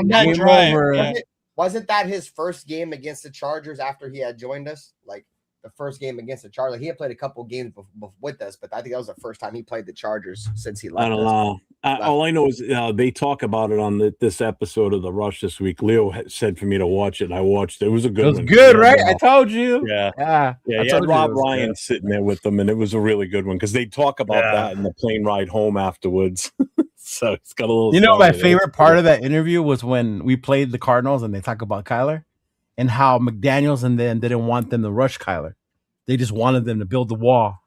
Wasn't that his first game against the Chargers after he had joined us? Like the first game against the Chargers. He had played a couple games with us, but I think that was the first time he played the Chargers since he left. I don't know. All I know is they talk about it on this episode of The Rush this week. Leo said for me to watch it, and I watched it. It was a good one. It was good, right? I told you. Yeah. He had Rob Ryan sitting there with them, and it was a really good one because they talk about that in the plane ride home afterwards. So it's got a little. You know, my favorite part of that interview was when we played the Cardinals, and they talk about Kyler and how McDaniels and them didn't want them to rush Kyler. They just wanted them to build the wall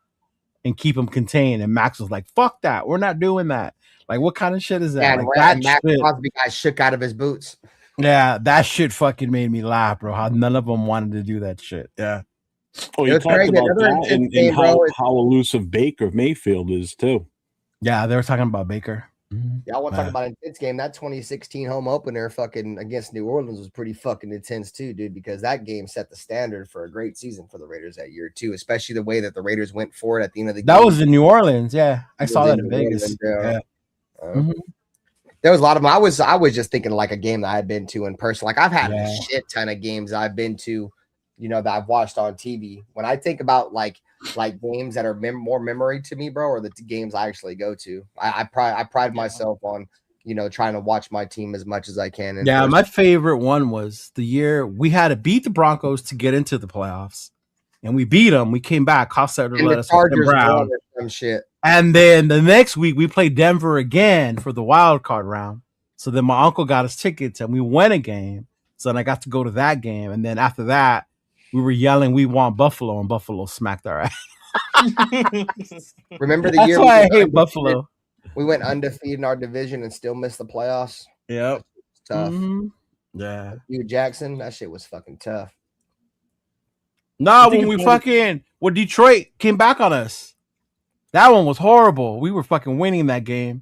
and keep him contained. And Max was like, "Fuck that, we're not doing that." Like, what kind of shit is that? And Max Crosby got shook out of his boots. Yeah, that shit fucking made me laugh, bro. How none of them wanted to do that shit. Yeah. Oh, you talked about that and how elusive Baker Mayfield is too. Yeah, they were talking about Baker. Yeah, I want to talk about an intense game. That 2016 home opener fucking against New Orleans was pretty fucking intense too, dude, because that game set the standard for a great season for the Raiders that year too, especially the way that the Raiders went for it at the end of the game. That was in New Orleans. Yeah, I saw that in Vegas. Yeah. There was a lot of them. I was just thinking like a game that I had been to in person. Like I've had a shit ton of games I've been to, you know, that I've watched on TV. When I think about like games that are more memory to me, bro, or the games I actually go to. I pride myself on, you know, trying to watch my team as much as I can. Yeah, my favorite one was the year we had to beat the Broncos to get into the playoffs, and we beat them. We came back. Hofstadter let us Chargers Brown. Some shit. And then the next week we played Denver again for the wild card round. So then my uncle got us tickets and we went a game. So then I got to go to that game. And then after that, we were yelling, we want Buffalo, and Buffalo smacked our ass. Remember the That's year why I hate Buffalo. We went undefeated in our division and still missed the playoffs. Yep. Tough. Mm-hmm. Yeah. You Jackson, that shit was fucking tough. No, when Detroit came back on us. That one was horrible. We were fucking winning that game.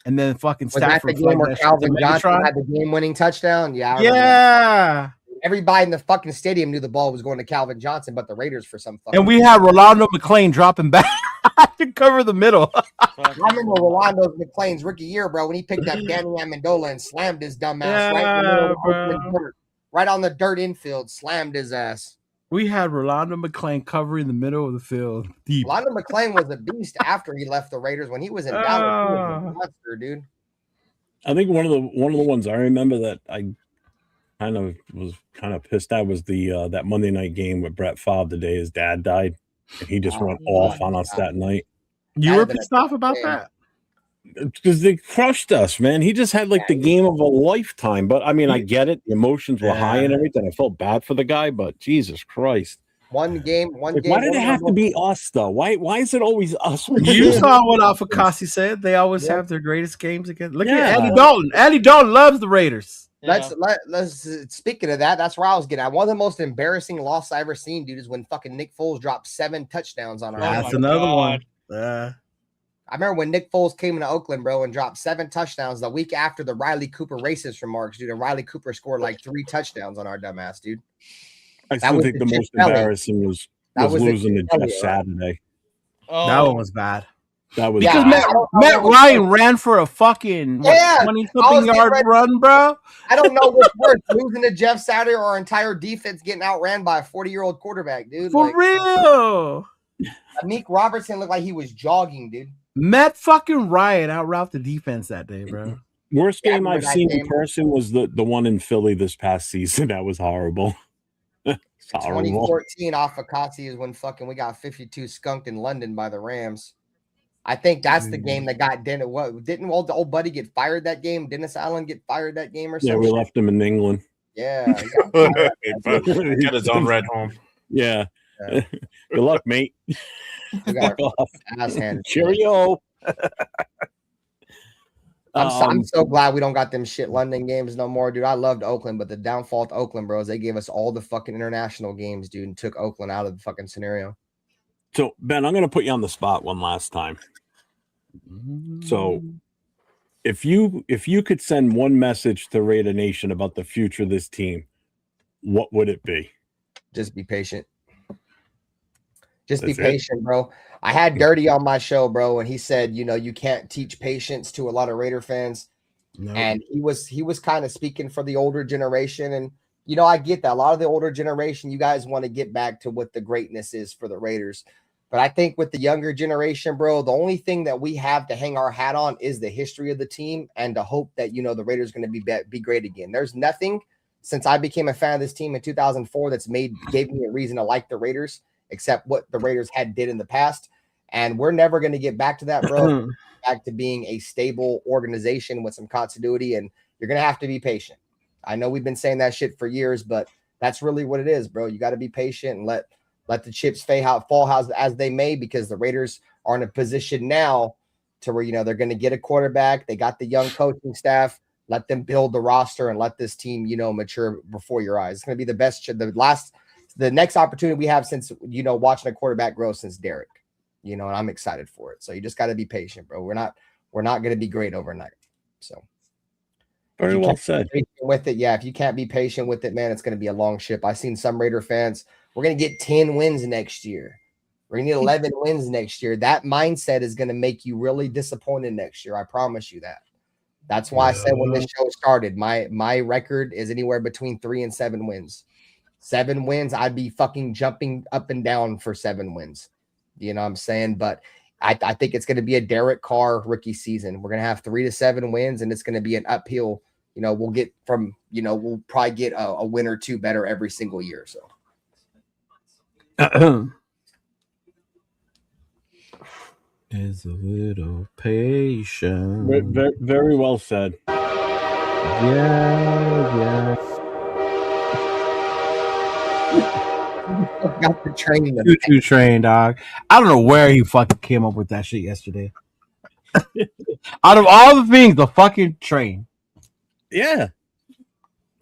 And then fucking Stafford. Was that the game where Calvin Johnson had the game-winning touchdown? Yeah. Yeah. Everybody in the fucking stadium knew the ball was going to Calvin Johnson, but the Raiders for some fucking. And we had Rolando McClain dropping back to cover the middle. I remember Rolando McClain's rookie year, bro, when he picked up Danny Amendola and slammed his dumb ass right in the middle of the dirt, right on the dirt infield, slammed his ass. We had Rolando McClain covering the middle of the field deep. Rolando McClain was a beast after he left the Raiders. When he was in Dallas, he was a monster, dude. I think one of the ones I remember that I was pissed at was the that Monday night game with Brett Favre the day his dad died, and he just went off on us that night. You were pissed off about that? Because they crushed us, man. He just had like the game of a lifetime. But I mean, I get it. The emotions were high and everything. I felt bad for the guy, but Jesus Christ. One game. Why did it have to be us though? Why is it always us? You saw what Alpha Kasi said. They always have their greatest games again. Look at Andy Dalton. Andy Dalton loves the Raiders. Let's speaking of that, that's where I was getting at. One of the most embarrassing losses I ever seen, dude, is when fucking Nick Foles dropped 7 touchdowns on our. That's another one. I remember when Nick Foles came into Oakland, bro, and dropped 7 touchdowns the week after the Riley Cooper racist remarks, dude. And Riley Cooper scored like 3 touchdowns on our dumbass, dude. I still think the most embarrassing was losing to Jeff Saturday. Oh, that one was bad. That was because Matt Ryan ran for a fucking 20-something yard run, bro. I don't know what's worse, losing to Jeff Saturday or our entire defense getting outran by a 40-year-old quarterback, dude. For real. Meek Robertson looked like he was jogging, dude. Matt fucking Ryan outroute the defense that day, bro. Worst game I've seen in person was the one in Philly this past season. That was horrible. 2014 off of Kasi is when fucking we got 52 skunked in London by the Rams. I think that's the game that got Dennis. What didn't the old buddy get fired that game? Dennis Allen get fired that game or something? Yeah, we left him in England. Yeah, he got his own red home. Yeah. Good luck, mate. We got ass handed. Cheerio. I'm so glad we don't got them shit London games no more, dude. I loved Oakland, but the downfall to Oakland, bros, they gave us all the fucking international games, dude, and took Oakland out of the fucking scenario. So, Ben, I'm going to put you on the spot one last time. So, if you could send one message to Raider Nation about the future of this team, what would it be? Just be patient. Just be patient, bro. I had Dirty on my show, bro, and he said, you can't teach patience to a lot of Raider fans. No. And he was kind of speaking for the older generation. And, I get that. A lot of the older generation, you guys want to get back to what the greatness is for the Raiders. But I think with the younger generation, bro, the only thing that we have to hang our hat on is the history of the team and to hope that, the Raiders are going to be great again. There's nothing since I became a fan of this team in 2004 gave me a reason to like the Raiders, except what the Raiders did in the past. And we're never going to get back to that, bro. Back to being a stable organization with some continuity. And you're going to have to be patient. I know we've been saying that shit for years, but that's really what it is, bro. You got to be patient and let the chips fall as they may, because the Raiders are in a position now to where, they're going to get a quarterback. They got the young coaching staff. Let them build the roster and let this team, mature before your eyes. It's going to be the best, the next opportunity we have since, watching a quarterback grow since Derek, and I'm excited for it. So you just got to be patient, bro. We're not going to be great overnight. So very well said. With it, yeah. If you can't be patient with it, man, it's going to be a long ship. I've seen some Raider fans. We're going to get 10 wins next year. We're going to get 11 wins next year. That mindset is going to make you really disappointed next year. I promise you that. That's why I said when this show started, my record is anywhere between 3 and 7 wins. 7 wins, I'd be fucking jumping up and down for 7 wins. You know what I'm saying? But I think it's going to be a Derek Carr rookie season. We're going to have 3 to 7 wins, and it's going to be an uphill. We'll get from, we'll probably get a win or 2 better every single year. So. is a little patient. Very, very well said. Yeah. Got the train. Choo-choo train, dog. I don't know where he fucking came up with that shit yesterday. Out of all the things, the fucking train. Yeah.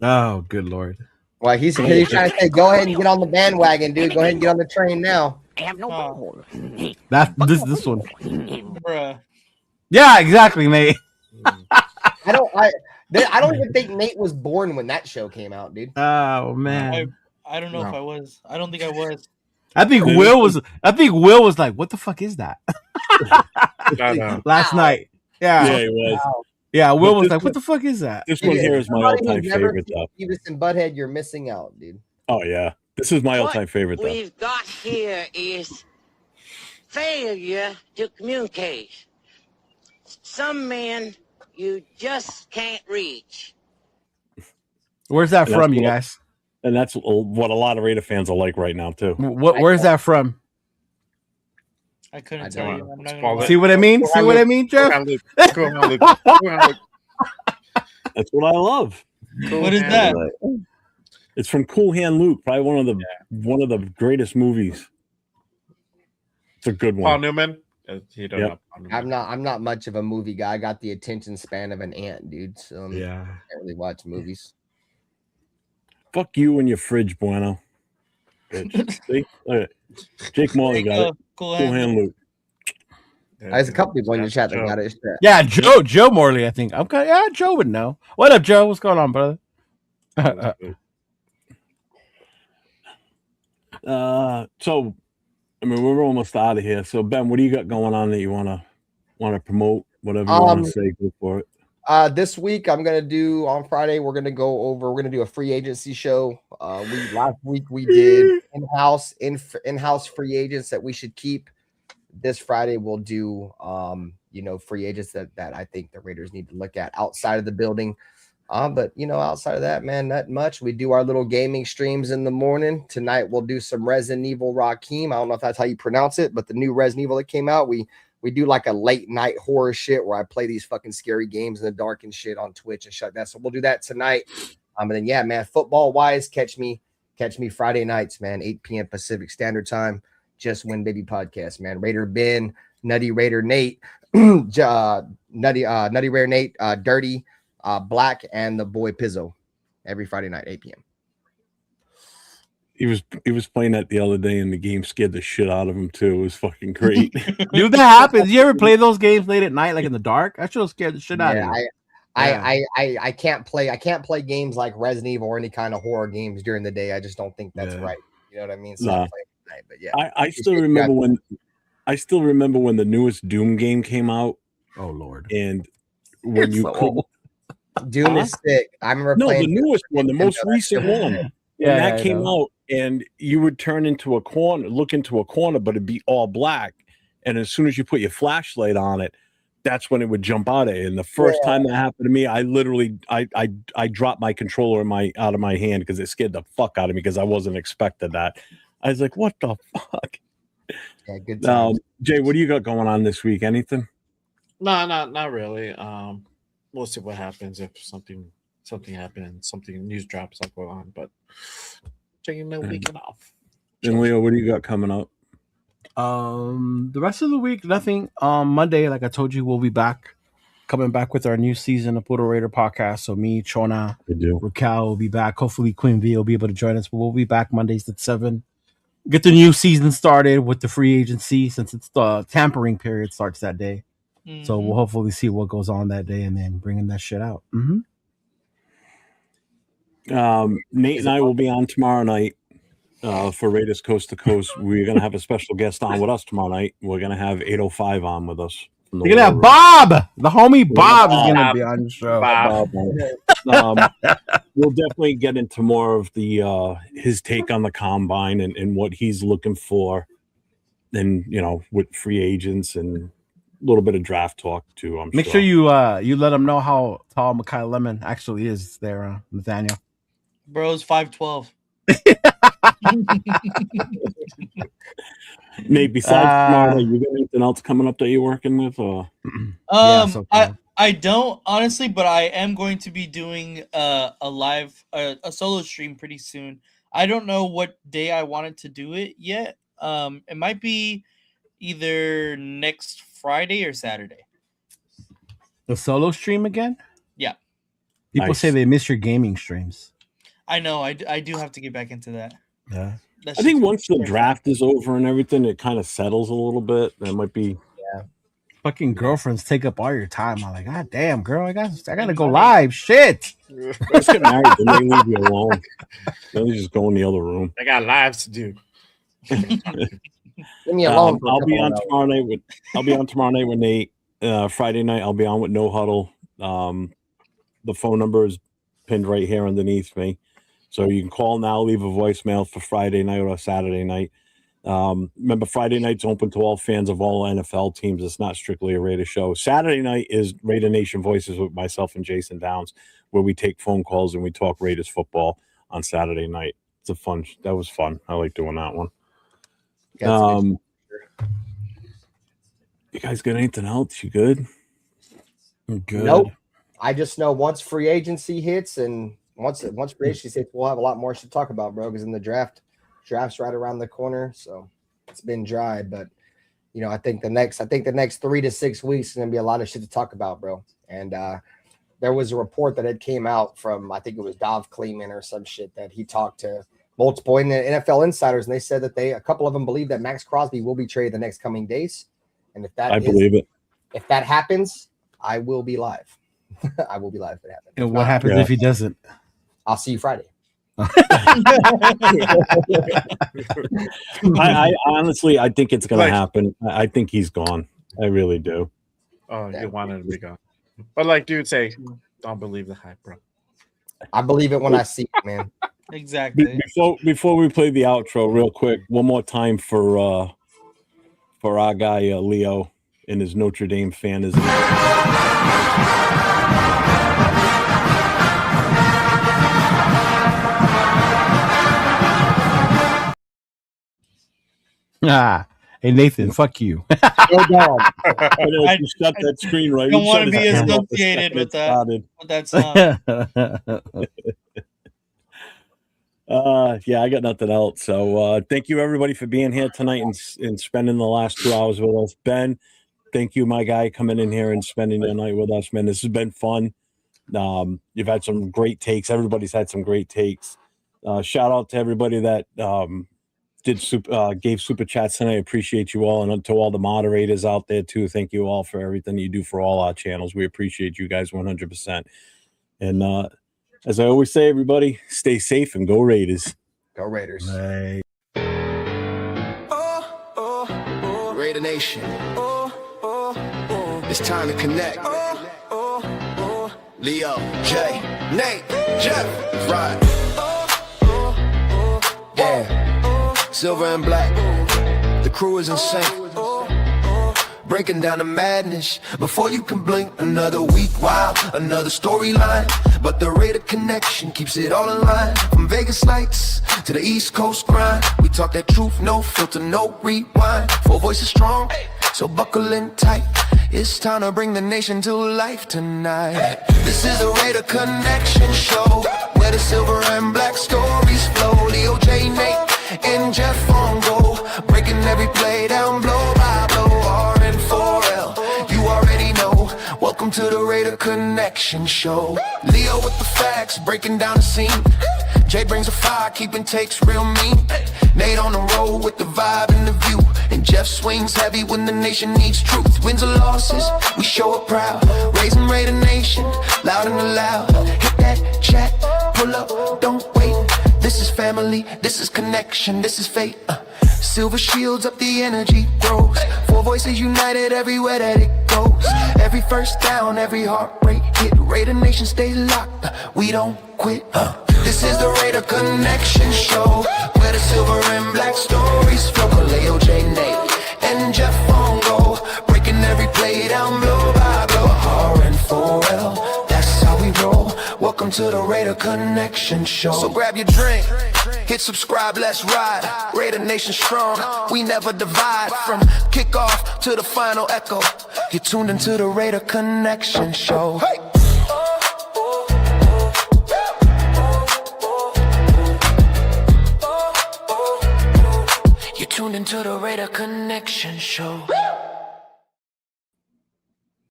Oh, good lord. Well, he's trying to say, go ahead and get on the bandwagon, dude. Go ahead and get on the train now. I have no butthole. That's this one. Bruh. Yeah, exactly, Nate. I don't even think Nate was born when that show came out, dude. Oh man. I don't know if I was. I don't think I was. I think Will was like, what the fuck is that? Last night. Yeah. Yeah, he was. Wow. Yeah, Will was like, what the fuck is that? This one here is my all-time favorite, though. Beavis and Butthead, you're missing out, dude. Oh, yeah. This is my all-time favorite, though. What we've got here is failure to communicate. Some men you just can't reach. Where's that from, you guys? And that's what a lot of Raider fans are like right now, too. Where's that from? I couldn't tell you. I'm not gonna See what I mean? See what I mean, Jeff? That's what I love. What is that? It's from Cool Hand Luke, probably one of the greatest movies. It's a good one. Paul Newman. I'm not much of a movie guy. I got the attention span of an ant, dude. So I can't really watch movies. Fuck you and your fridge, Bueno. See? Right. Jake Morley got it. Cool Hand Luke. There's a couple people in the chat that got it. Yeah, Joe Morley, I think. Joe would know. What up, Joe? What's going on, brother? So, I mean, we're almost out of here. So, Ben, what do you got going on that you want to promote? Whatever you want to say, go for it. This week I'm gonna do on Friday. We're gonna do a free agency show. Last week we did in-house free agents that we should keep. This Friday we'll do free agents that I think the Raiders need to look at outside of the building. But outside of that, man, not much. We do our little gaming streams in the morning. Tonight we'll do some Resident Evil Rakim. I don't know if that's how you pronounce it, but the new Resident Evil that came out, we do like a late night horror shit where I play these fucking scary games in the dark and shit on Twitch and shit like that. So we'll do that tonight. And then yeah, man, football wise, catch me Friday nights, man, 8 p.m. Pacific Standard Time. Just Win Baby podcast, man. Raider Ben, Nutty Raider Nate, Nutty Raider Nate, Dirty, Black, and the boy Pizzo every Friday night, 8 p.m. He was playing that the other day, and the game scared the shit out of him too. It was fucking great. Dude, that happens. You ever play those games late at night, like in the dark? That should have scared the shit out of you. I can't play games like Resident Evil or any kind of horror games during the day. I just don't think that's right. You know what I mean? So I play at night, but yeah. I still remember when the newest Doom game came out. Oh Lord! And when Doom is sick. I remember playing the newest one, the most recent one. When that came out, and you would turn into a corner, look into a corner, but it'd be all black. And as soon as you put your flashlight on it, that's when it would jump out at you. And the first time that happened to me, I literally I dropped my controller out of my hand because it scared the fuck out of me because I wasn't expecting that. I was like, what the fuck? Yeah, good time. Jay, what do you got going on this week? Anything? No, not really. We'll see what happens if something happens, something news drops up on, but taking the weekend off. And Leo, what do you got coming up? The rest of the week, nothing. Monday, like I told you, we'll be coming back with our new season of Puro Raider podcast. So me, Chona, Raquel will be back. Hopefully Queen V will be able to join us, but we'll be back Mondays at 7. Get the new season started with the free agency since it's the tampering period starts that day. Mm-hmm. So we'll hopefully see what goes on that day and then bringing that shit out. Mm-hmm. Nate and I will be on tomorrow night for Raiders Coast to Coast. We're going to have a special guest on with us tomorrow night. We're going to have 805 on with us. You're going to have Bob. The homie Bob is going to be on the show. We'll definitely get into more of the his take on the combine and what he's looking for. And, with free agents and a little bit of draft talk too. Make sure you let him know how tall Mekhi Lemon actually is there, Nathaniel. Bro's 5'12". Nate, besides tomorrow, you got anything else coming up that you're working with? Or? I don't honestly, but I am going to be doing a live a solo stream pretty soon. I don't know what day I wanted to do it yet. It might be either next Friday or Saturday. The solo stream again? Yeah. People say they miss your gaming streams. I know. I do have to get back into that. Yeah. I think once the draft is over and everything, it kind of settles a little bit. That might be. Yeah. Fucking girlfriends take up all your time. I'm like, God damn, girl, I gotta go live. Shit. Let's get married and they leave you alone. Then you just go in the other room. I got lives to do. Leave me alone. I'll be on tomorrow night with Nate. Friday night I'll be on with No Huddle. The phone number is pinned right here underneath me, so you can call now, leave a voicemail for Friday night or Saturday night. Remember, Friday night's open to all fans of all NFL teams. It's not strictly a Raider show. Saturday night is Raider Nation Voices with myself and Jason Downs, where we take phone calls and we talk Raiders football on Saturday night. That was fun. I like doing that one. You guys got anything else? You good? I'm good. Nope. I just know once free agency hits and once free agency hits, we'll have a lot more to talk about, bro. Because in the draft's right around the corner, so it's been dry. But I think the next 3 to 6 weeks is gonna be a lot of shit to talk about, bro. And there was a report that had came out from, I think it was Dov Kleeman or some shit, that he talked to multiple NFL insiders, and they said that a couple of them believe that Max Crosby will be traded the next coming days. And believe it. If that happens, I will be live. I will be live if it happens. And what happens if he doesn't? I'll see you Friday. I honestly, I think it's going to happen. I think he's gone. I really do. Oh, you wanted to be gone. But like dude say, don't believe the hype, bro. I believe it when I see it, man. Exactly. Before we play the outro real quick, one more time for our guy Leo and his Notre Dame fanism. Hey Nathan, fuck you. You shut that screen right. I don't want to be associated with that song. Yeah, I got nothing else. So thank you everybody for being here tonight and spending the last 2 hours with us. Ben, thank you, my guy, coming in here and spending the night with us, man. This has been fun. You've had some great takes. Everybody's had some great takes. Shout out to everybody that gave super chats tonight. I appreciate you all, and to all the moderators out there too. Thank you all for everything you do for all our channels. We appreciate you guys 100%. And as I always say, everybody, stay safe and go Raiders. Go Raiders. Hey. Raider Nation. It's time to connect. Leo, Jay, Nate, Jeff, right. Yeah, silver and black. The crew is insane. Breaking down the madness before you can blink. Another week, wow, another storyline. But the Raider connection keeps it all in line. From Vegas lights to the East Coast grind, we talk that truth, no filter, no rewind. Four voices strong, so buckle in tight. It's time to bring the nation to life tonight. This is the Raider Connection Show, where the silver and black stories flow. Leo, J, Nate, and Jeff on go, breaking every play down blow by blow. R-N-4-L, you already know. Welcome to the Raider Connection Show. Leo with the facts, breaking down the scene. Jay brings the fire, keeping takes real mean. Nate on the road with the vibe and the view. And Jeff swings heavy when the nation needs truth. Wins or losses, we show up proud. Raising Raider Nation, loud and loud. Hit that chat, pull up, don't wait. This is family, this is connection, this is fate. Silver shields up, the energy grows. Four voices united everywhere that it goes. Every first down, every heartbreak hit. Raider Nation stays locked, we don't quit. This is the Raider Connection Show, where the silver and black stories flow. Leo, J, Nate, and Jeff on go, breaking every play down blow by blow. R-N-4-L, that's how we roll. Welcome into the Raider Connection Show. So grab your drink, hit subscribe, let's ride. Raider Nation strong, we never divide. From kickoff to the final echo, you're tuned into the Raider Connection Show. Hey! You're tuned into the Raider Connection Show.